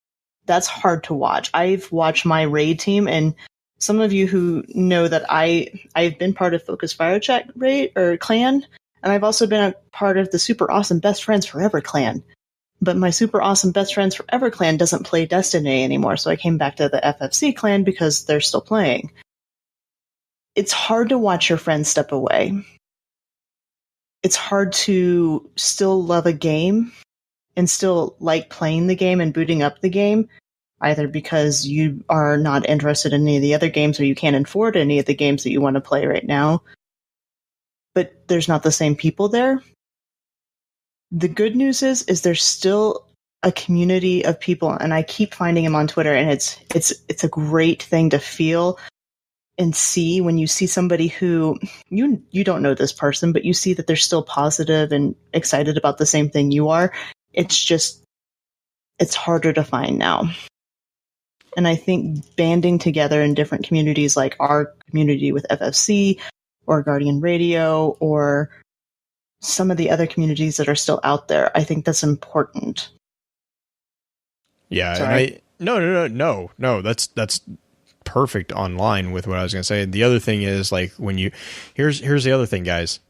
S4: That's hard to watch. I've watched my raid team, and some of you who know that I've been part of Focus Fire Check raid or clan. And I've also been a part of the Super Awesome Best Friends Forever clan. But my Super Awesome Best Friends Forever clan doesn't play Destiny anymore, so I came back to the FFC clan because they're still playing. It's hard to watch your friends step away. It's hard to still love a game and still like playing the game and booting up the game, either because you are not interested in any of the other games or you can't afford any of the games that you want to play right now. But there's not the same people there. The good news is there's still a community of people, and I keep finding them on Twitter, and it's a great thing to feel and see when you see somebody who you don't know this person, but you see that they're still positive and excited about the same thing you are. It's harder to find now. And I think banding together in different communities, like our community with FFC, or Guardian Radio, or some of the other communities that are still out there. I think that's important.
S1: Yeah,
S4: Sorry.
S1: and no. That's perfect online with what I was going to say. The other thing is like here's the other thing, guys.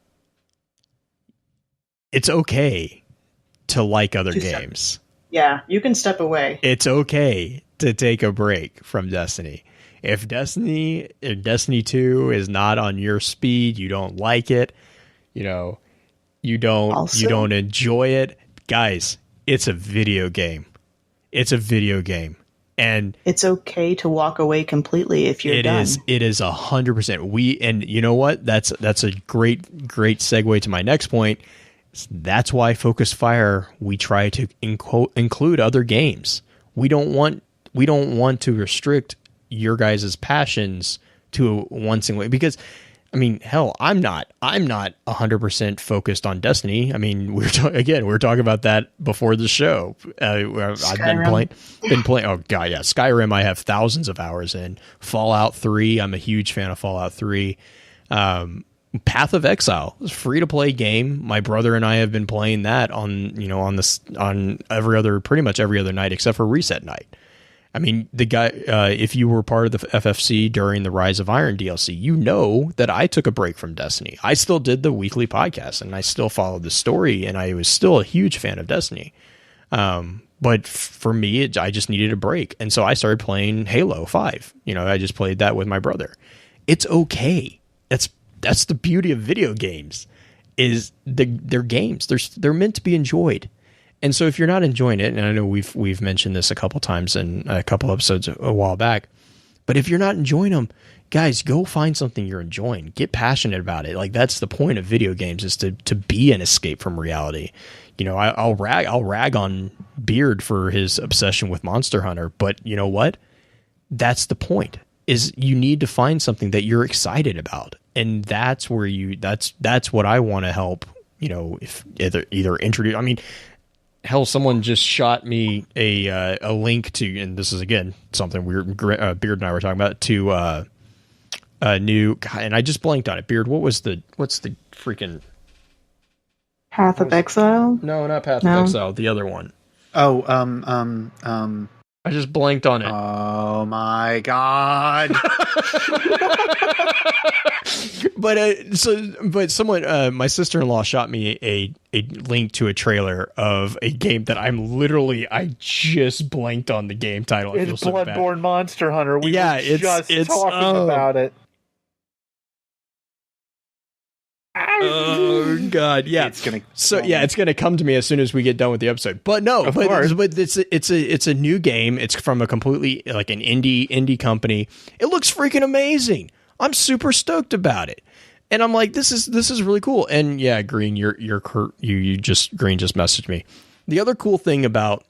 S1: It's okay to like other games.
S4: Yeah, you can step away.
S1: It's okay to take a break from Destiny. If Destiny 2 is not on your speed, you don't like it, you don't enjoy it, guys, it's a video game. It's a video game. And
S4: it's okay to walk away completely if you're done.
S1: It is 100%. And you know what? That's a great segue to my next point. That's why Focus Fire, we try to include other games. We don't want to restrict your guys' passions to one single way, because I mean, hell, I'm not 100% focused on Destiny. I mean, we were talking about that before the show. I've been playing. Oh god, yeah, Skyrim. I have thousands of hours in. Fallout 3. I'm a huge fan of Fallout 3. Path of Exile is a free to play game. My brother and I have been playing that on pretty much every other night except for reset night. I mean, the guy, if you were part of the FFC during the Rise of Iron DLC, you know that I took a break from Destiny. I still did the weekly podcast and I still followed the story, and I was still a huge fan of Destiny. But for me, I just needed a break. And so I started playing Halo 5. I just played that with my brother. It's okay. That's the beauty of video games, is they're games. They're meant to be enjoyed. And so if you're not enjoying it, and I know we've mentioned this a couple times in a couple episodes a while back, but if you're not enjoying them, guys, go find something you're enjoying. Get passionate about it. Like, that's the point of video games, is to be an escape from reality. I'll rag on Beard for his obsession with Monster Hunter, but you know what? That's the point. Is you need to find something that you're excited about, and that's where that's what I want to help. If either introduce. I mean, hell, someone just shot me a link to, and this is again something weird. Beard and I were talking about, to a new, and I just blanked on it. Beard, what's the freaking
S4: Path of Exile?
S1: No, not Path of Exile. The other one.
S3: Oh,
S1: I just blanked on it.
S3: Oh my god!
S1: But someone, my sister-in-law shot me a link to a trailer of a game that I just blanked on the game title.
S5: It's Bloodborne Monster Hunter. We were just talking about it.
S1: Oh god, yeah. It's gonna come to me as soon as we get done with the episode. But no, but it's a new game. It's from a completely like an indie company. It looks freaking amazing. I'm super stoked about it, and I'm like, this is really cool. And yeah, Green, Green just messaged me. The other cool thing about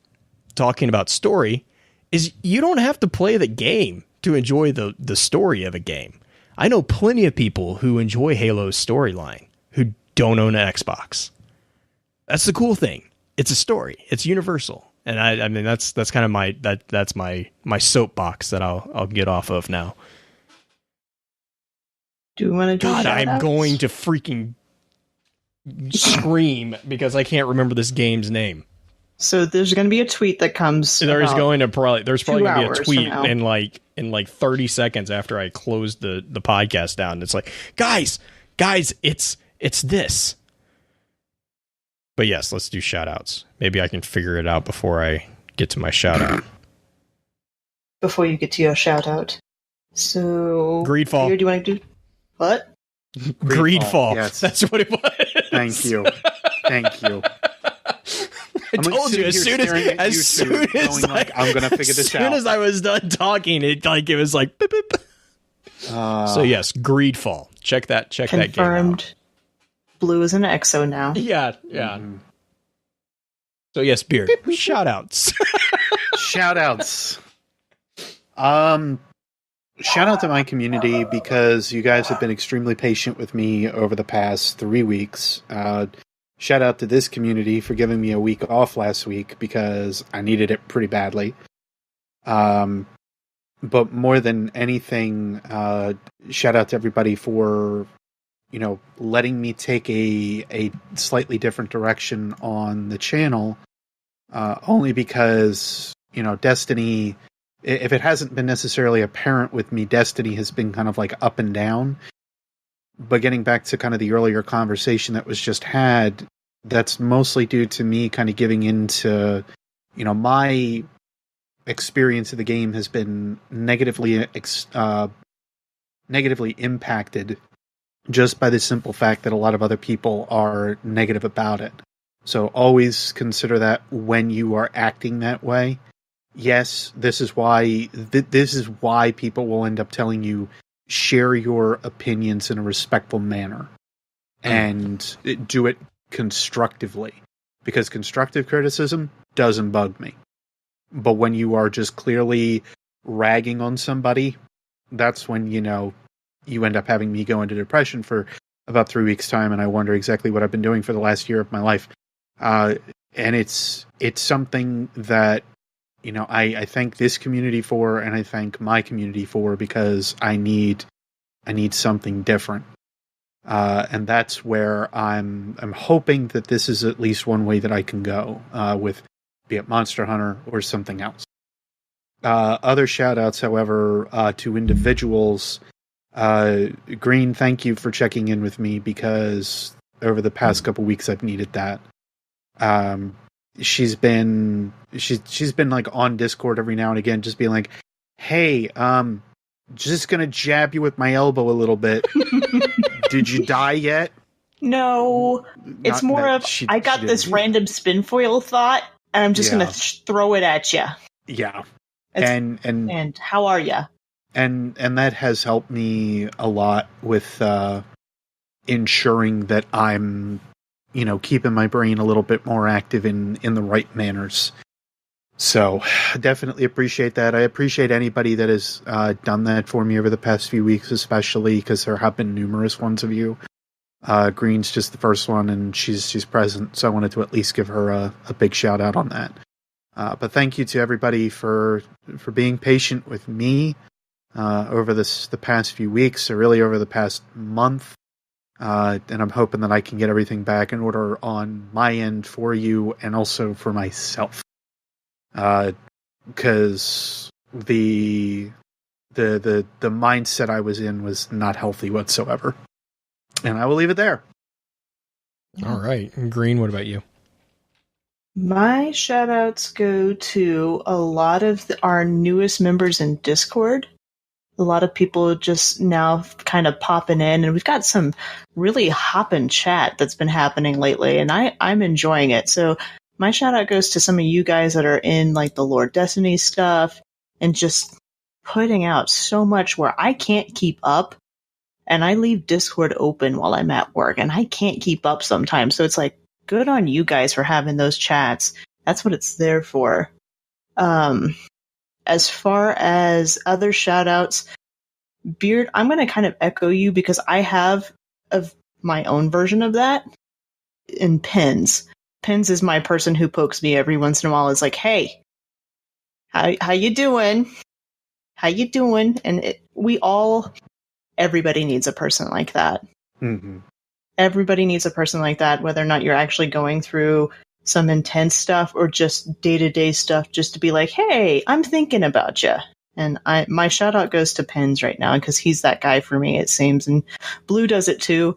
S1: talking about story is you don't have to play the game to enjoy the story of a game. I know plenty of people who enjoy Halo's storyline who don't own an Xbox. That's the cool thing. It's a story. It's universal. And I mean, that's kind of that's my soapbox that I'll get off of now.
S4: Do you want to do
S1: God, I'm
S4: shout-outs?
S1: going to freaking scream because I can't remember this game's name.
S4: So there's going to be a tweet that comes.
S1: There's probably going to be a tweet
S4: in
S1: in like 30 seconds after I close the podcast down. It's like, guys, it's this. But yes, let's do shout outs. Maybe I can figure it out before I get to my shout out.
S4: Before you get to your shout out. So
S1: Greedfall.
S4: Here, do you want to do what?
S1: Greedfall.
S3: Yes.
S1: That's what it was.
S3: Thank you.
S1: I told you, as soon as
S3: I'm gonna figure this out.
S1: As soon as I was done talking, it was like beep, beep. So yes, Greedfall. Check that game out.
S4: Confirmed. Blue is an EXO now.
S1: Yeah. So yes, Beard. Shout outs.
S3: Shout outs. Shout out to my community, because you guys have been extremely patient with me over the past 3 weeks. Shout out to this community for giving me a week off last week, because I needed it pretty badly. But more than anything, shout out to everybody for letting me take a slightly different direction on the channel, only because, Destiny, if it hasn't been necessarily apparent with me, Destiny has been kind of like up and down. But getting back to kind of the earlier conversation that was just had, that's mostly due to me kind of giving into, my experience of the game has been negatively impacted just by the simple fact that a lot of other people are negative about it. So always consider that when you are acting that way. Yes, this is why people will end up telling you, share your opinions in a respectful manner and do it constructively, because constructive criticism doesn't bug me. But when you are just clearly ragging on somebody, that's when, you end up having me go into depression for about 3 weeks' time, and I wonder exactly what I've been doing for the last year of my life. And it's something that, I thank this community for, and I thank my community for, because I need something different. And that's where I'm hoping that this is at least one way that I can go, with be it Monster Hunter or something else. Other shout outs, however, to individuals. Green, thank you for checking in with me, because over the past couple weeks I've needed that. She's been like on Discord every now and again, just being like, hey, just gonna jab you with my elbow a little bit. Did you die yet?
S4: No, it's more of, I got this random spin foil thought, and I'm just gonna throw it at you.
S3: Yeah.
S4: And how are you?
S3: And that has helped me a lot with ensuring that I'm, keeping my brain a little bit more active in the right manners. So definitely appreciate that. I appreciate anybody that has done that for me over the past few weeks, especially because there have been numerous ones of you. Green's just the first one, and she's present, so I wanted to at least give her a big shout out on that. But thank you to everybody for being patient with me over the past few weeks, or really over the past month. And I'm hoping that I can get everything back in order on my end for you, and also for myself. Because the mindset I was in was not healthy whatsoever. And I will leave it there.
S1: All right. Green, what about you?
S4: My shout outs go to a lot of our newest members in Discord. A lot of people just now kind of popping in, and we've got some really hopping chat that's been happening lately, and I'm enjoying it. So my shout out goes to some of you guys that are in like the Lord Destiny stuff, and just putting out so much where I can't keep up, and I leave Discord open while I'm at work, and I can't keep up sometimes. So it's like, good on you guys for having those chats. That's what it's there for. As far as other shout outs, Beard, I'm going to kind of echo you, because I have my own version of that in Pins. Pins is my person who pokes me every once in a while. Is like, hey, how you doing? How you doing? And everybody needs a person like that.
S3: Mm-hmm.
S4: Everybody needs a person like that, whether or not you're actually going through some intense stuff or just day-to-day stuff, just to be like, hey, I'm thinking about you. And my shout out goes to Pins right now, because he's that guy for me, it seems. And Blue does it too,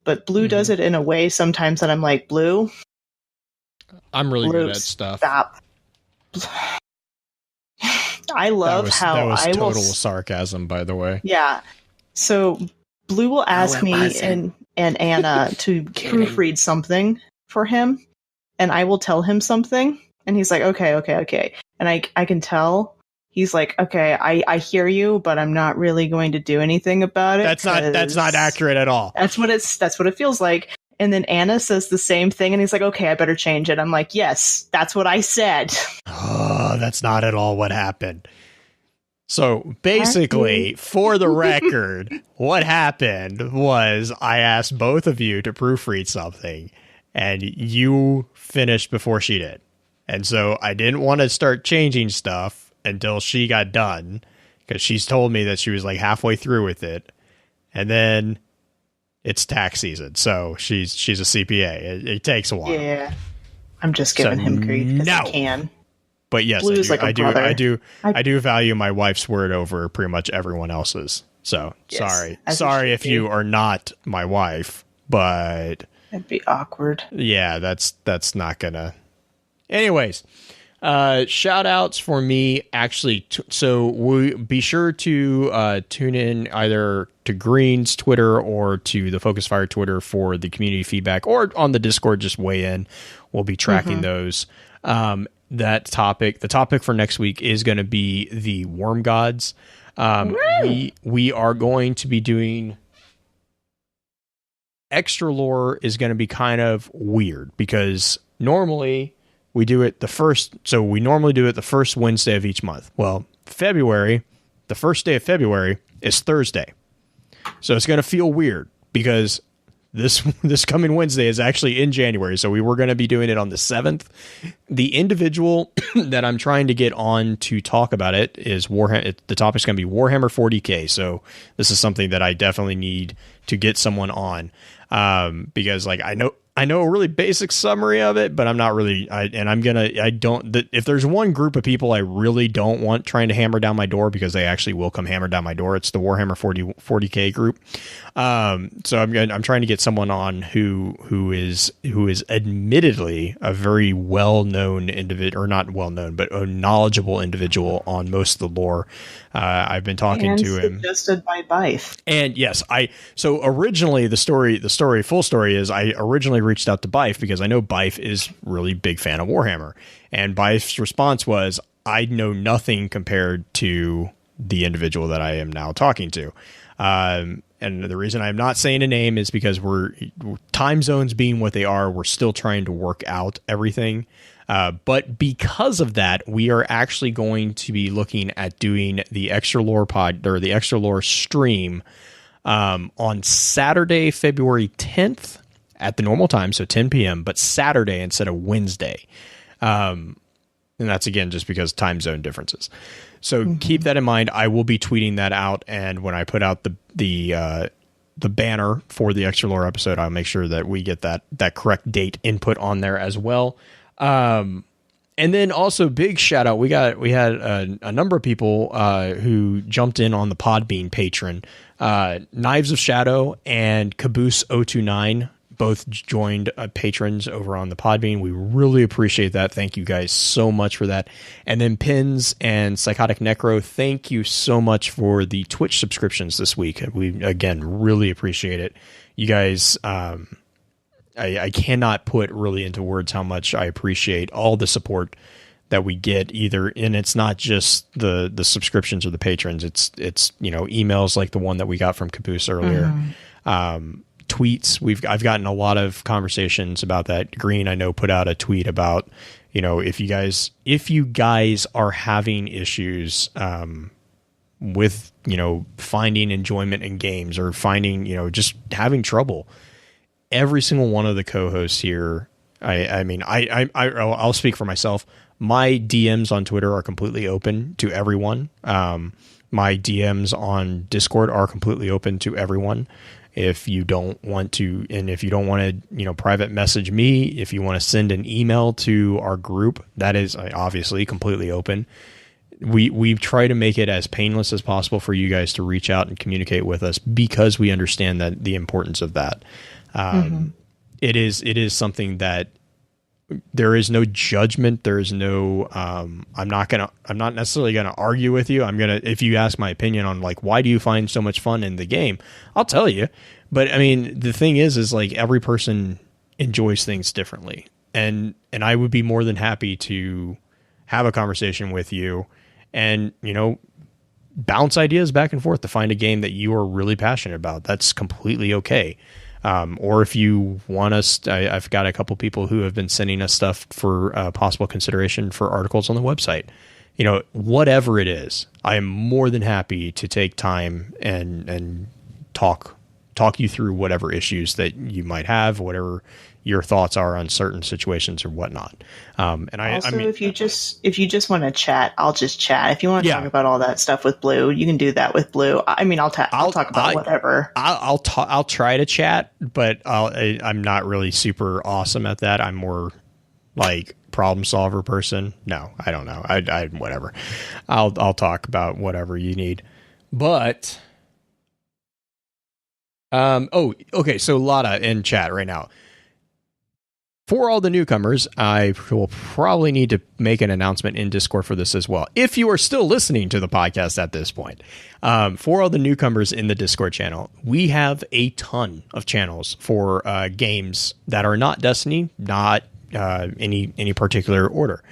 S4: but Blue does it in a way sometimes that I'm like, Blue,
S1: I'm really good at stuff.
S4: Stop. I love how
S1: that was
S4: I
S1: total
S4: will
S1: sarcasm, by the way.
S4: Yeah. So Blue will ask me and Anna to proofread something for him, and I will tell him something, and he's like, okay. And I can tell he's like, okay, I hear you, but I'm not really going to do anything about it.
S1: That's not accurate at all.
S4: That's what it feels like. And then Anna says the same thing, and he's like, okay, I better change it. I'm like, yes, that's what I said.
S1: Oh, that's not at all what happened. So basically, for the record, what happened was I asked both of you to proofread something, and you finished before she did. And so I didn't want to start changing stuff until she got done, because she's told me that she was like halfway through with it. And then it's tax season, so she's a CPA. It takes a while.
S4: Yeah, I'm just giving him grief because I can.
S1: But yes,
S4: Blue's like a brother.
S1: I do value my wife's word over pretty much everyone else's. So
S4: Yes,
S1: sorry if you are not my wife, but
S4: it'd be awkward.
S1: yeah, that's not gonna. Anyways, shout outs for me actually. So we be sure to tune in either to Green's Twitter or to the Focus Fire Twitter for the community feedback, or on the Discord, just weigh in. We'll be tracking those. The topic for next week is going to be the worm gods. We are going to be doing extra lore is going to be kind of weird because normally we do it the first Wednesday of each month. Well, February, the first day of February is Thursday. So it's going to feel weird because this coming Wednesday is actually in January. So we were going to be doing it on the 7th. The individual that I'm trying to get on to talk about it is Warhammer. The topic's going to be Warhammer 40K. So this is something that I definitely need to get someone on. Because like I know a really basic summary of it, but I'm not really, if there's one group of people I really don't want trying to hammer down my door, because they actually will come hammer down my door, it's the Warhammer 40K group. So I'm trying to get someone on who is admittedly a very well-known individual, or not well-known, but a knowledgeable individual on most of the lore. I've been talking to him.
S4: Suggested by Bife.
S1: And yes, so originally full story is I originally reached out to Bife because I know Bife is really big fan of Warhammer. And Bife's response was, I know nothing compared to the individual that I am now talking to. And the reason I'm not saying a name is because we're time zones being what they are, we're still trying to work out everything. But because of that, we are actually going to be looking at doing the extra lore the extra lore stream on Saturday, February 10th at the normal time, so 10 p.m., but Saturday instead of Wednesday. And that's, again, just because time zone differences. So keep that in mind. I will be tweeting that out, and when I put out the banner for the extra lore episode, I'll make sure that we get that correct date input on there as well. And then also big shout out. We had a number of people who jumped in on the Podbean patron. Knives of Shadow and Caboose 029 both joined patrons over on the Podbean. We really appreciate that. Thank you guys so much for that. And then Pins and Psychotic Necro, thank you so much for the Twitch subscriptions this week. We, again, really appreciate it. You guys, I cannot put really into words how much I appreciate all the support that we get, and it's not just the subscriptions or the patrons. It's emails like the one that we got from Caboose earlier. Tweets. I've gotten a lot of conversations about that. Green, I know, put out a tweet about, if you guys are having issues with, finding enjoyment in games, or finding, just having trouble, every single one of the co-hosts here, I'll speak for myself. My DMs on Twitter are completely open to everyone. My DMs on Discord are completely open to everyone. If you don't want to, private message me, if you want to send an email to our group, that is obviously completely open. We try to make it as painless as possible for you guys to reach out and communicate with us, because we understand that the importance of that. It is something that there is no judgment. There is no, I'm not necessarily going to argue with you. If you ask my opinion on why do you find so much fun in the game, I'll tell you. But I mean, the thing is every person enjoys things differently. And I would be more than happy to have a conversation with you and, bounce ideas back and forth to find a game that you are really passionate about. That's completely okay. Or if you want us, I've got a couple people who have been sending us stuff for possible consideration for articles on the website. Whatever it is, I am more than happy to take time and talk you through whatever issues that you might have, whatever your thoughts are on certain situations or whatnot. And I mean,
S4: if you just want to chat, I'll just chat. If you want to talk about all that stuff with Blue, you can do that with Blue. I mean, I'll talk about whatever.
S1: I'll try to chat, but I'm not really super awesome at that. I'm more like problem solver person. No, I don't know. I whatever. I'll talk about whatever you need. But okay. So Lada in chat right now. For all the newcomers, I will probably need to make an announcement in Discord for this as well. If you are still listening to the podcast at this point, for all the newcomers in the Discord channel, we have a ton of channels for games that are not Destiny, not any particular order.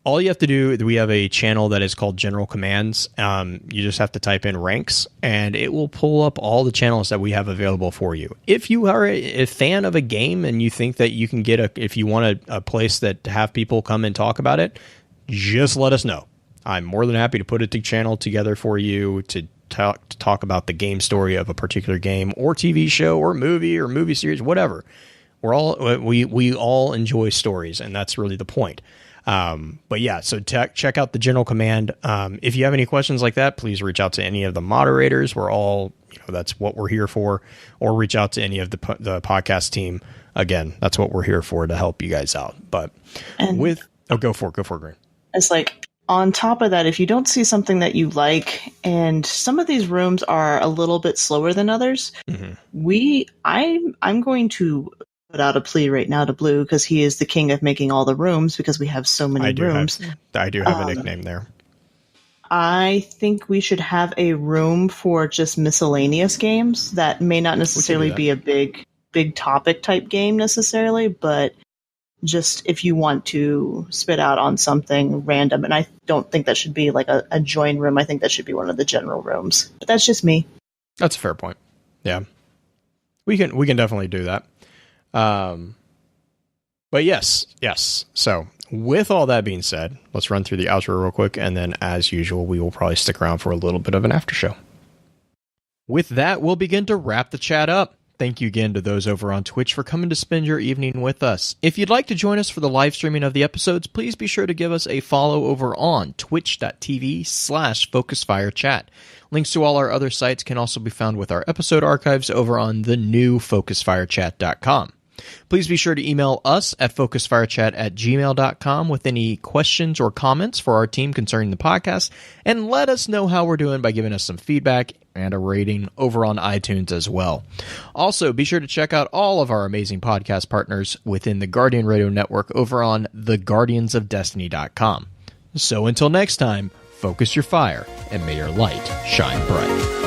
S1: All you have to do, we have a channel that is called General Commands. You just have to type in ranks, and it will pull up all the channels that we have available for you. If you are a fan of a game and you think that you can if you want a place that have people come and talk about it, just let us know. I'm more than happy to put a channel together for you to talk about the game story of a particular game or TV show or movie series, whatever. We all enjoy stories, and that's really the point. But yeah, so check out the General Command. If you have any questions like that, please reach out to any of the moderators. We're all, that's what we're here for, or reach out to any of the podcast team. Again, that's what we're here for, to help you guys out. But go for it, Green. It's
S4: like, on top of that, if you don't see something that you like, and some of these rooms are a little bit slower than others, I'm going to put out a plea right now to Blue, because he is the king of making all the rooms, because we have so many rooms.
S1: I do have a nickname there.
S4: I think we should have a room for just miscellaneous games that may not necessarily be a big topic type game necessarily, but just if you want to spit out on something random. And I don't think that should be like a join room. I think that should be one of the general rooms. But that's just me.
S1: That's a fair point. Yeah. We can definitely do that. But yes. So with all that being said, let's run through the outro real quick. And then as usual, we will probably stick around for a little bit of an after show. With that, we'll begin to wrap the chat up. Thank you again to those over on Twitch for coming to spend your evening with us. If you'd like to join us for the live streaming of the episodes, please be sure to give us a follow over on twitch.tv/FocusFireChat. Links to all our other sites can also be found with our episode archives over on the new FocusFireChat.com. Please be sure to email us at focusfirechat@gmail.com with any questions or comments for our team concerning the podcast, and let us know how we're doing by giving us some feedback and a rating over on iTunes as well. Also, be sure to check out all of our amazing podcast partners within the Guardian Radio Network over on theguardiansofdestiny.com. So until next time, focus your fire and may your light shine bright.